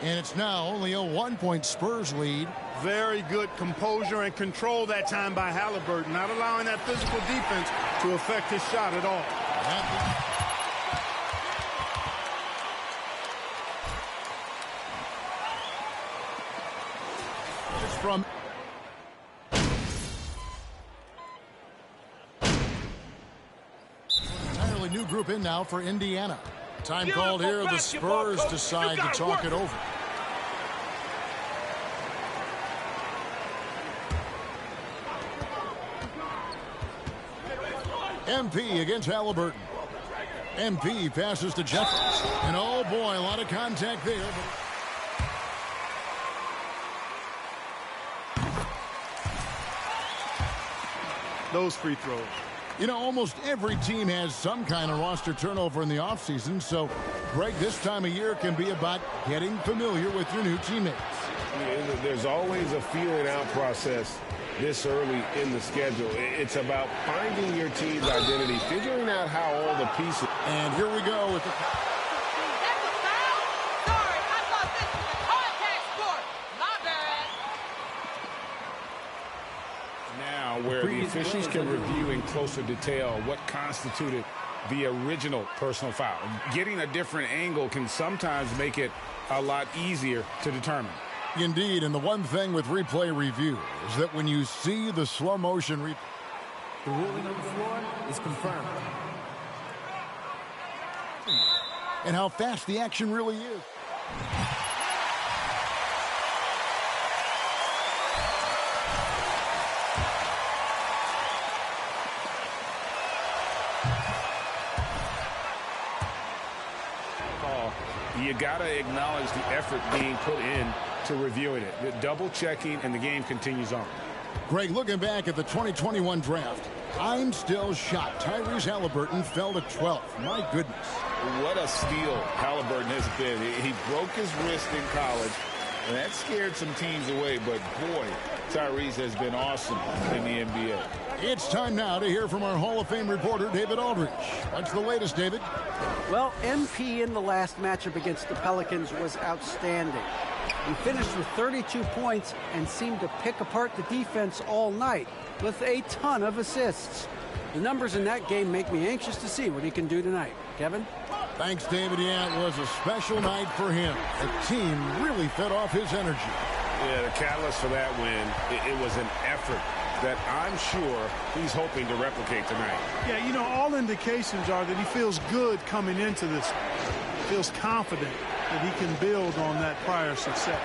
And it's now only a 1-point Spurs lead. Very good composure and control that time by Halliburton, not allowing that physical defense to affect his shot at all. It's from entirely new group in now for Indiana. Time called here. The Spurs decide to talk it over. MP against Halliburton. MP passes to Jeffries. And oh boy, a lot of contact there. Those free throws. You know, almost every team has some kind of roster turnover in the offseason. So, Greg, this time of year can be about getting familiar with your new teammates. There's always a feeling out process this early in the schedule. It's about finding your team's identity, figuring out how all the pieces. And here we go with the... That's a foul? Sorry, I thought this was a contact sport. My bad. Now, where the officials can review in closer detail what constituted the original personal foul. Getting a different angle can sometimes make it a lot easier to determine. Indeed, and the one thing with replay review is that when you see the slow motion the ruling on the floor is confirmed. And how fast the action really is. You got to acknowledge the effort being put in to reviewing it. The double checking, and the game continues on. Greg, looking back at the 2021 draft, I'm still shocked. Tyrese Halliburton fell to 12th. My goodness. What a steal Halliburton has been. He broke his wrist in college, and that scared some teams away. But, boy, Tyrese has been awesome in the NBA. It's time now to hear from our Hall of Fame reporter, David Aldridge. What's the latest, David? Well, MP in the last matchup against the Pelicans was outstanding. He finished with 32 points and seemed to pick apart the defense all night with a ton of assists. The numbers in that game make me anxious to see what he can do tonight. Kevin? Thanks, David. Yeah, it was a special night for him. The team really fed off his energy. Yeah, the catalyst for that win, it was an effort that I'm sure he's hoping to replicate tonight. Yeah, you know, all indications are that he feels good coming into this. Feels confident that he can build on that prior success.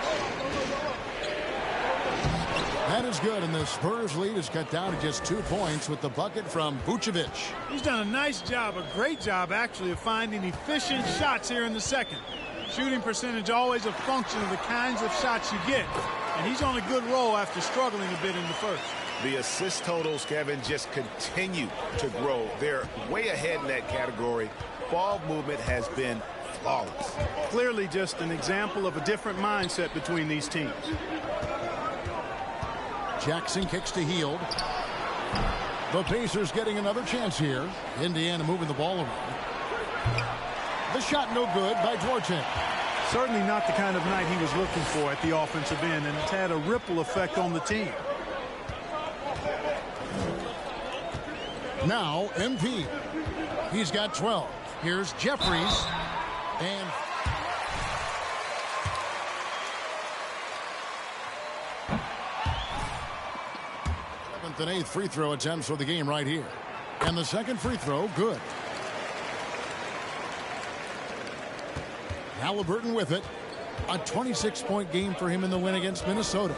That is good, and the Spurs lead is cut down to just 2 points with the bucket from Vucevic. He's done a nice job, a great job, actually, of finding efficient shots here in the second. Shooting percentage always a function of the kinds of shots you get, and he's on a good roll after struggling a bit in the first. The assist totals, Kevin, just continue to grow. They're way ahead in that category. Ball movement has been flawless. Clearly just an example of a different mindset between these teams. Jackson kicks to Hield. The Pacers getting another chance here. Indiana moving the ball around. The shot no good by Dwarton. Certainly not the kind of night he was looking for at the offensive end, and it's had a ripple effect on the team. Now MP. He's got 12. Here's Jeffries. And seventh and eighth free throw attempts for the game right here. And the second free throw, good. Halliburton with it. A 26-point game for him in the win against Minnesota.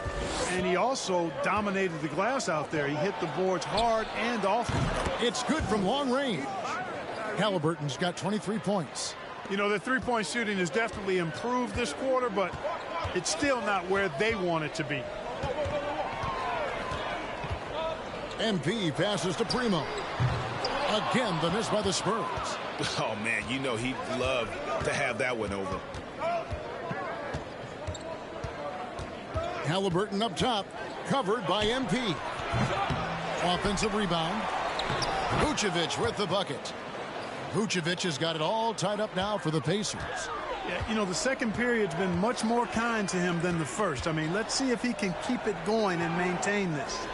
And he also dominated the glass out there. He hit the boards hard and often. It's good from long range. Halliburton's got 23 points. You know, the three-point shooting has definitely improved this quarter, but it's still not where they want it to be. MP passes to Primo. Again, the miss by the Spurs. Oh, man, you know he'd love to have that one over. Halliburton up top, covered by MP. Offensive rebound. Vucevic with the bucket. Vucevic has got it all tied up now for the Pacers. Yeah, you know, the second period's been much more kind to him than the first. I mean, let's see if he can keep it going and maintain this.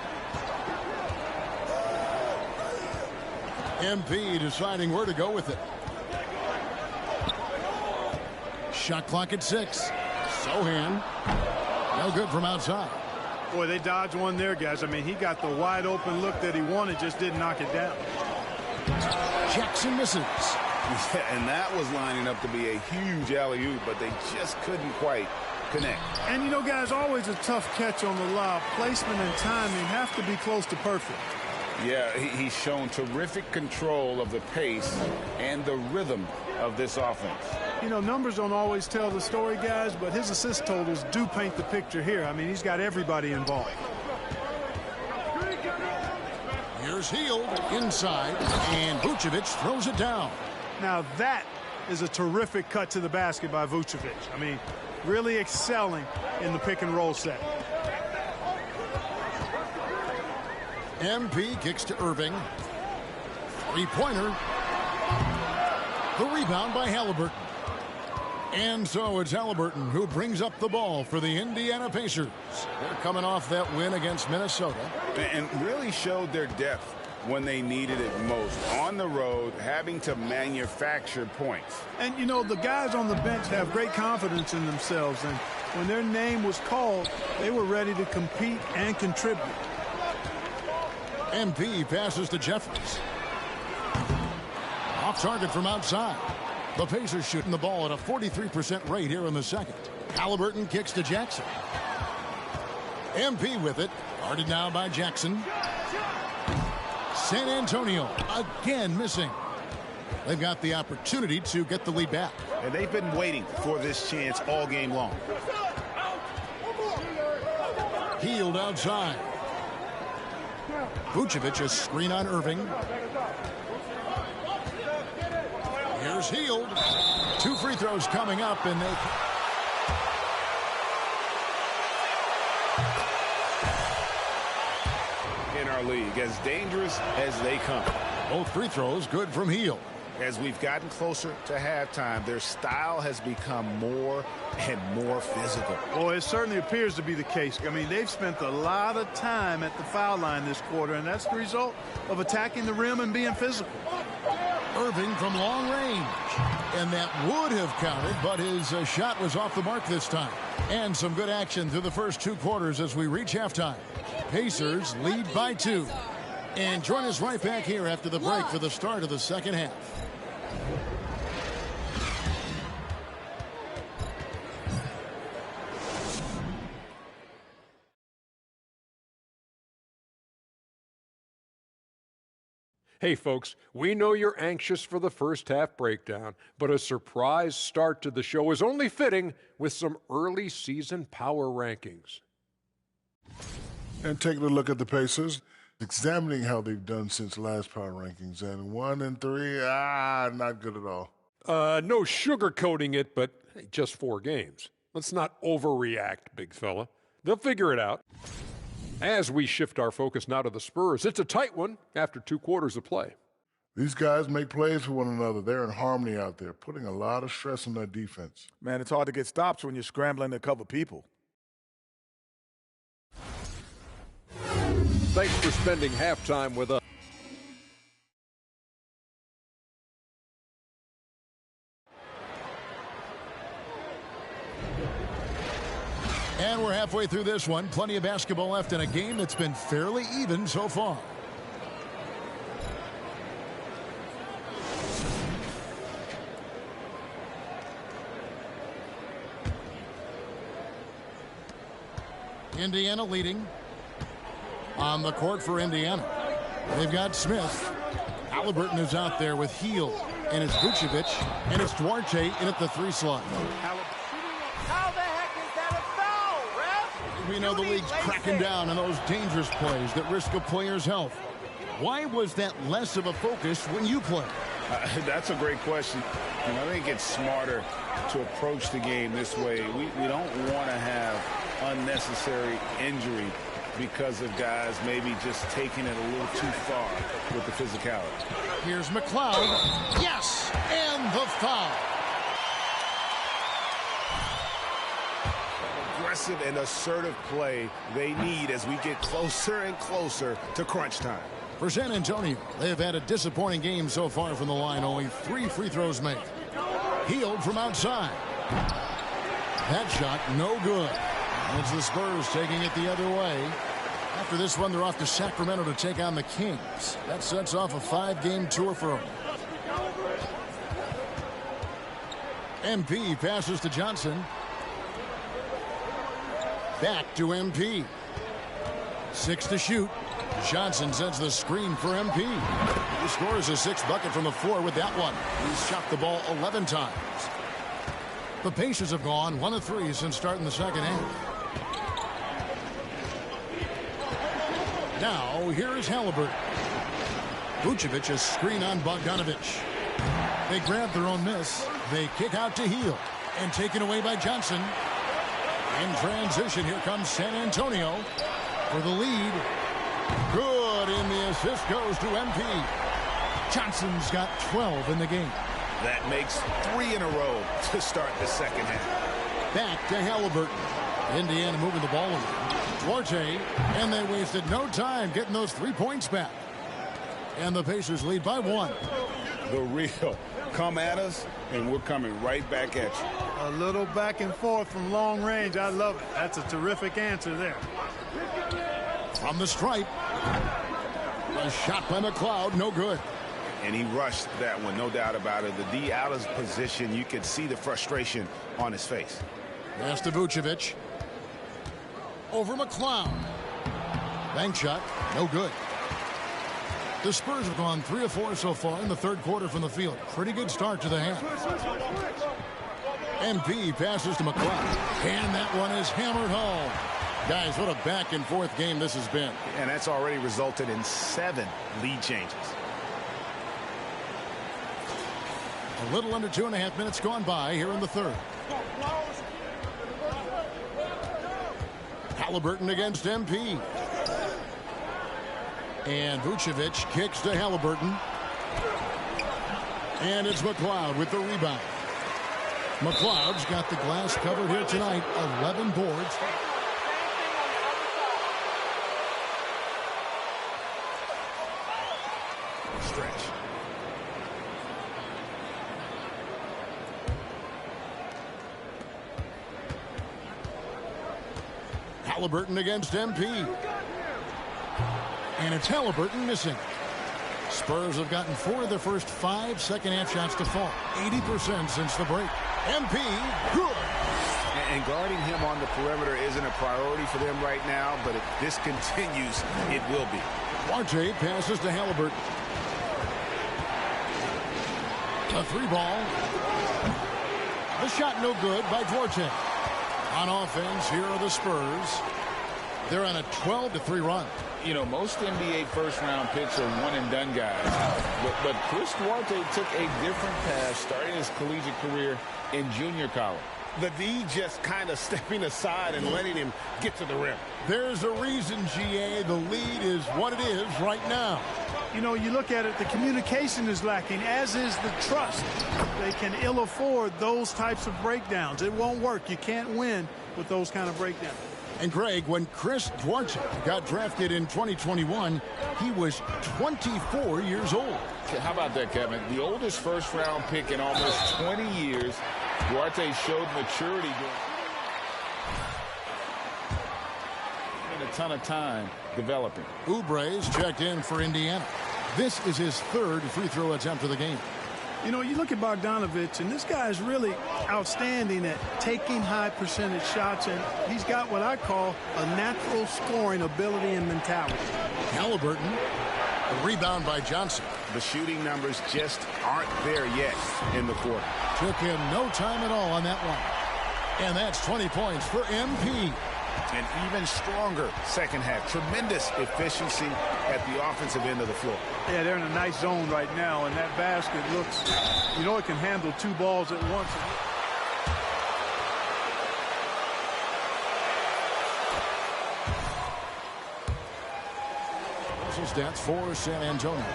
MP deciding where to go with it. Shot clock at 6. Sohan. No good from outside. Boy, they dodged one there, guys. I mean, he got the wide open look that he wanted, just didn't knock it down. Jackson misses. And that was lining up to be a huge alley-oop, but they just couldn't quite connect. And, you know, guys, always a tough catch on the lob. Placement and timing have to be close to perfect. Yeah, he's shown terrific control of the pace and the rhythm of this offense. You know, numbers don't always tell the story, guys, but his assist totals do paint the picture here. I mean, he's got everybody involved. Here's Hield inside, and Vucevic throws it down. Now that is a terrific cut to the basket by Vucevic. I mean, really excelling in the pick and roll set. MP kicks to Irving. Three-pointer. The rebound by Halliburton. And so it's Halliburton who brings up the ball for the Indiana Pacers. They're coming off that win against Minnesota. And really showed their depth when they needed it most. On the road, having to manufacture points. And, you know, the guys on the bench have great confidence in themselves. And when their name was called, they were ready to compete and contribute. MP passes to Jeffries. Off target from outside. The Pacers shooting the ball at a 43% rate here in the second. Halliburton kicks to Jackson. MP with it. Guarded now by Jackson. San Antonio again missing. They've got the opportunity to get the lead back. And they've been waiting for this chance all game long. Hield outside. Vucevic a screen on Irving. Here's Hield. 2 free throws coming up, and they... in our league, as dangerous as they come. Both free throws good from Hield. As we've gotten closer to halftime, their style has become more and more physical. Well, it certainly appears to be the case. I mean, they've spent a lot of time at the foul line this quarter, and that's the result of attacking the rim and being physical. Irving from long range. And that would have counted, but his shot was off the mark this time. And some good action through the first 2 quarters as we reach halftime. Pacers lead by 2. And join us right back here after the break for the start of the second half. Hey folks, we know you're anxious for the first half breakdown, but a surprise start to the show is only fitting with some early season power rankings. And taking a look at the Pacers, examining how they've done since last power rankings, and 1 and 3, not good at all. No sugarcoating it, but hey, just 4 games. Let's not overreact, big fella. They'll figure it out. As we shift our focus now to the Spurs, it's a tight one after 2 quarters of play. These guys make plays for one another. They're in harmony out there, putting a lot of stress on their defense. Man, it's hard to get stops when you're scrambling to cover people. Thanks for spending halftime with us. And we're halfway through this one. Plenty of basketball left in a game that's been fairly even so far. Indiana leading. On the court for Indiana, they've got Smith. Halliburton is out there with Hield, and it's Vucevic, and it's Duarte in at the 3 slot. How the heck is that a foul, ref? We know the league's cracking down on those dangerous plays that risk a player's health. Why was that less of a focus when you play? That's a great question. And I think it's smarter to approach the game this way. We don't want to have unnecessary injury because of guys maybe just taking it a little too far with the physicality. Here's McLeod. Yes! And the foul. Aggressive and assertive play they need as we get closer and closer to crunch time. For San Antonio, they have had a disappointing game so far from the line. Only 3 free throws made. Hield from outside. That shot, no good. It's the Spurs taking it the other way. After this one, they're off to Sacramento to take on the Kings. That sets off a 5-game tour for them. MP passes to Johnson. Back to MP. 6 to shoot. Johnson sends the screen for MP. He scores a 6th bucket from the floor with that one. He's shot the ball 11 times. The Pacers have gone 1 of 3 since starting the second half. Now, here is Halliburton. Vucevic a screen on Bogdanovich. They grab their own miss. They kick out to Heel. And taken away by Johnson. In transition, here comes San Antonio for the lead. Good, and the assist goes to MP. Johnson's got 12 in the game. That makes 3 in a row to start the second half. Back to Halliburton. Indiana moving the ball around. Duarte, and they wasted no time getting those 3 points back. And the Pacers lead by 1. The real. Come at us, and we're coming right back at you. A little back and forth from long range. I love it. That's a terrific answer there. From the stripe. A shot by McLeod, no good. And he rushed that one, no doubt about it. The D out of position, you could see the frustration on his face. Pass to Vucevic. Over McLeod. Bank shot, no good. The Spurs have gone 3 of 4 so far in the third quarter from the field. Pretty good start to the half. MP passes to McLeod. And that one is hammered home. Guys, what a back and forth game this has been. And that's already resulted in 7 lead changes. A little under 2.5 minutes gone by here in the third. Halliburton against MP. And Vucevic kicks to Halliburton. And it's McLeod with the rebound. McLeod's got the glass covered here tonight. 11 boards. Stretch. Halliburton against MP. And it's Halliburton missing. Spurs have gotten 4 of their first 5 second-half shots to fall. 80% since the break. MP, good. And guarding him on the perimeter isn't a priority for them right now, but if this continues, it will be. Duarte passes to Halliburton. A 3-ball. The shot no good by Duarte. On offense, here are the Spurs. They're on a 12-3 run. You know, most NBA first-round picks are one-and-done guys. But Chris Duarte took a different path starting his collegiate career in junior college. The D just kind of stepping aside and letting him get to the rim. There's a reason, GA, the lead is what it is right now. You know, you look at it, the communication is lacking, as is the trust. They can ill afford those types of breakdowns. It won't work. You can't win with those kind of breakdowns. And Greg, when Chris Duarte got drafted in 2021, he was 24 years old. How about that, Kevin? The oldest first-round pick in almost 20 years. Duarte showed maturity. A ton of time developing. Oubre's checked in for Indiana. This is his 3rd free throw attempt of the game. You know, you look at Bogdanovich, and this guy is really outstanding at taking high percentage shots, and he's got what I call a natural scoring ability and mentality. Halliburton, a rebound by Johnson. The shooting numbers just aren't there yet in the quarter. Took him no time at all on that one. And that's 20 points for MP. An even stronger second half. Tremendous efficiency at the offensive end of the floor. Yeah, they're in a nice zone right now, and that basket looks, you know, it can handle 2 balls at once. Stats for San Antonio.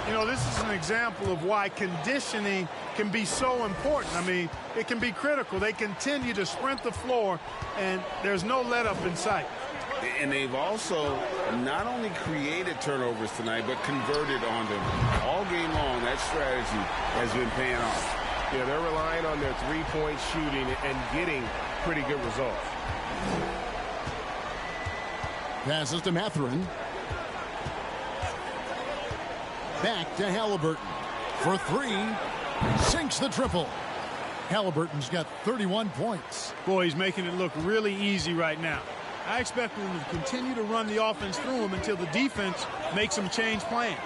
You know, this is an example of why conditioning can be so important. I mean, it can be critical. They continue to sprint the floor, and there's no let up in sight. And they've also not only created turnovers tonight, but converted on them. All game long, that strategy has been paying off. Yeah, they're relying on their three-point shooting and getting pretty good results. Passes to Mathurin. Back to Halliburton for 3. Sinks the triple. Halliburton's got 31 points. Boy, he's making it look really easy right now. I expect them to continue to run the offense through him until the defense makes them change plans.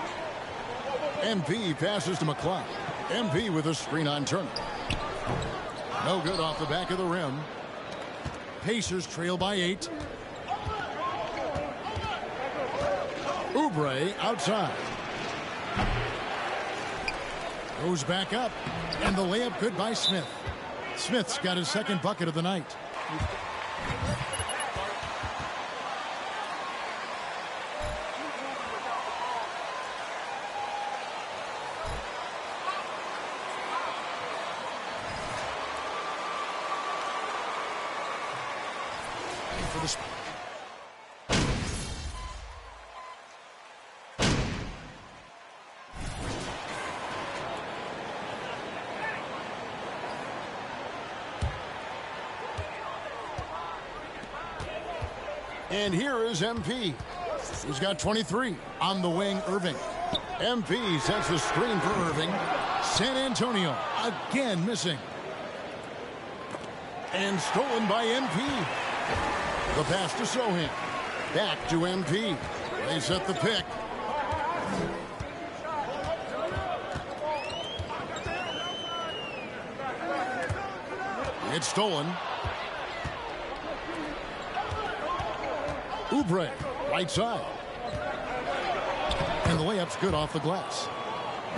MP passes to McCloud. MP with a screen on Turner. No good off the back of the rim. Pacers trail by 8. Oubre outside. Goes back up. And the layup good by Smith. Smith's got his second bucket of the night. And here is MP. He's got 23. On the wing, Irving. MP sets the screen for Irving. San Antonio again missing. And stolen by MP. The pass to Sohan. Back to MP. They set the pick. It's stolen. Oubre, right side. And the layup's good off the glass.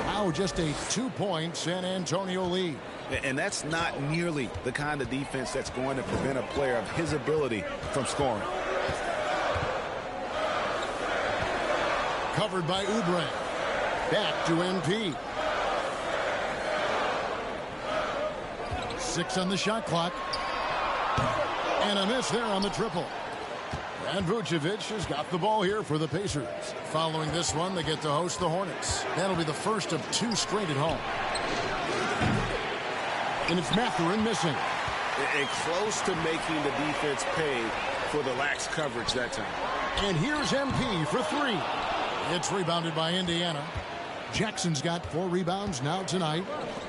Now just a 2-point San Antonio lead. And that's not nearly the kind of defense that's going to prevent a player of his ability from scoring. Covered by Oubre. Back to MP. 6 on the shot clock. And a miss there on the triple. And Vucevic has got the ball here for the Pacers. Following this one, they get to host the Hornets. That'll be the first of 2 straight at home. And it's Mathurin missing. And close to making the defense pay for the lax coverage that time. And here's MP for 3. It's rebounded by Indiana. Jackson's got 4 rebounds now tonight.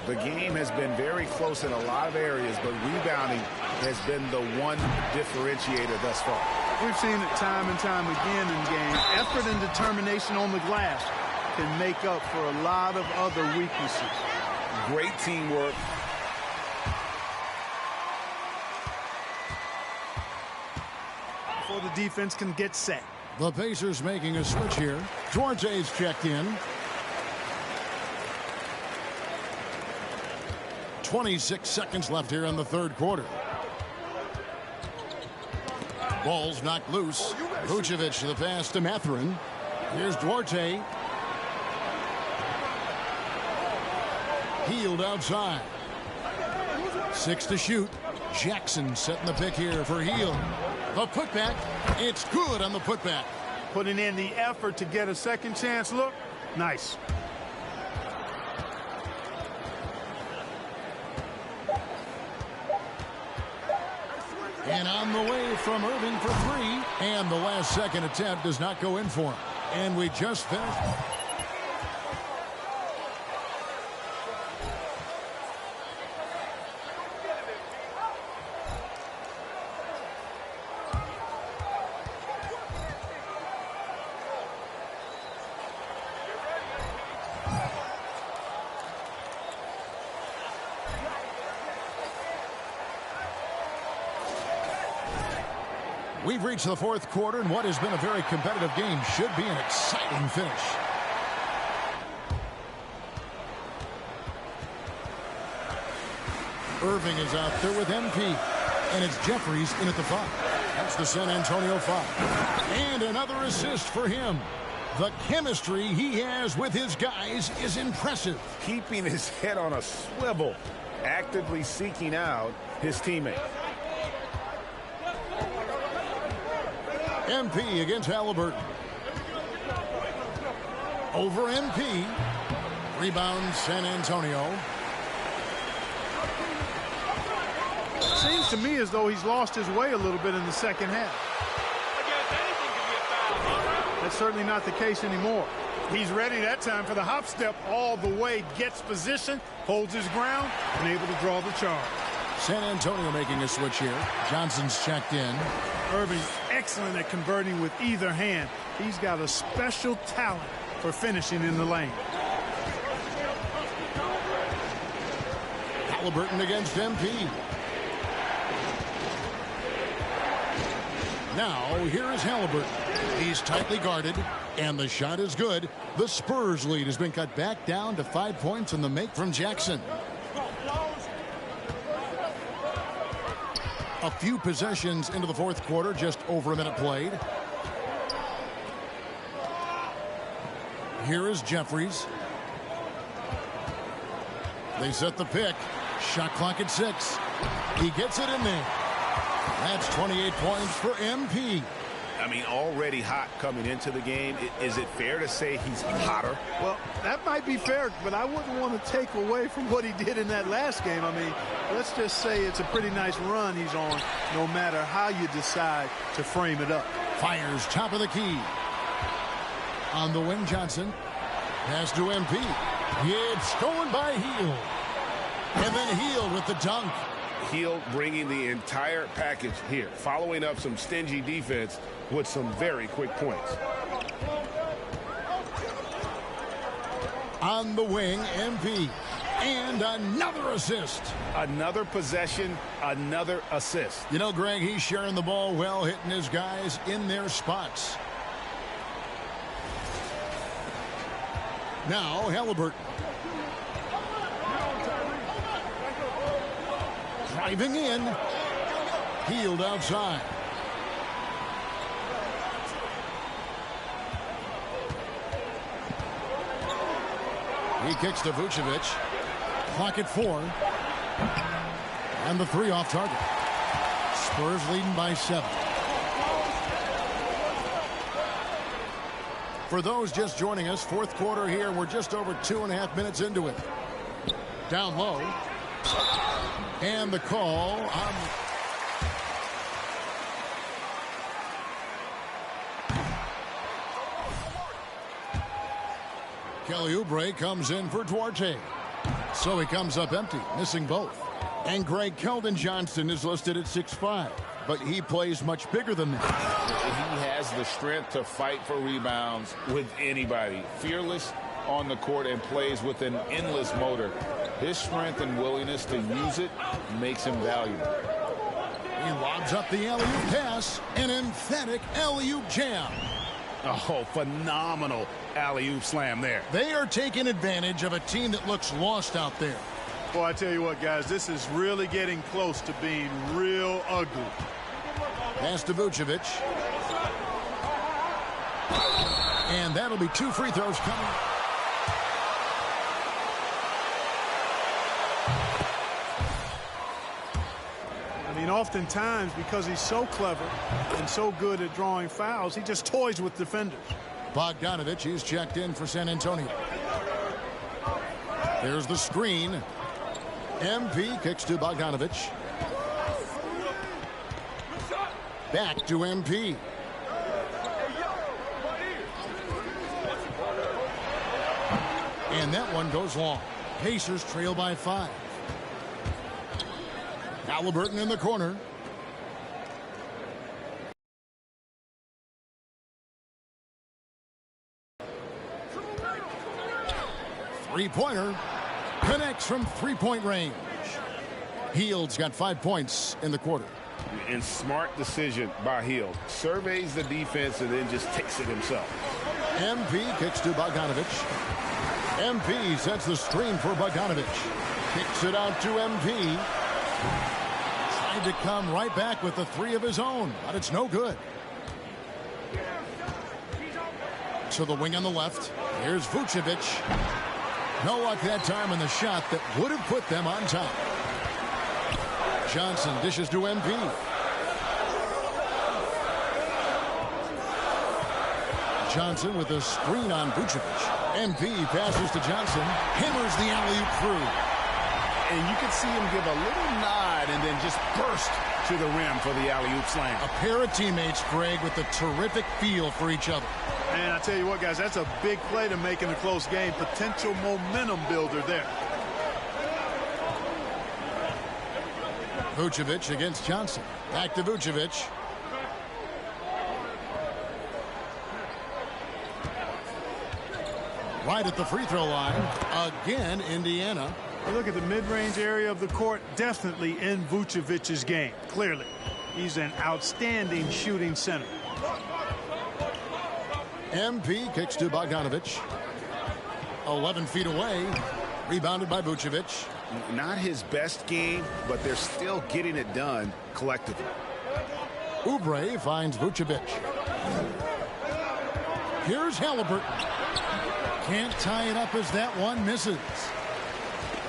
The game has been very close in a lot of areas, but rebounding has been the one differentiator thus far. We've seen it time and time again in games. Effort and determination on the glass can make up for a lot of other weaknesses. Great teamwork. Before the defense can get set. The Pacers making a switch here. Duarte's checked in. 26 seconds left here in the third quarter. Ball's knocked loose. Vucevic the pass to Mathurin. Here's Duarte. Healed outside. 6 to shoot. Jackson setting the pick here for Hield. The putback. It's good on the putback. Putting in the effort to get a second chance look. Nice. And on the way from Irving for 3. And the last second attempt does not go in for him. And we just finished. We've reached the fourth quarter, and what has been a very competitive game should be an exciting finish. Irving is out there with MP, and it's Jeffries in at the 5. That's the San Antonio 5. And another assist for him. The chemistry he has with his guys is impressive. Keeping his head on a swivel, actively seeking out his teammate. MP against Halliburton. Over MP. Rebound San Antonio. Seems to me as though he's lost his way a little bit in the second half. That's certainly not the case anymore. He's ready that time for the hop step all the way, gets position, holds his ground, and able to draw the charge. San Antonio making a switch here. Johnson's checked in. Irving's excellent at converting with either hand. He's got a special talent for finishing in the lane. Halliburton against MP. Now, here is Halliburton. He's tightly guarded, and the shot is good. The Spurs lead has been cut back down to 5 points in the make from Jackson. A few possessions into the fourth quarter, just over a minute played. Here is Jeffries. They set the pick. Shot clock at 6. He gets it in there. That's 28 points for MP. I mean, already hot coming into the game. Is it fair to say he's hotter? Well, that might be fair, but I wouldn't want to take away from what he did in that last game. I mean, let's just say it's a pretty nice run he's on, no matter how you decide to frame it up. Fires top of the key. On the wing, Johnson. Pass to MP. It's stolen by Hield. And then Hield with the dunk. Hield bringing the entire package here, following up some stingy defense with some very quick points. On the wing, MP. And another assist. Another possession, another assist. You know, Greg, he's sharing the ball well, hitting his guys in their spots. Now, Halliburton. Driving in. Hield outside. He kicks to Vucevic. Clock at 4. And the 3 off target. Spurs leading by 7. For those just joining us, fourth quarter here. We're just over 2.5 minutes into it. Down low. And the call on... Kelly Oubre comes in for Duarte. So he comes up empty, missing both. And Greg Keldon Johnson is listed at 6'5", but he plays much bigger than that. He has the strength to fight for rebounds with anybody. Fearless on the court and plays with an endless motor. His strength and willingness to use it makes him valuable. He lobs up the alley-oop pass, an emphatic alley-oop jam. Oh, phenomenal alley-oop slam there. They are taking advantage of a team that looks lost out there. Boy, I tell you what, guys, this is really getting close to being real ugly. Pass to Vucevic. And that'll be 2 free throws coming. I mean, oftentimes, because he's so clever and so good at drawing fouls, he just toys with defenders. Bogdanovich is checked in for San Antonio. There's the screen. MP kicks to Bogdanovich. Back to MP. And that one goes long. Pacers trail by 5. Halliburton in the corner. Three-pointer. Connects from three-point range. Hield's got 5 points in the quarter. And smart decision by Hield. Surveys the defense and then just takes it himself. MP kicks to Bogdanovich. MP sets the screen for Bogdanovich. Kicks it out to MP. Tried to come right back with the 3 of his own, but it's no good. To the wing on the left. Here's Vucevic. No luck that time in the shot that would have put them on top. Johnson dishes to MP. Johnson with a screen on Vucevic. MP passes to Johnson. Hammers the alley-oop through. And you can see him give a little nod and then just burst to the rim for the alley-oop slam. A pair of teammates, Greg, with a terrific feel for each other. And I tell you what, guys, that's a big play to make in a close game. Potential momentum builder there. Vucevic against Johnson. Back to Vucevic. Right at the free throw line. Again, Indiana. You look at the mid-range area of the court, definitely in Vucevic's game. Clearly, he's an outstanding shooting center. MP kicks to Bogdanovic. 11 feet away. Rebounded by Vucevic. Not his best game, but they're still getting it done collectively. Oubre finds Vucevic. Here's Halliburton. Can't tie it up as that one misses.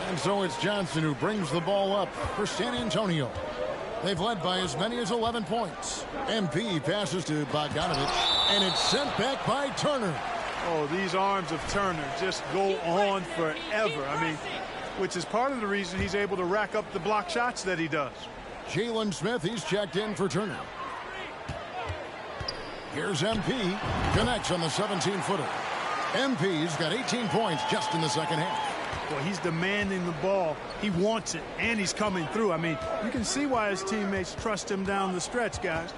And so it's Johnson who brings the ball up for San Antonio. They've led by as many as 11 points. MP passes to Bogdanovic, and it's sent back by Turner. Oh, these arms of Turner just go on forever. I mean, which is part of the reason he's able to rack up the block shots that he does. Jalen Smith, he's checked in for Turner. Here's MP. Connects on the 17-footer. MP's got 18 points just in the second half. Well, he's demanding the ball. He wants it, and he's coming through. I mean, you can see why his teammates trust him down the stretch, guys.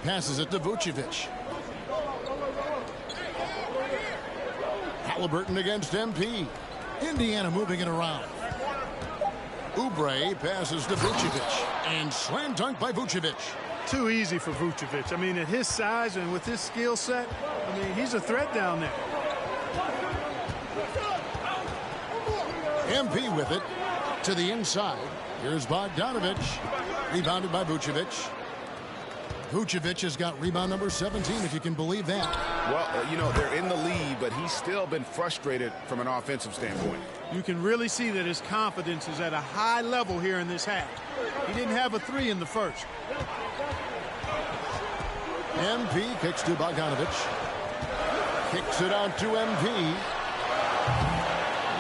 Passes it to Vucevic. Halliburton against MP. Indiana moving it around. Oubre passes to Vucevic. And slam dunk by Vucevic. Too easy for Vucevic. I mean, at his size and with his skill set, I mean, he's a threat down there. MP with it to the inside. Here's Bogdanovic. Rebounded by Vucevic. Vucevic has got rebound number 17, if you can believe that. Well, you know, they're in the lead, but he's still been frustrated from an offensive standpoint. You can really see that his confidence is at a high level here in this half. He didn't have a three in the first. MP kicks to Bogdanovic. Kicks it out to MP.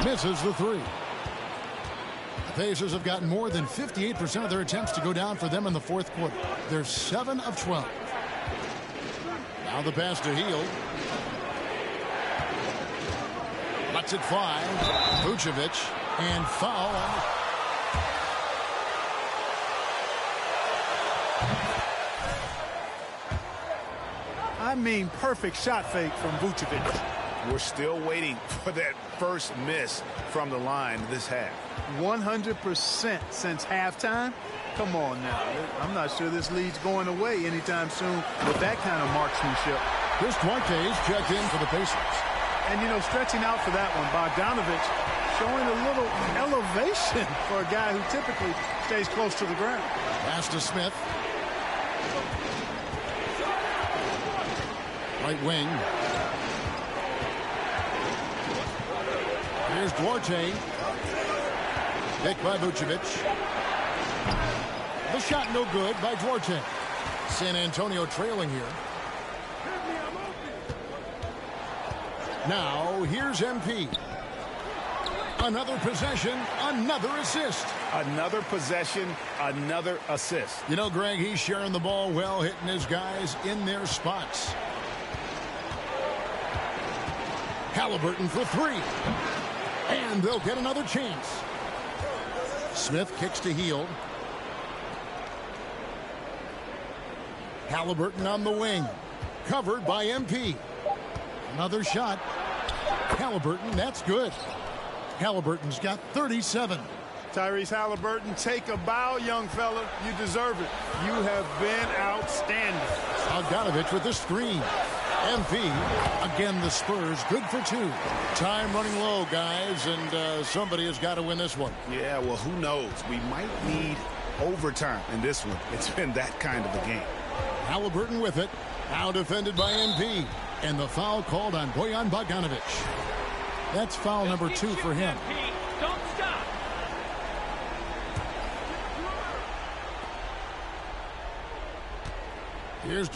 Misses the three. The Pacers have gotten more than 58% of their attempts to go down for them in the fourth quarter. They're 7 of 12. Now the pass to Hield. Lets it fly. Vucevic. And foul. I mean, perfect shot fake from Vucevic. We're still waiting for that first miss from the line this half. 100% since halftime. Come on now. I'm not sure this lead's going away anytime soon with that kind of marksmanship. Chris Duarte's checked in for the Pacers. And, you know, stretching out for that one, Bogdanovic showing a little elevation for a guy who typically stays close to the ground. Pass to Smith. Right wing. Here's Duarte. Picked by Vucevic. The shot no good by Duarte. San Antonio trailing here. Now here's MP. Another possession, another assist. Another possession, another assist. You know, Greg, he's sharing the ball well, hitting his guys in their spots. Halliburton for three. And they'll get another chance. Smith kicks to Hield. Halliburton on the wing. Covered by MP. Another shot. Halliburton, that's good. Halliburton's got 37. Tyrese Halliburton, take a bow, young fella. You deserve it. You have been outstanding. Bogdanovic with the screen. MP, again the Spurs, good for two. Time running low, guys, and somebody has got to win this one. Yeah, well, who knows? We might need overtime in this one. It's been that kind of a game. Halliburton with it. Now defended by MP. And the foul called on Bojan Bogdanovic. That's foul number 2 for him. Don't stop. Here's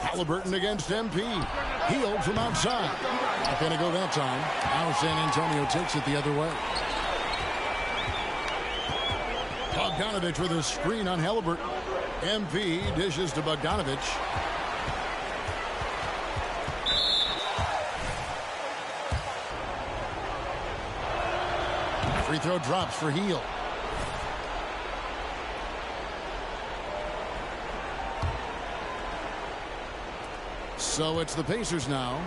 Halliburton against MP. Hield from outside. Not going to go that time. Now San Antonio takes it the other way. Bogdanovic with a screen on Halliburton. MP dishes to Bogdanovic. Free throw drops for Hield. So it's the Pacers now.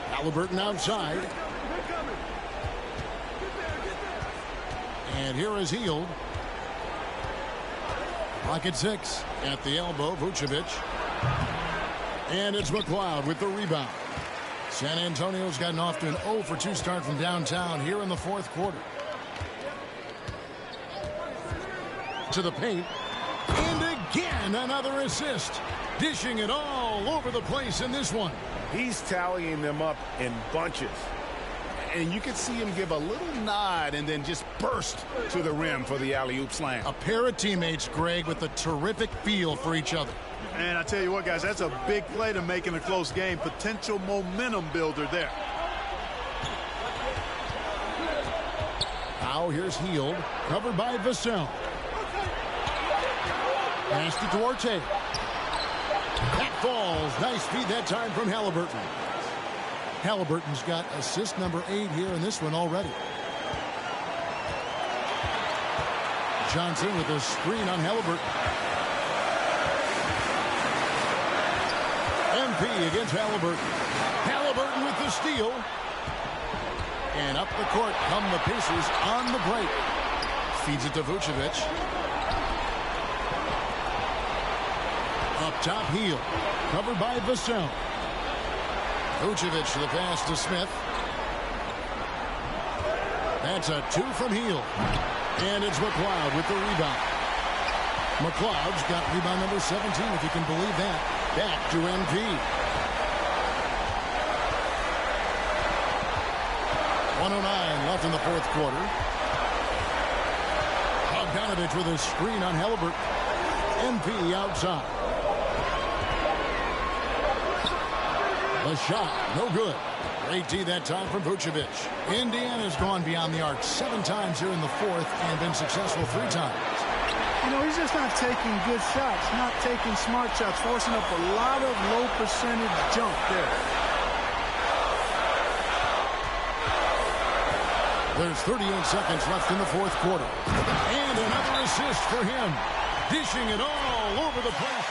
Halliburton outside. And here is Hield. Rocket 6 at the elbow. Vucevic. And it's McLeod with the rebound. San Antonio's gotten off to an 0 for 2 start from downtown here in the fourth quarter. To the paint. And again, another assist. Dishing it all over the place in this one. He's tallying them up in bunches. And you can see him give a little nod and then just burst to the rim for the alley-oop slam. A pair of teammates, Greg, with a terrific feel for each other. And I tell you what, guys, that's a big play to make in a close game. Potential momentum builder there. Now here's Hield, covered by Vassell. Pass to Duarte. That falls. Nice feed that time from Halliburton. Halliburton's got assist number 8 here in this one already. Johnson with a screen on Halliburton. MP against Halliburton. Halliburton with the steal. And up the court come the Pacers on the break. Feeds it to Vucevic. Up top, Hield. Covered by Vassell. Vucevic the pass to Smith. That's a 2 from Hield. And it's McLeod with the rebound. McLeod's got rebound number 17, if you can believe that. Back to MP. 1:09 left in the fourth quarter. Bogdanovich with a screen on Halliburton. MP outside. The shot, no good. Great D that time from Vucevic. Indiana's gone beyond the arc 7 times here in the fourth and been successful 3 times. You know, he's just not taking good shots, not taking smart shots, forcing up a lot of low percentage jump there. There's 38 seconds left in the fourth quarter. And another assist for him. Dishing it all over the place.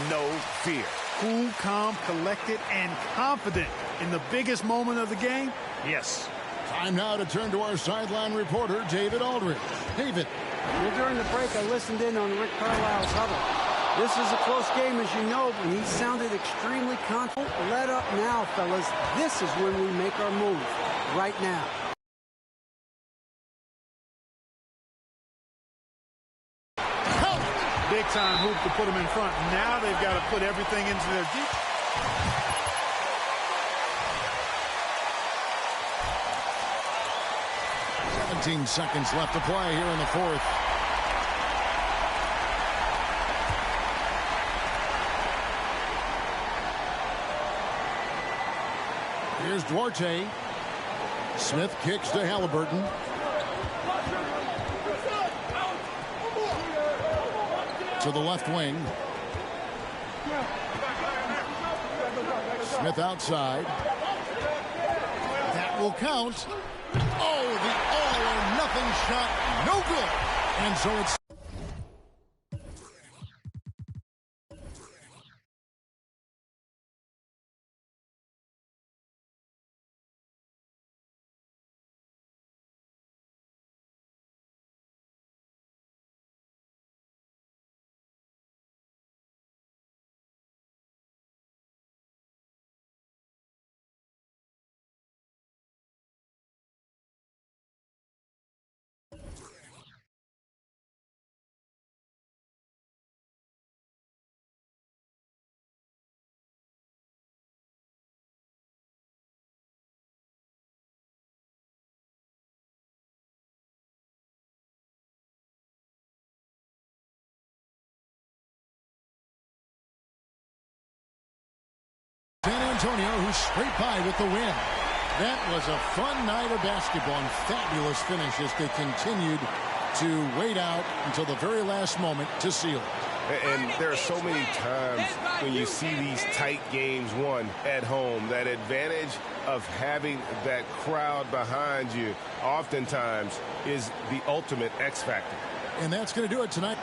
No fear. Cool, calm, collected, and confident in the biggest moment of the game? Yes. Time now to turn to our sideline reporter, David Aldridge. David. Well, during the break, I listened in on Rick Carlisle's huddle. This is a close game, as you know, but he sounded extremely confident. Let up now, fellas. This is when we make our move. Right now. Big time hoop to put them in front. Now they've got to put everything into their deep. Seventeen seconds left to play here in the fourth. Here's Duarte. Smith kicks to Halliburton. To the left wing. Smith outside. That will count. Oh, the all-or-nothing shot. No good. And so it's... San Antonio, who's straight by with the win. That was a fun night of basketball and fabulous finish as they continued to wait out until the very last moment to seal it. And there are so many times when you see these tight games won at home, that advantage of having that crowd behind you oftentimes is the ultimate X factor. And that's going to do it tonight.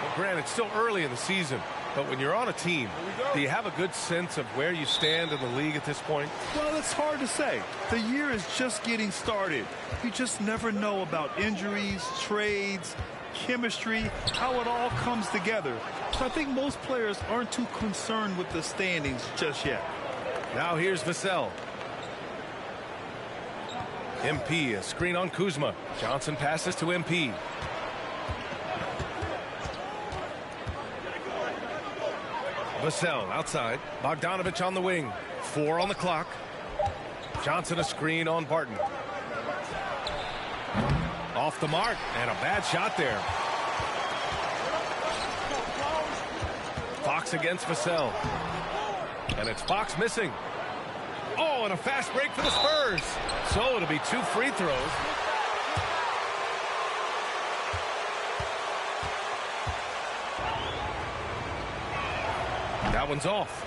Well, Grant, it's still early in the season, but when you're on a team, do you have a good sense of where you stand in the league at this point? Well, it's hard to say. The year is just getting started. You just never know about injuries, trades, chemistry, how it all comes together. So I think most players aren't too concerned with the standings just yet. Now here's Vassell. MP, a screen on Kuzma. Johnson passes to MP. Vassell outside. Bogdanovich on the wing. 4 on the clock. Johnson a screen on Barton. Off the mark, and a bad shot there. Fox against Vassell. And it's Fox missing. Oh, and a fast break for the Spurs. So it'll be 2 free throws. That one's off.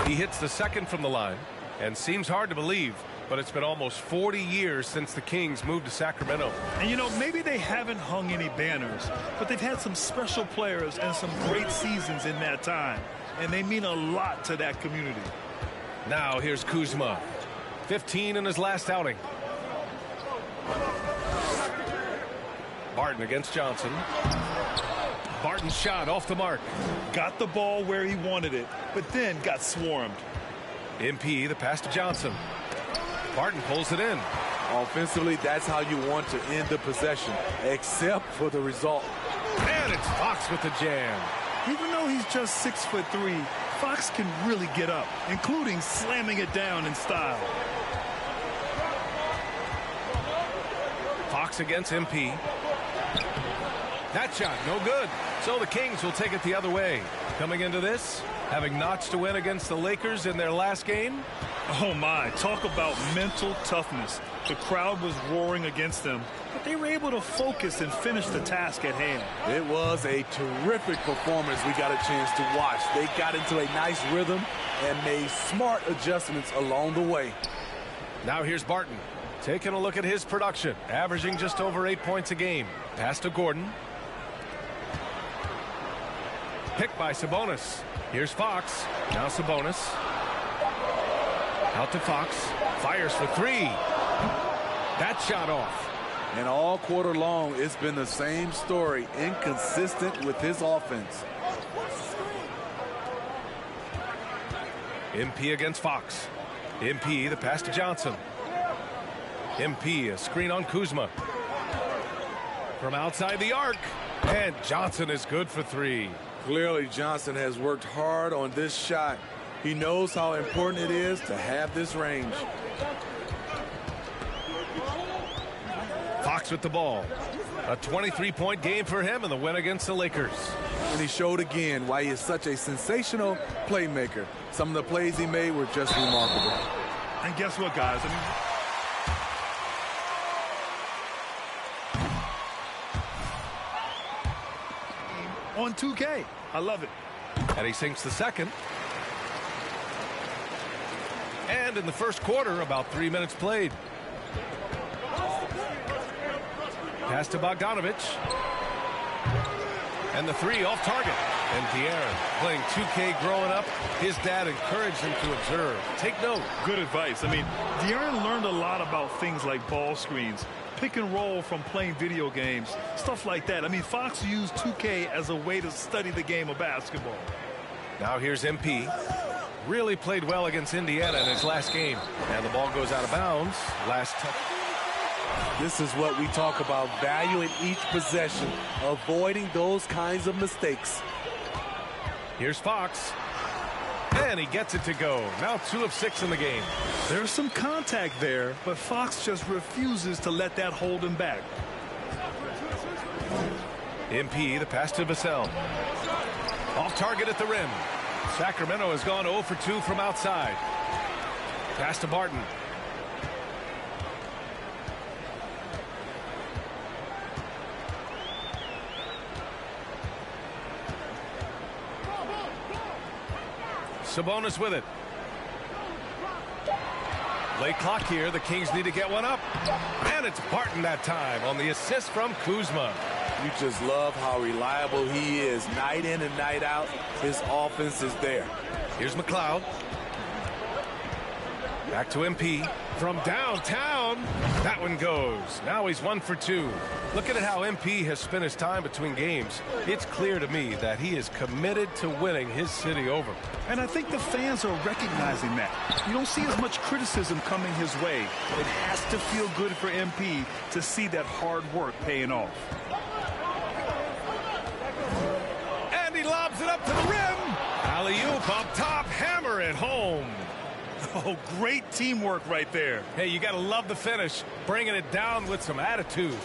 He hits the second from the line, and seems hard to believe, but it's been almost 40 years since the Kings moved to Sacramento. And, you know, maybe they haven't hung any banners, but they've had some special players and some great seasons in that time, and they mean a lot to that community. Now here's Kuzma. 15 in his last outing. Barton against Johnson. Barton's shot off the mark. Got the ball where he wanted it, but then got swarmed. MP, the pass to Johnson. Barton pulls it in. Offensively, that's how you want to end the possession, except for the result. And it's Fox with the jam. Even though he's just 6'3", Fox can really get up, including slamming it down in style. Fox against MP. That shot, no good. So the Kings will take it the other way. Coming into this, having notched a win against the Lakers in their last game. Oh my, talk about mental toughness. The crowd was roaring against them, but they were able to focus and finish the task at hand. It was a terrific performance we got a chance to watch. They got into a nice rhythm and made smart adjustments along the way. Now here's Barton. Taking a look at his production, averaging just over 8 points a game. Pass to Gordon. Picked by Sabonis. Here's Fox. Now Sabonis. Out to Fox. Fires for 3. That shot off. And all quarter long, it's been the same story. Inconsistent with his offense. MP against Fox. MP, the pass to Johnson. MP, a screen on Kuzma. From outside the arc. And Johnson is good for 3. Clearly, Johnson has worked hard on this shot. He knows how important it is to have this range. Fox with the ball. A 23-point game for him in the win against the Lakers. And he showed again why he is such a sensational playmaker. Some of the plays he made were just remarkable. And guess what, guys? On 2K. I love it. And he sinks the second. And in the first quarter, about 3 minutes played. Pass to Bogdanovich. And the 3 off target. And De'Aaron, playing 2K growing up, his dad encouraged him to observe. Take note. Good advice. I mean, De'Aaron learned a lot about things like ball screens, pick and roll from playing video games, stuff like that. I mean, Fox used 2K as a way to study the game of basketball. Now here's MP. Really played well against Indiana in his last game. And the ball goes out of bounds. Last touch. This is what we talk about, valuing each possession, avoiding those kinds of mistakes. Here's Fox. And he gets it to go. Now 2 of 6 in the game. There's some contact there, but Fox just refuses to let that hold him back. MP, the pass to Vassell. Off target at the rim. Sacramento has gone 0 for 2 from outside. Pass to Barton. Sabonis with it. Late clock here. The Kings need to get one up. And it's Barton that time on the assist from Kuzma. You just love how reliable he is. Night in and night out, his offense is there. Here's McLeod. Back to MP. From downtown, that one goes. Now he's 1 for 2. Looking at how MP has spent his time between games, it's clear to me that he is committed to winning his city over. And I think the fans are recognizing that. You don't see as much criticism coming his way. It has to feel good for MP to see that hard work paying off. And he lobs it up to the rim. Alley-oop up top, hammer it home. Oh, great teamwork right there. Hey, you got to love the finish, bringing it down with some attitude.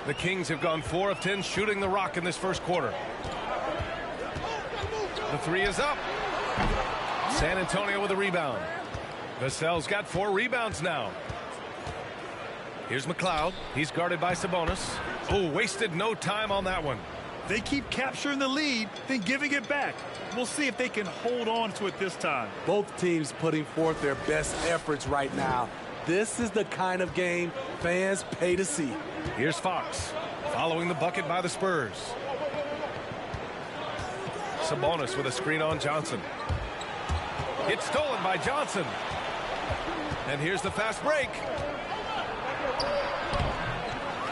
The Kings have gone 4 of 10 shooting the rock in this first quarter. The three is up. San Antonio with a rebound. Vassell's got 4 rebounds now. Here's McLeod. He's guarded by Sabonis. Oh, wasted no time on that one. They keep capturing the lead, then giving it back. We'll see if they can hold on to it this time. Both teams putting forth their best efforts right now. This is the kind of game fans pay to see. Here's Fox, following the bucket by the Spurs. Sabonis with a screen on Johnson. It's stolen by Johnson. And here's the fast break.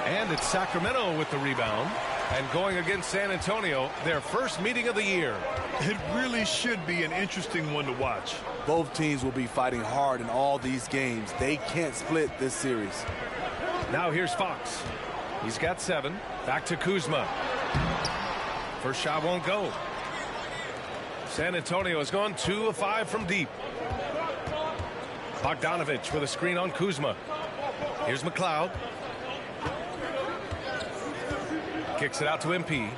And it's Sacramento with the rebound. And going against San Antonio, their first meeting of the year. It really should be an interesting one to watch. Both teams will be fighting hard in all these games. They can't split this series. Now here's Fox. He's got 7. Back to Kuzma. First shot won't go. San Antonio has gone 2 of 5 from deep. Bogdanovich with a screen on Kuzma. Here's McLeod. Kicks it out to MP.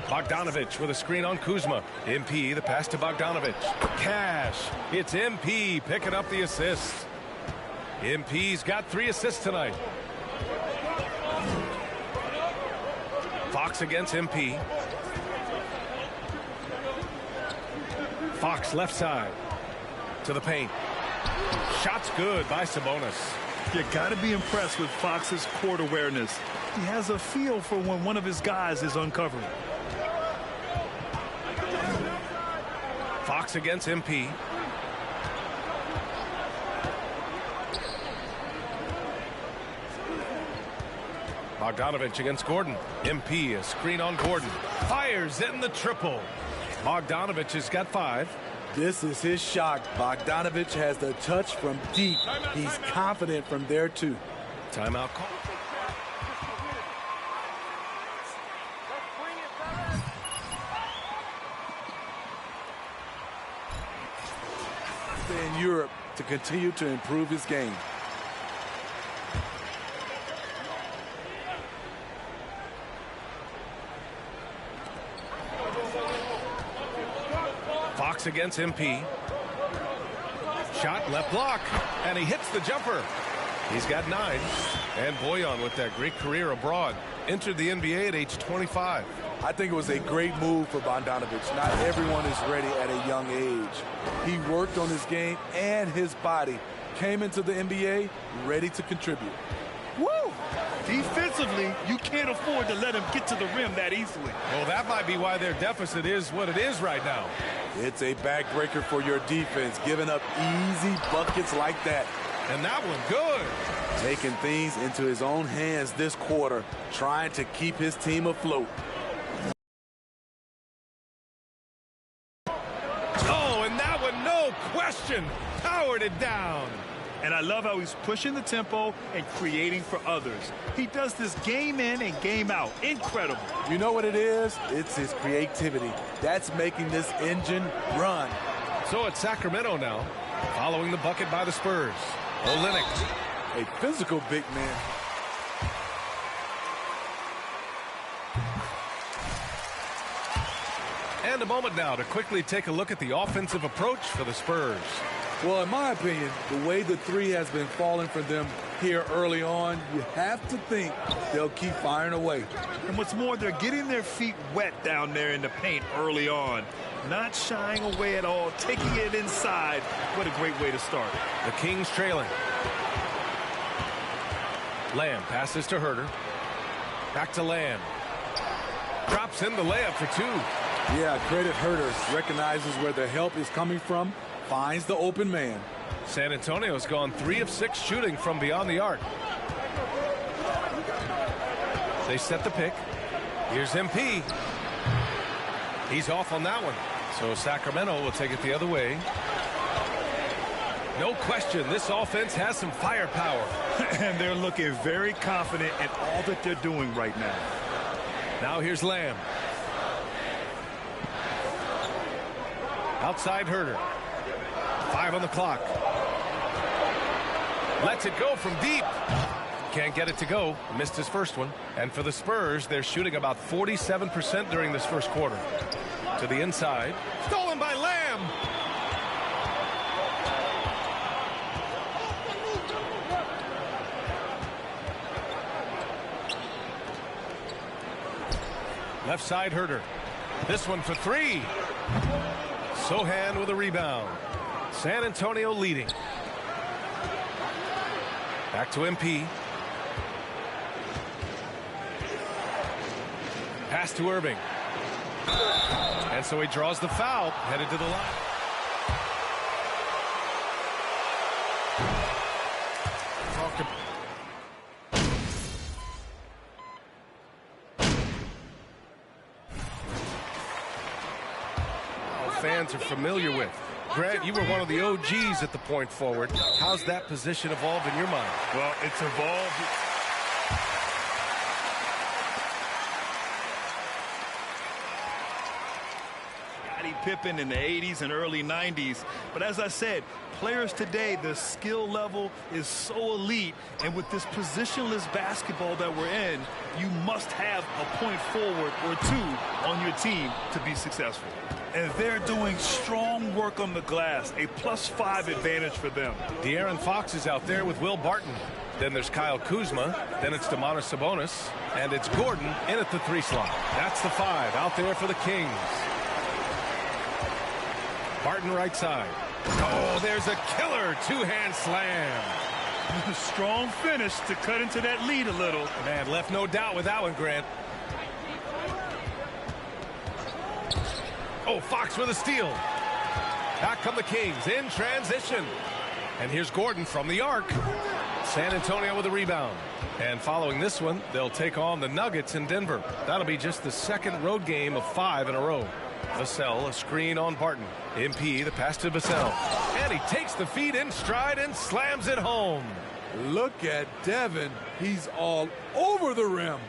Bogdanovich with a screen on Kuzma. MP, the pass to Bogdanovich. Cash. It's MP picking up the assist. MP's got 3 assists tonight. Fox against MP. Fox left side to the paint. Shot's good by Sabonis. You got to be impressed with Fox's court awareness. He has a feel for when one of his guys is uncovering. Fox against MP. Bogdanovich against Gordon. MP, a screen on Gordon. Fires in the triple. Bogdanovich has got 5. This is his shot. Bogdanovich has the touch from deep. He's confident from there, too. Timeout call. In Europe to continue to improve his game. Fox against MP. Shot left block, and he hits the jumper. He's got 9. And Boyan with that great career abroad. Entered the NBA at age 25. I think it was a great move for Bogdanovich. Not everyone is ready at a young age. He worked on his game and his body. Came into the NBA ready to contribute. Woo! Defensively, you can't afford to let him get to the rim that easily. Well, that might be why their deficit is what it is right now. It's a backbreaker for your defense, giving up easy buckets like that. And that one good. Taking things into his own hands this quarter, trying to keep his team afloat. Oh, and that one, no question, powered it down. And I love how he's pushing the tempo and creating for others. He does this game in and game out. Incredible. You know what it is? It's his creativity. That's making this engine run. So it's Sacramento now, following the bucket by the Spurs. Olynyk. A physical big man. And a moment now to quickly take a look at the offensive approach for the Spurs. Well, in my opinion, the way the three has been falling for them here early on, you have to think they'll keep firing away. And what's more, they're getting their feet wet down there in the paint early on. not shying away at all, taking it inside. What a great way to start. The Kings trailing. Lamb passes to Herter. Back to Lamb. Drops in the layup for two. Yeah, credit Herter. Recognizes where the help is coming from. Finds the open man. San Antonio's gone 3 of 6 shooting from beyond the arc. They set the pick. Here's MP. He's off on that one. So Sacramento will take it the other way. No question, this offense has some firepower. And they're looking very confident in all that they're doing right now. Now here's Lamb. Outside Herter. 5 on the clock. Lets it go from deep. Can't get it to go. Missed his first one. And for the Spurs, they're shooting about 47% during this first quarter. To the inside. Stolen by Lamb. Left side Herter. This one for 3. Sohan with a rebound. San Antonio leading. Back to MP. Pass to Irving. And so he draws the foul, headed to the line. Fans are familiar with. Grant, you were one of the OGs at the point forward. How's that position evolved in your mind? Well, it's evolved. Scottie Pippen in the 80s and early 90s. But as I said, players today, the skill level is so elite. And with this positionless basketball that we're in, you must have a point forward or 2 on your team to be successful. And they're doing strong work on the glass, a +5 advantage for them. De'Aaron Fox is out there with Will Barton. Then there's Kyle Kuzma. Then it's Domantas Sabonis. And it's Gordon in at the 3 slot. That's the 5 out there for the Kings. Barton right side. Oh, there's a killer 2-hand slam. Strong finish to cut into that lead a little. Man, left no doubt with that one, Grant. Oh, Fox with a steal. Back come the Kings in transition. And here's Gordon from the arc. San Antonio with a rebound. And following this one, they'll take on the Nuggets in Denver. That'll be just the second road game of 5 in a row. Vassell, a screen on Barton. MP, the pass to Vassell. And he takes the feed in stride and slams it home. Look at Devin. He's all over the rim.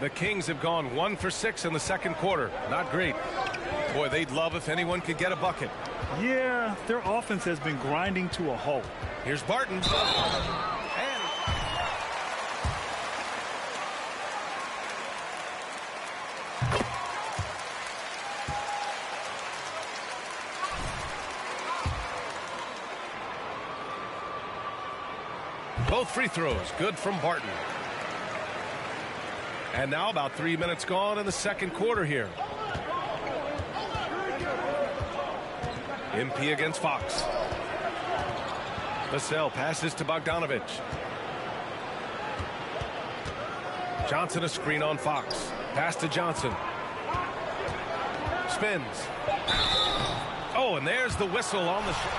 The Kings have gone 1 for 6 in the second quarter. Not great. Boy, they'd love if anyone could get a bucket. Yeah, their offense has been grinding to a halt. Here's Barton. Both free throws good from Barton. And now about 3 minutes gone in the second quarter here. MP against Fox. Vassell passes to Bogdanovich. Johnson a screen on Fox. Pass to Johnson. Spins. Oh, and there's the whistle on the shot.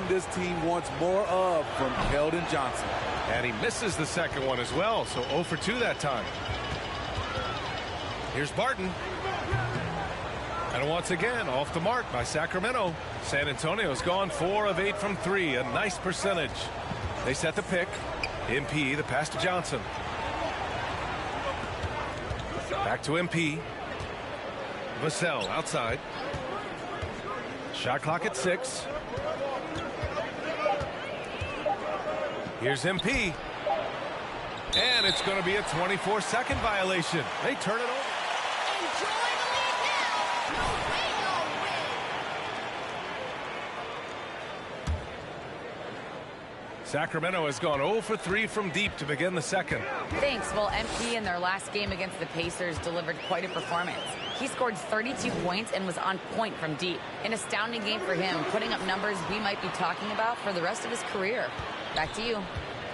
This team wants more of from Keldon Johnson. And he misses the second one as well, so 0 for 2 that time. Here's Barton. And once again, off the mark by Sacramento. San Antonio's gone 4 of 8 from 3, a nice percentage. They set the pick. MP, the pass to Johnson. Back to MP. Vassell outside. Shot clock at 6. Here's MP. And it's going to be a 24-second violation. They turn it over. Sacramento has gone 0 for 3 from deep to begin the second. Thanks. Well, MP in their last game against the Pacers delivered quite a performance. He scored 32 points and was on point from deep. An astounding game for him, putting up numbers we might be talking about for the rest of his career. Back to you.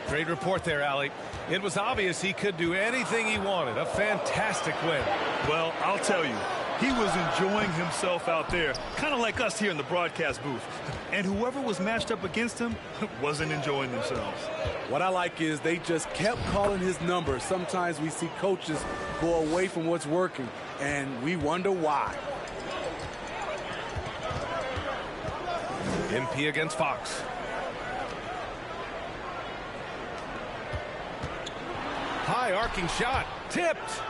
Great report there, Allie. It was obvious he could do anything he wanted. A fantastic win. Well, I'll tell you, he was enjoying himself out there, kind of like us here in the broadcast booth. And whoever was matched up against him wasn't enjoying themselves. What I like is they just kept calling his number. Sometimes we see coaches go away from what's working, and we wonder why. MP against Fox. High arcing shot, tipped.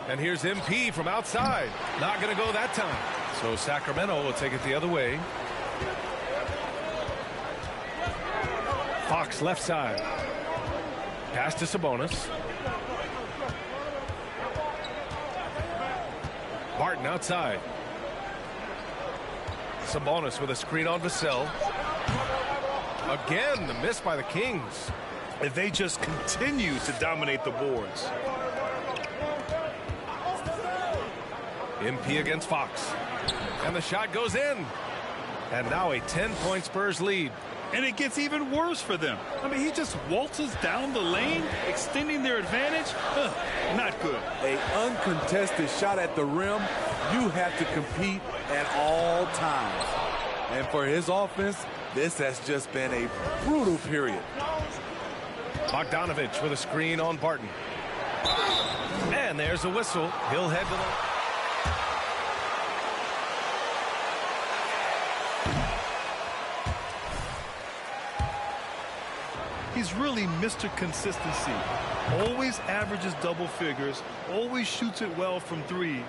And here's MP from outside. Not going to go that time. So Sacramento will take it the other way. Fox left side. Pass to Sabonis. Barton outside. Sabonis with a screen on Vassell. Again, the miss by the Kings. And they just continue to dominate the boards. MP against Fox. And the shot goes in. And now a 10-point Spurs lead. And it gets even worse for them. I mean, he just waltzes down the lane, extending their advantage. Not good. An uncontested shot at the rim, you have to compete at all times. And for his offense, this has just been a brutal period. Bogdanovich with a screen on Barton. And there's a whistle. He'll head to the... He's really Mr. Consistency. Always averages double figures, always shoots it well from three.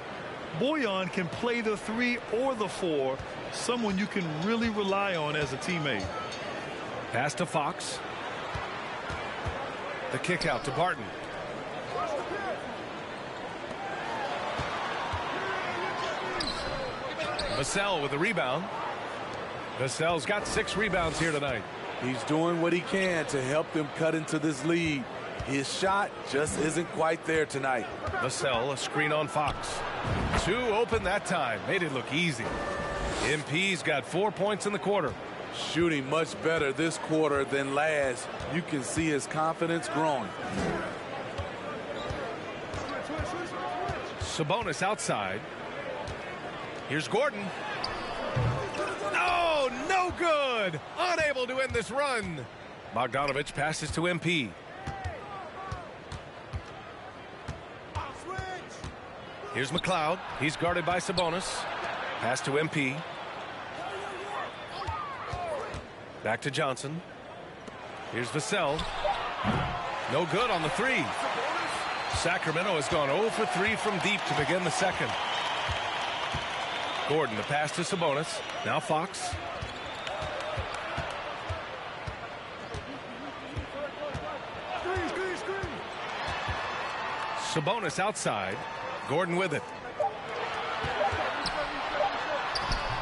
Bojan can play the 3 or the 4, someone you can really rely on as a teammate. Pass to Fox. The kick out to Barton. Vassell with the rebound. Vassell's got 6 rebounds here tonight. He's doing what he can to help them cut into this lead. His shot just isn't quite there tonight. Vassell, a screen on Fox. 2 open that time. Made it look easy. MP's got 4 points in the quarter. Shooting much better this quarter than last. You can see his confidence growing. Sabonis outside. Here's Gordon. Oh, no good. Unable to end this run. Bogdanovich passes to MP. Here's McLeod. He's guarded by Sabonis. Pass to MP. Back to Johnson. Here's Vassell. No good on the 3. Sacramento has gone 0 for 3 from deep to begin the second. Gordon, the pass to Sabonis. Now Fox. Sabonis outside. Gordon with it.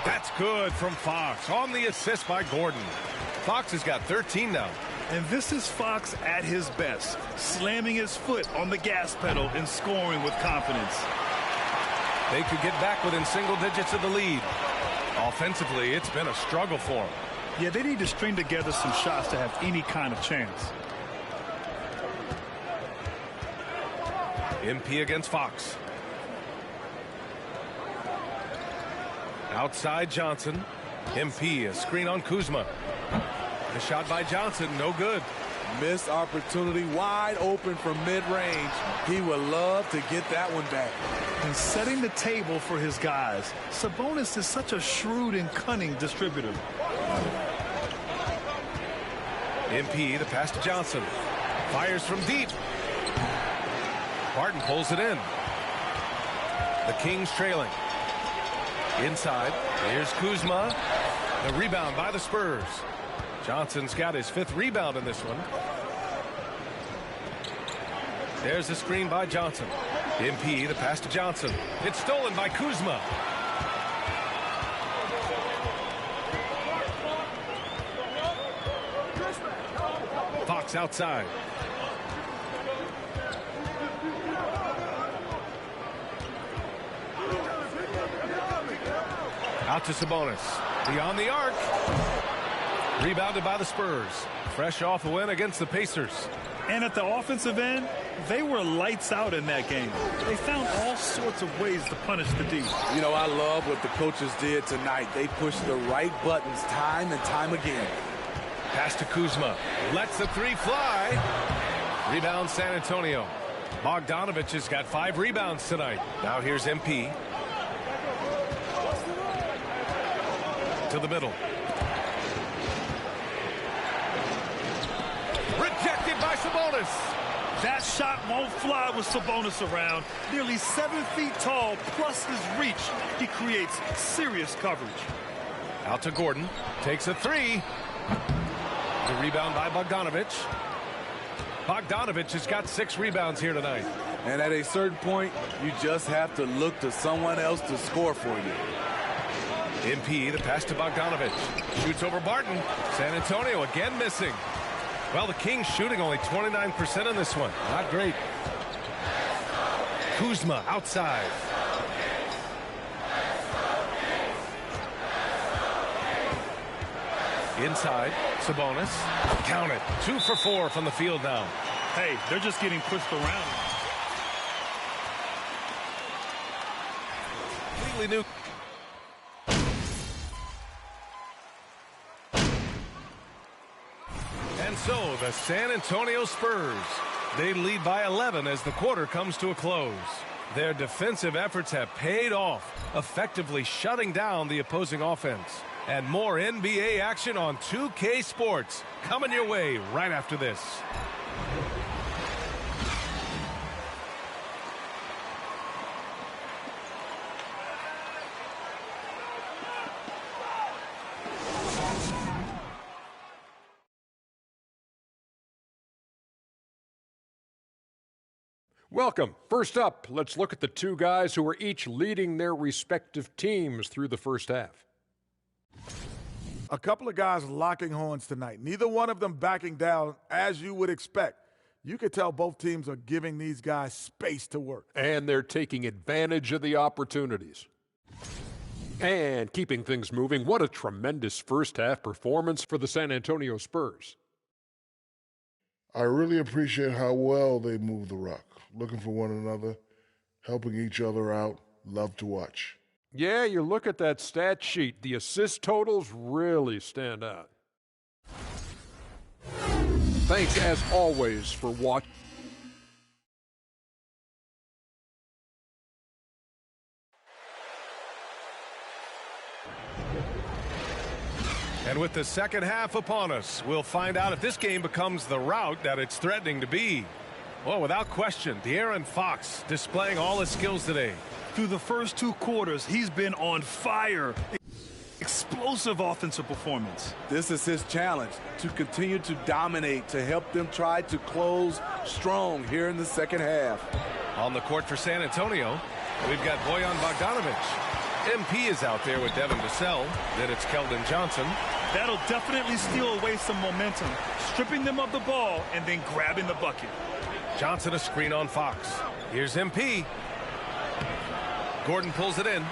That's good from Fox on the assist by Gordon. Fox has got 13 now. And this is Fox at his best, slamming his foot on the gas pedal and scoring with confidence. They could get back within single digits of the lead. Offensively, it's been a struggle for them. Yeah, they need to string together some shots to have any kind of chance. MP against Fox. Outside Johnson. MP, a screen on Kuzma. The shot by Johnson, no good. Missed opportunity, wide open from mid-range. He would love to get that one back. And setting the table for his guys. Sabonis is such a shrewd and cunning distributor. MP, the pass to Johnson. Fires from deep. Barton pulls it in. The Kings trailing. Inside, here's Kuzma. The rebound by the Spurs. Johnson's got his 5th rebound in this one. There's the screen by Johnson. MP, the pass to Johnson. It's stolen by Kuzma. Fox outside. Out to Sabonis. Beyond the arc. Rebounded by the Spurs. Fresh off a win against the Pacers. And at the offensive end, they were lights out in that game. They found all sorts of ways to punish the D. You know, I love what the coaches did tonight. They pushed the right buttons time and time again. Pass to Kuzma. Lets the three fly. Rebound San Antonio. Bogdanovich has got 5 rebounds tonight. Now here's MP. To the middle. Rejected by Sabonis. That shot won't fly with Sabonis around. Nearly 7 feet tall, plus his reach. He creates serious coverage. Out to Gordon. Takes a 3. The rebound by Bogdanovich. Bogdanovich has got 6 rebounds here tonight. And at a certain point, you just have to look to someone else to score for you. MP, the pass to Bogdanovich. Shoots over Barton. San Antonio again missing. Well, the Kings shooting only 29% in this one. Not great. Kuzma outside. Inside, Sabonis. Count it. 2 for 4 from the field now. Hey, they're just getting pushed around. Completely new. And so the San Antonio Spurs, they lead by 11 as the quarter comes to a close. Their defensive efforts have paid off, effectively shutting down the opposing offense. And more NBA action on 2K Sports coming your way right after this. Welcome. First up, let's look at the 2 guys who are each leading their respective teams through the first half. A couple of guys locking horns tonight. Neither one of them backing down as you would expect. You could tell both teams are giving these guys space to work. And they're taking advantage of the opportunities. And keeping things moving, what a tremendous first half performance for the San Antonio Spurs. I really appreciate how well they move the rock, looking for one another, helping each other out. Love to watch. Yeah, you look at that stat sheet, the assist totals really stand out. Thanks, as always, for watching. And with the second half upon us, we'll find out if this game becomes the rout that it's threatening to be. Well, without question, De'Aaron Fox displaying all his skills today. Through the first 2 quarters, he's been on fire. Explosive offensive performance. This is his challenge, to continue to dominate, to help them try to close strong here in the second half. On the court for San Antonio, we've got Bojan Bogdanović. MP is out there with Devin Vassell. Then it's Keldon Johnson. That'll definitely steal away some momentum, stripping them of the ball and then grabbing the bucket. Johnson a screen on Fox. Here's MP. Gordon pulls it in.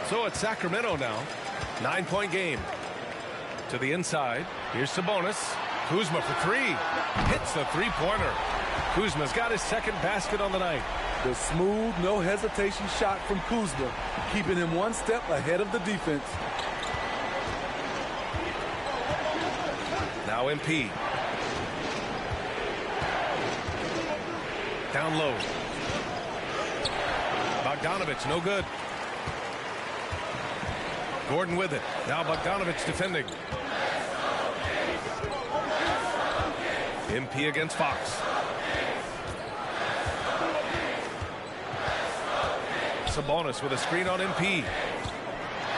So it's Sacramento now. 9-point game. To the inside. Here's Sabonis. Kuzma for 3. Hits the 3-pointer. Kuzma's got his second basket on the night. The smooth, no hesitation shot from Kuzma, keeping him one step ahead of the defense. Now MP. Down low. Bogdanovich, no good. Gordon with it. Now Bogdanovich defending. MP against Fox. Sabonis with a screen on MP.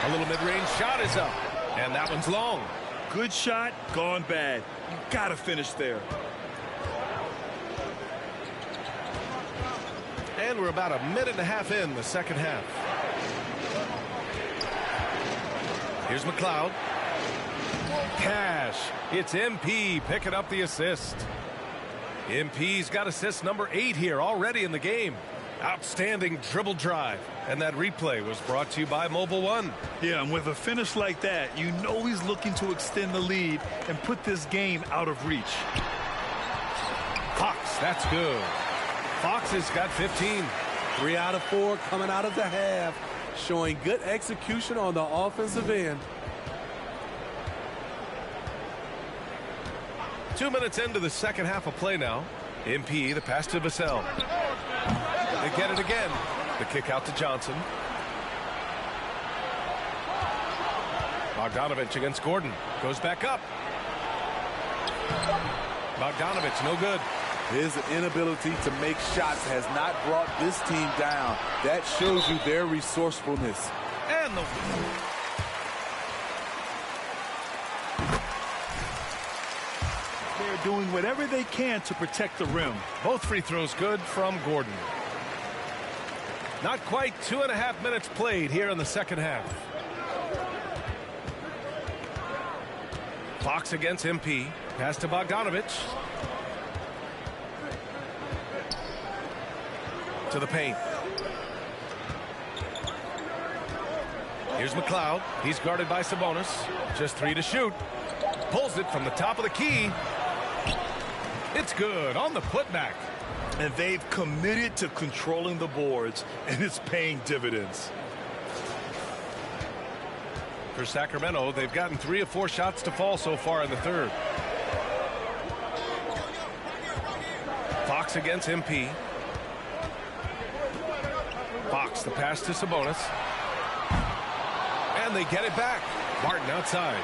A little mid-range shot is up. And that one's long. Good shot, gone bad. You gotta finish there. And we're about a minute and a half in the second half. Here's McLeod. Kaz gosh. It's MP picking up the assist. MP's got assist number 8 here already in the game. Outstanding dribble drive. And that replay was brought to you by Mobile One. Yeah, and with a finish like that, you know he's looking to extend the lead and put this game out of reach. Fox, that's good. Fox has got 15. 3 out of 4 coming out of the half, showing good execution on the offensive end. 2 minutes into the second half of play now. MP, the pass to Vassell. They get it again. The kick out to Johnson. Bogdanovich against Gordon. Goes back up. Bogdanovich, no good. His inability to make shots has not brought this team down. That shows you their resourcefulness. And the... They're doing whatever they can to protect the rim. Both free throws good from Gordon. Not quite 2.5 minutes played here in the second half. Fox against MP. Pass to Bogdanovich. To the paint. Here's McLeod. He's guarded by Sabonis. Just 3 to shoot. Pulls it from the top of the key. It's good on the putback. And they've committed to controlling the boards, and it's paying dividends. For Sacramento, they've gotten 3 of 4 shots to fall so far in the third. Fox against MP. Fox, the pass to Sabonis. And they get it back. Martin outside.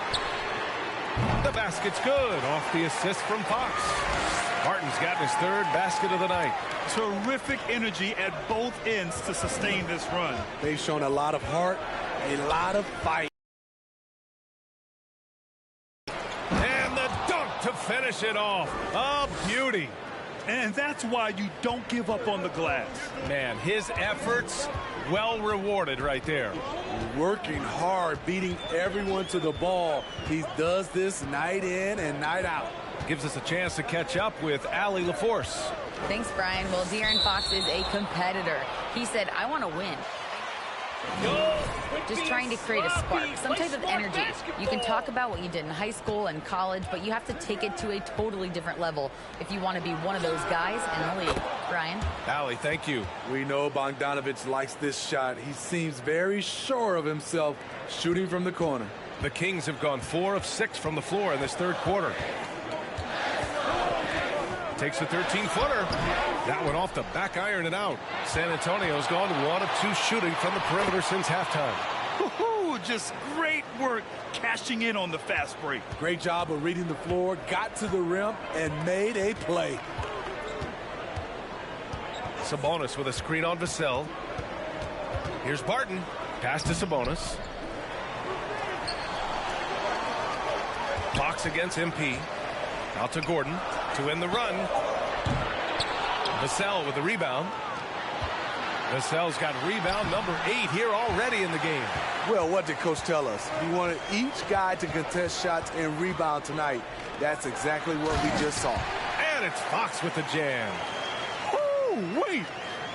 The basket's good off the assist from Fox. Martin's gotten his 3rd basket of the night. Terrific energy at both ends to sustain this run. They've shown a lot of heart, a lot of fight. And the dunk to finish it off. A beauty. And that's why you don't give up on the glass. Man, his efforts well rewarded right there. Working hard, beating everyone to the ball. He does this night in and night out. Gives us a chance to catch up with Allie LaForce. Thanks, Brian. Well, De'Aaron Fox is a competitor. He said, I want to win. Just trying to create a spark, some type of energy. You can talk about what you did in high school and college, but you have to take it to a totally different level if you want to be one of those guys in the league. Brian? Allie, thank you. We know Bogdanovich likes this shot. He seems very sure of himself shooting from the corner. The Kings have gone 4 of 6 from the floor in this third quarter. Takes a 13-footer. That one off the back iron and out. San Antonio's gone 1 of 2 shooting from the perimeter since halftime. Just great work cashing in on the fast break. Great job of reading the floor, got to the rim, and made a play. Sabonis with a screen on Vassell. Here's Barton. Pass to Sabonis. Fox against MP. Out to Gordon to end the run. Vassell with the rebound. Vassell's got rebound number 8 here already in the game. Well, what did Coach tell us? He wanted each guy to contest shots and rebound tonight. That's exactly what we just saw. And it's Fox with the jam. Oh, wait.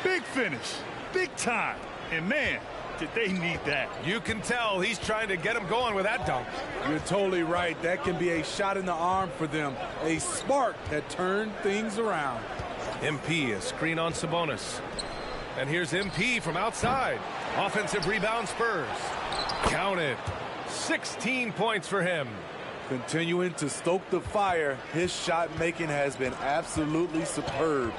Big finish. Big time. And, man, did they need that. You can tell he's trying to get him going with that dunk. You're totally right. That can be a shot in the arm for them. A spark that turned things around. MP, a screen on Sabonis. And here's MP from outside. Offensive rebound Spurs. Counted. 16 points for him. Continuing to stoke the fire, his shot making has been absolutely superb.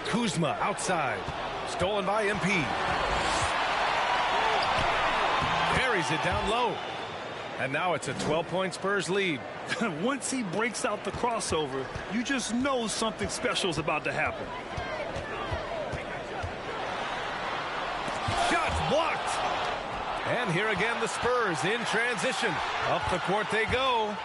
Kuzma outside. Stolen by MP. Carries it down low. And now it's a 12-point Spurs lead. Once he breaks out the crossover, you just know something special is about to happen. Shots blocked. And here again the Spurs in transition. Up the court they go.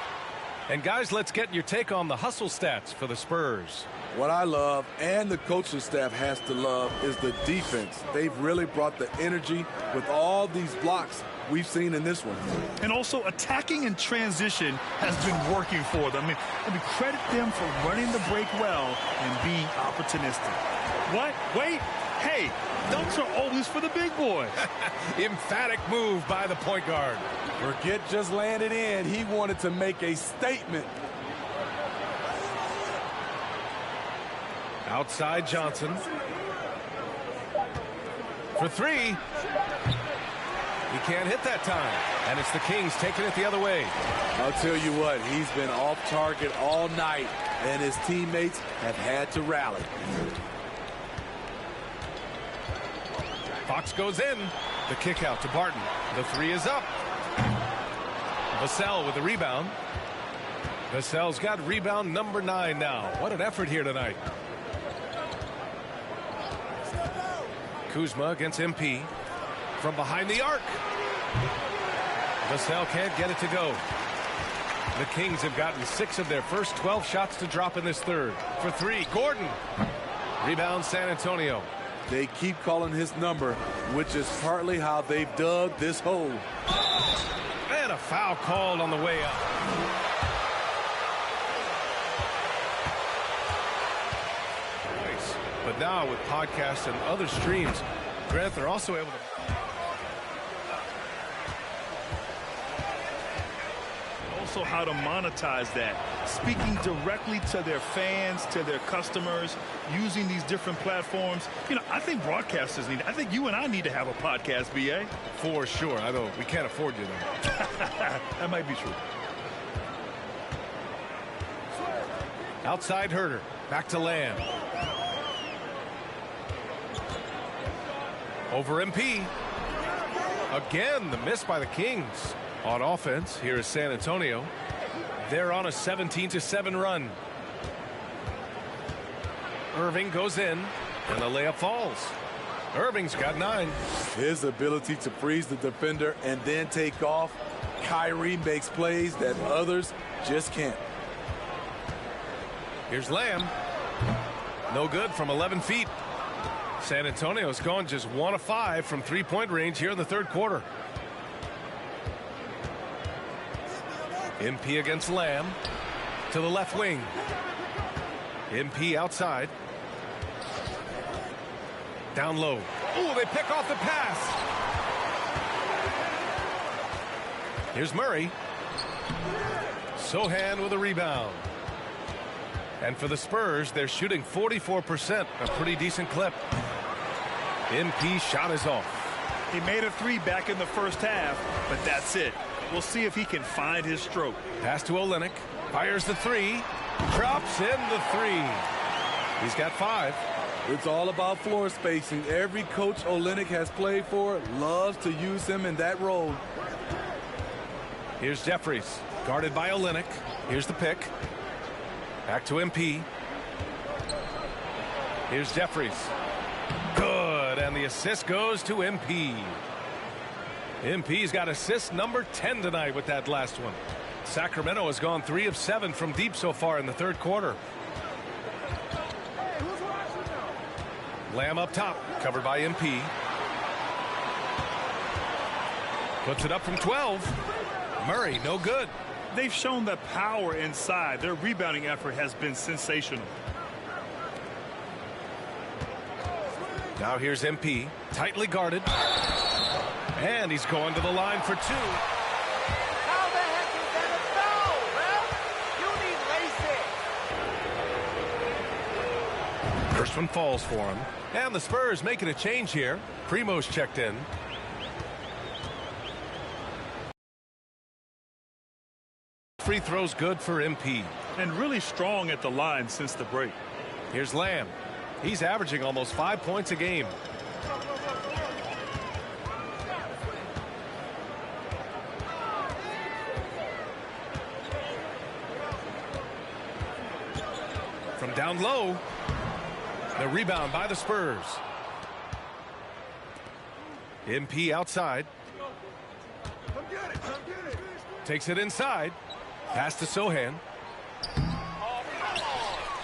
And guys, let's get your take on the hustle stats for the Spurs. What I love, and the coaching staff has to love, is the defense. They've really brought the energy with all these blocks we've seen in this one. And also attacking in transition has been working for them. I mean, credit them for running the break well and being opportunistic. What? Wait. Hey, dunks are always for the big boy. Emphatic move by the point guard. Forget just landed in. He wanted to make a statement. Outside Johnson. For three. He can't hit that time. And it's the Kings taking it the other way. I'll tell you what, he's been off target all night, and his teammates have had to rally. Fox goes in. The kick out to Barton. The three is up. Vassell with the rebound. Vassell's got rebound number 9 now. What an effort here tonight. Kuzma against MP. From behind the arc. Vassell can't get it to go. The Kings have gotten 6 of their first 12 shots to drop in this third. For 3, Gordon. Rebound San Antonio. They keep calling his number, which is partly how they've dug this hole. And a foul called on the way up. But now with podcasts and other streams, Grant, they're also able to... Also how to monetize that, speaking directly to their fans, to their customers, using these different platforms. You know, I think broadcasters need, I think you and I need to have a podcast, BA. For sure. I know we can't afford you though. That might be true. Outside Herter. Back to Lamb. Over MP. Again, the miss by the Kings. On offense, here is San Antonio. They're on a 17-7 run. Irving goes in, and the layup falls. Irving's got 9. His ability to freeze the defender and then take off. Kyrie makes plays that others just can't. Here's Lamb. No good from 11 feet. San Antonio's gone just 1 of 5 from three-point range here in the third quarter. MP against Lamb. To the left wing. MP outside. Down low. Oh, they pick off the pass. Here's Murray. Sohan with a rebound. And for the Spurs, they're shooting 44%, a pretty decent clip. MP shot is off. He made a 3 back in the first half, but that's it. We'll see if he can find his stroke. Pass to Olynyk. Fires the 3. Drops in the 3. He's got 5. It's all about floor spacing. Every coach Olynyk has played for loves to use him in that role. Here's Jeffries. Guarded by Olynyk. Here's the pick. Back to MP. Here's Jeffries. Good. And the assist goes to MP. MP's got assist number 10 tonight with that last one. Sacramento has gone 3 of 7 from deep so far in the third quarter. Lamb up top, covered by MP. Puts it up from 12. Murray, no good. They've shown that power inside. Their rebounding effort has been sensational. Now here's MP, tightly guarded. And he's going to the line for 2. How the heck is that a foul, ref? You need laces. First one falls for him. And the Spurs making a change here. Primo's checked in. Free throws good for MP. And really strong at the line since the break. Here's Lamb. He's averaging almost 5 points a game. From down low, the rebound by the Spurs. MP outside. Takes it inside. Pass to Sohan.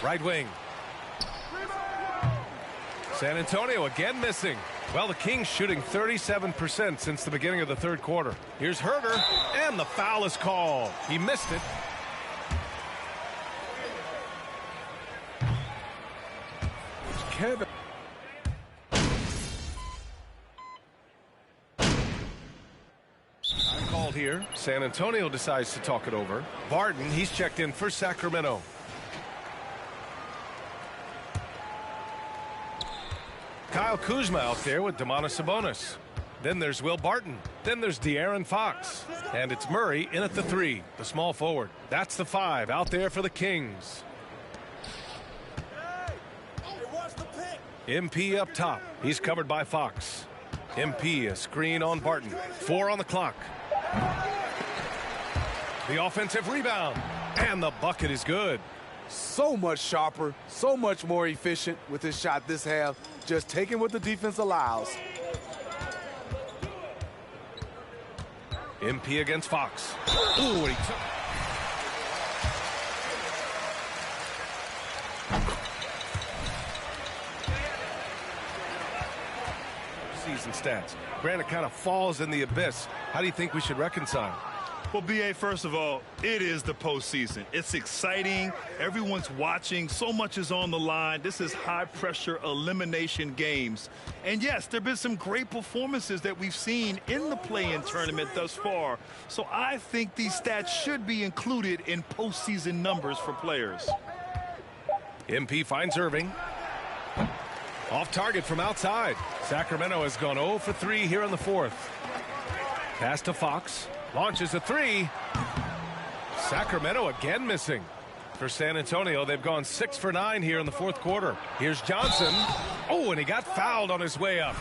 Right wing. San Antonio again missing. Well, the Kings shooting 37% since the beginning of the third quarter. Here's Herter, and the foul is called. He missed it. Kevin. Called here. San Antonio decides to talk it over. Barton, he's checked in for Sacramento. Kyle Kuzma out there with Domantas Sabonis. Then there's Will Barton. Then there's De'Aaron Fox. And it's Murray in at the 3, the small forward. That's the 5 out there for the Kings. MP up top. He's covered by Fox. MP a screen on Barton. 4 on the clock. The offensive rebound. And the bucket is good. So much sharper, so much more efficient with his shot this half. Just taking what the defense allows. MP against Fox. Ooh, and he took. Season stats. Granted, kind of falls in the abyss. How do you think we should reconcile? Well, B.A., first of all, it is the postseason. It's exciting. Everyone's watching. So much is on the line. This is high-pressure elimination games. And, yes, there have been some great performances that we've seen in the play-in tournament thus far. So I think these stats should be included in postseason numbers for players. MP finds Irving. Off target from outside. Sacramento has gone 0 for 3 here in the fourth. Pass to Fox. Launches a 3. Sacramento again missing. For San Antonio, they've gone 6 for 9 here in the fourth quarter. Here's Johnson. Oh, and he got fouled on his way up.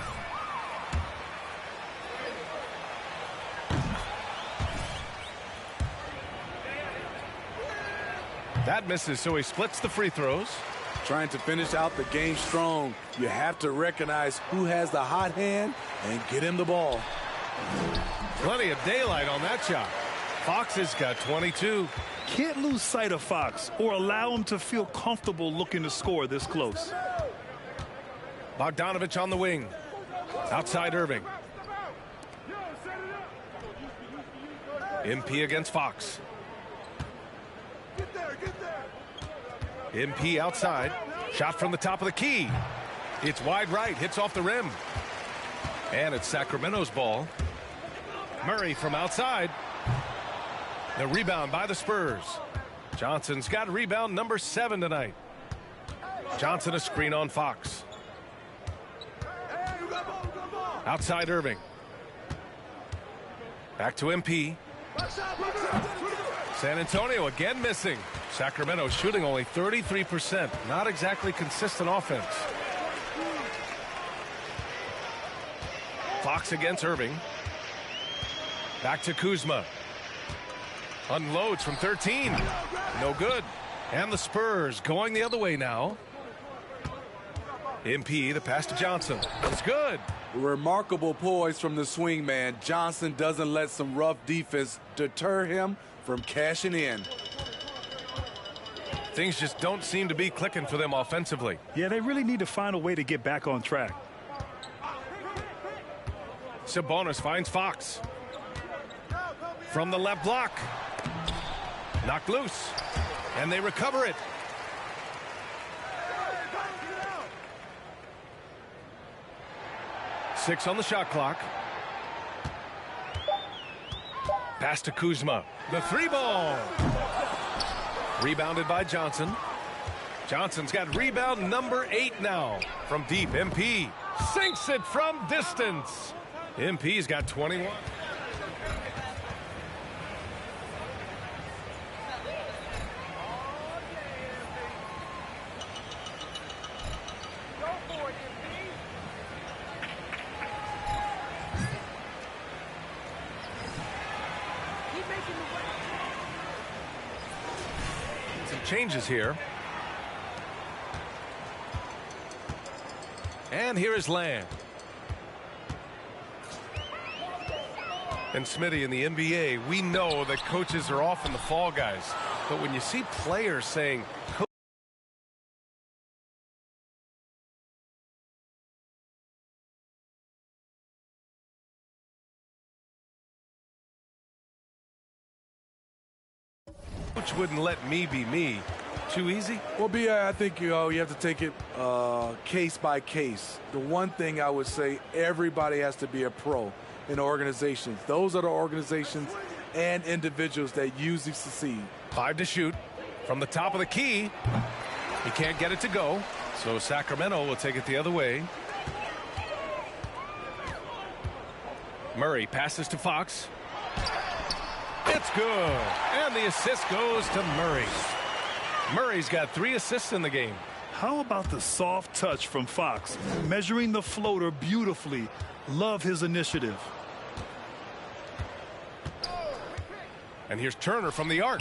That misses, so he splits the free throws. Trying to finish out the game strong. You have to recognize who has the hot hand and get him the ball. Plenty of daylight on that shot. Fox has got 22. Can't lose sight of Fox or allow him to feel comfortable looking to score this close. Bogdanovich on the wing. Outside Irving. MP against Fox. MP outside. Shot from the top of the key. It's wide right. Hits off the rim. And it's Sacramento's ball. Murray from outside. The rebound by the Spurs. Johnson's got rebound number 7 tonight. Johnson a screen on Fox. Outside Irving. Back to MP. San Antonio again missing. Sacramento shooting only 33%. Not exactly consistent offense. Fox against Irving. Back to Kuzma. Unloads from 13. No good. And the Spurs going the other way now. MP, the pass to Johnson. It's good. Remarkable poise from the swing man. Johnson doesn't let some rough defense deter him from cashing in. Things just don't seem to be clicking for them offensively. Yeah, they really need to find a way to get back on track. Sabonis finds Fox. From the left block. Knocked loose. And they recover it. Six on the shot clock. Pass to Kuzma. The 3-ball. Rebounded by Johnson. Johnson's got rebound number 8 now. From deep, MP sinks it from distance. MP's got 21. Some changes here. And here is Lamb. And Smitty, in the NBA, we know that coaches are often the fall guys. But when you see players saying, coach wouldn't let me be me, too easy? Well, I think you have to take it case by case. The one thing I would say, everybody has to be a pro in organizations. Those are the organizations and individuals that usually succeed. 5 to shoot from the top of the key. He can't get it to go, so Sacramento will take it the other way. Murray passes to Fox. It's good, and the assist goes to Murray. Murray's got 3 assists in the game. How about the soft touch from Fox, measuring the floater beautifully? Love his initiative. And here's Turner from the arc.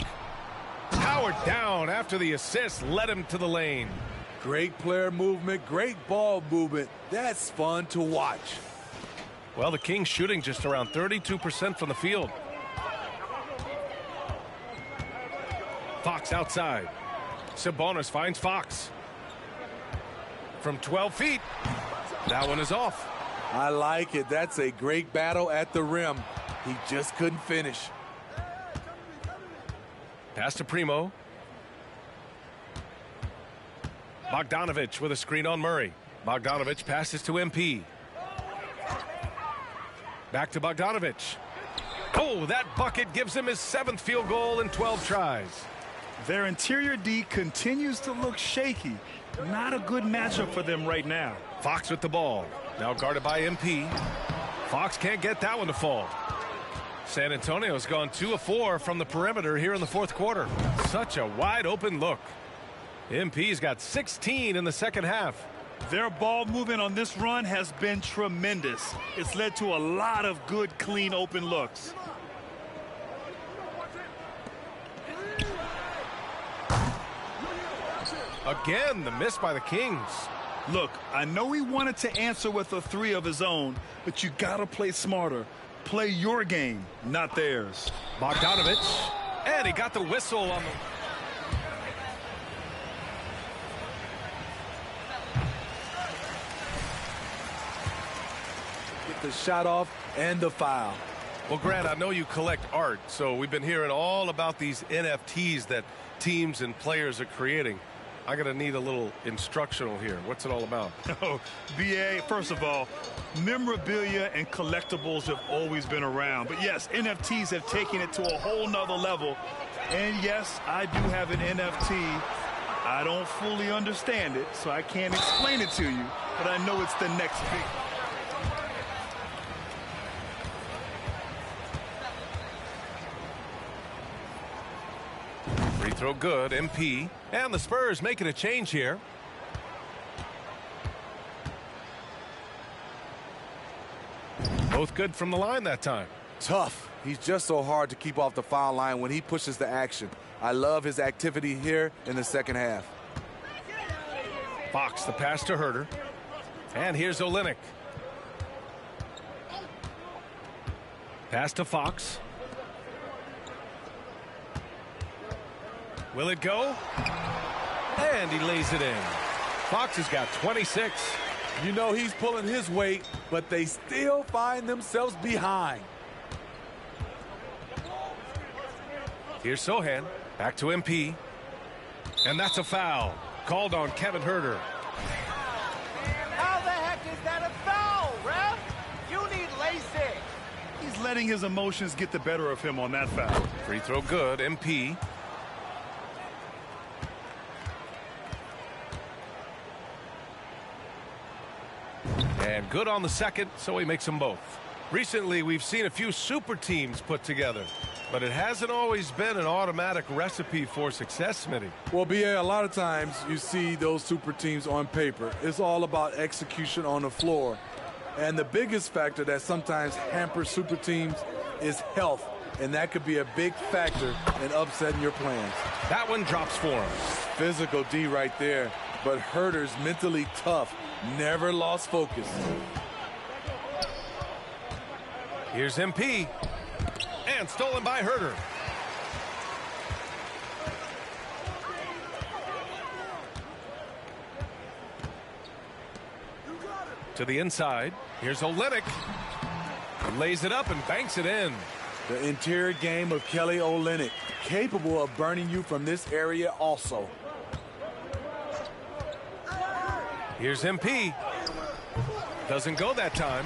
Powered down after the assist led him to the lane. Great player movement, great ball movement. That's fun to watch. Well, the Kings shooting just around 32% from the field. Fox outside. Sabonis finds Fox. From 12 feet. That one is off. I like it. That's a great battle at the rim. He just couldn't finish. Pass to Primo. Bogdanovich with a screen on Murray. Bogdanovich passes to MP. Back to Bogdanovich. Oh, that bucket gives him his 7th field goal in 12 tries. Their interior D continues to look shaky. Not a good matchup for them right now. Fox with the ball. Now guarded by MP. Fox can't get that one to fall. San Antonio's gone 2 of 4 from the perimeter here in the 4th quarter. Such a wide open look. MP's got 16 in the second half. Their ball movement on this run has been tremendous. It's led to a lot of good, clean, open looks. Again, the miss by the Kings. Look, I know he wanted to answer with a 3 of his own, but you gotta play smarter. Play your game, not theirs. Bogdanovich, and he got the whistle on the... Get the shot off and the foul. Well, Grant, I know you collect art, so we've been hearing all about these NFTs that teams and players are creating. I'm going to need a little instructional here. What's it all about? Oh, BA, first of all, memorabilia and collectibles have always been around. But yes, NFTs have taken it to a whole nother level. And yes, I do have an NFT. I don't fully understand it, so I can't explain it to you. But I know it's the next big. Free throw good, MP. And the Spurs making a change here. Both good from the line that time. Tough. He's just so hard to keep off the foul line when he pushes the action. I love his activity here in the second half. Fox, the pass to Herter. And here's Olynyk. Pass to Fox. Will it go? And he lays it in. Fox has got 26. You know he's pulling his weight, but they still find themselves behind. Here's Sohan. Back to MP. And that's a foul. Called on Kevin Herter. How the heck is that a foul, ref? You need LASIK. He's letting his emotions get the better of him on that foul. Free throw good, MP. And good on the second, so he makes them both. Recently, we've seen a few super teams put together, but it hasn't always been an automatic recipe for success, Smitty. Well, BA, a lot of times you see those super teams on paper. It's all about execution on the floor. And the biggest factor that sometimes hampers super teams is health, and that could be a big factor in upsetting your plans. That one drops for him. Physical D right there, but Herter's mentally tough, never lost focus. Here's MP. And stolen by Herder. To the inside. Here's Olynyk. He lays it up and banks it in. The interior game of Kelly Olynyk, capable of burning you from this area also. Here's MP. Doesn't go that time.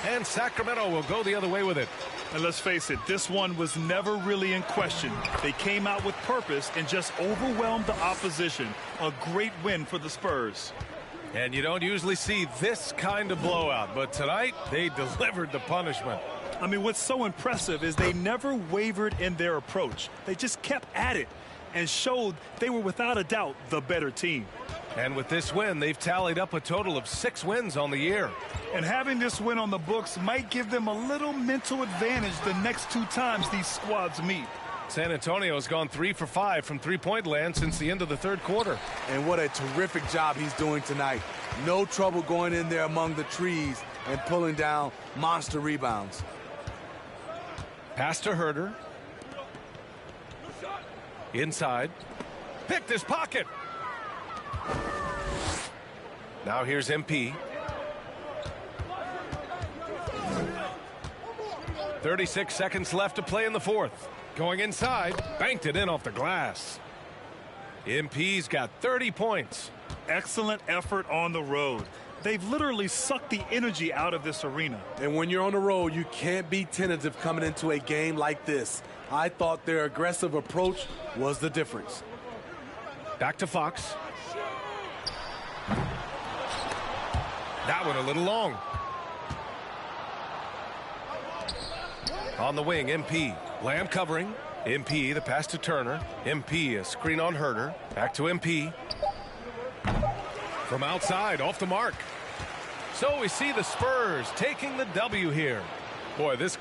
And Sacramento will go the other way with it. And let's face it, this one was never really in question. They came out with purpose and just overwhelmed the opposition. A great win for the Spurs. And you don't usually see this kind of blowout, but tonight they delivered the punishment. I mean, what's so impressive is they never wavered in their approach. They just kept at it and showed they were without a doubt the better team. And with this win, they've tallied up a total of 6 wins on the year. And having this win on the books might give them a little mental advantage the next 2 times these squads meet. San Antonio has gone 3 for 5 from three-point land since the end of the third quarter. And what a terrific job he's doing tonight. No trouble going in there among the trees and pulling down monster rebounds. Pass to Herder. Inside. Picked his pocket. Now here's MP. 36 seconds left to play in the fourth. Going inside, banked it in off the glass. MP's got 30 points. Excellent effort on the road. They've literally sucked the energy out of this arena. And when you're on the road, you can't be tentative coming into a game like this. I thought their aggressive approach was the difference. Back to Fox. That one a little long. On the wing, MP. Lamb covering. MP, the pass to Turner. MP, a screen on Herder. Back to MP. From outside, off the mark. So we see the Spurs taking the W here. Boy, this...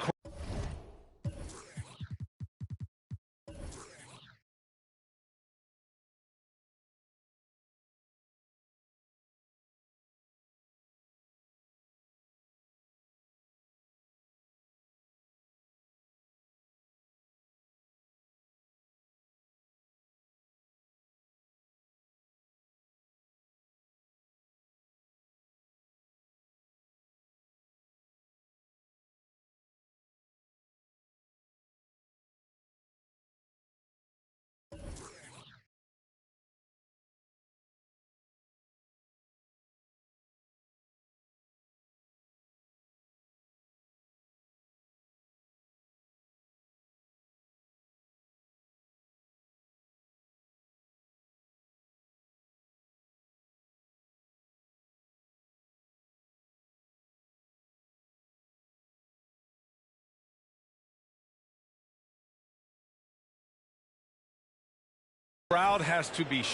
crowd has to be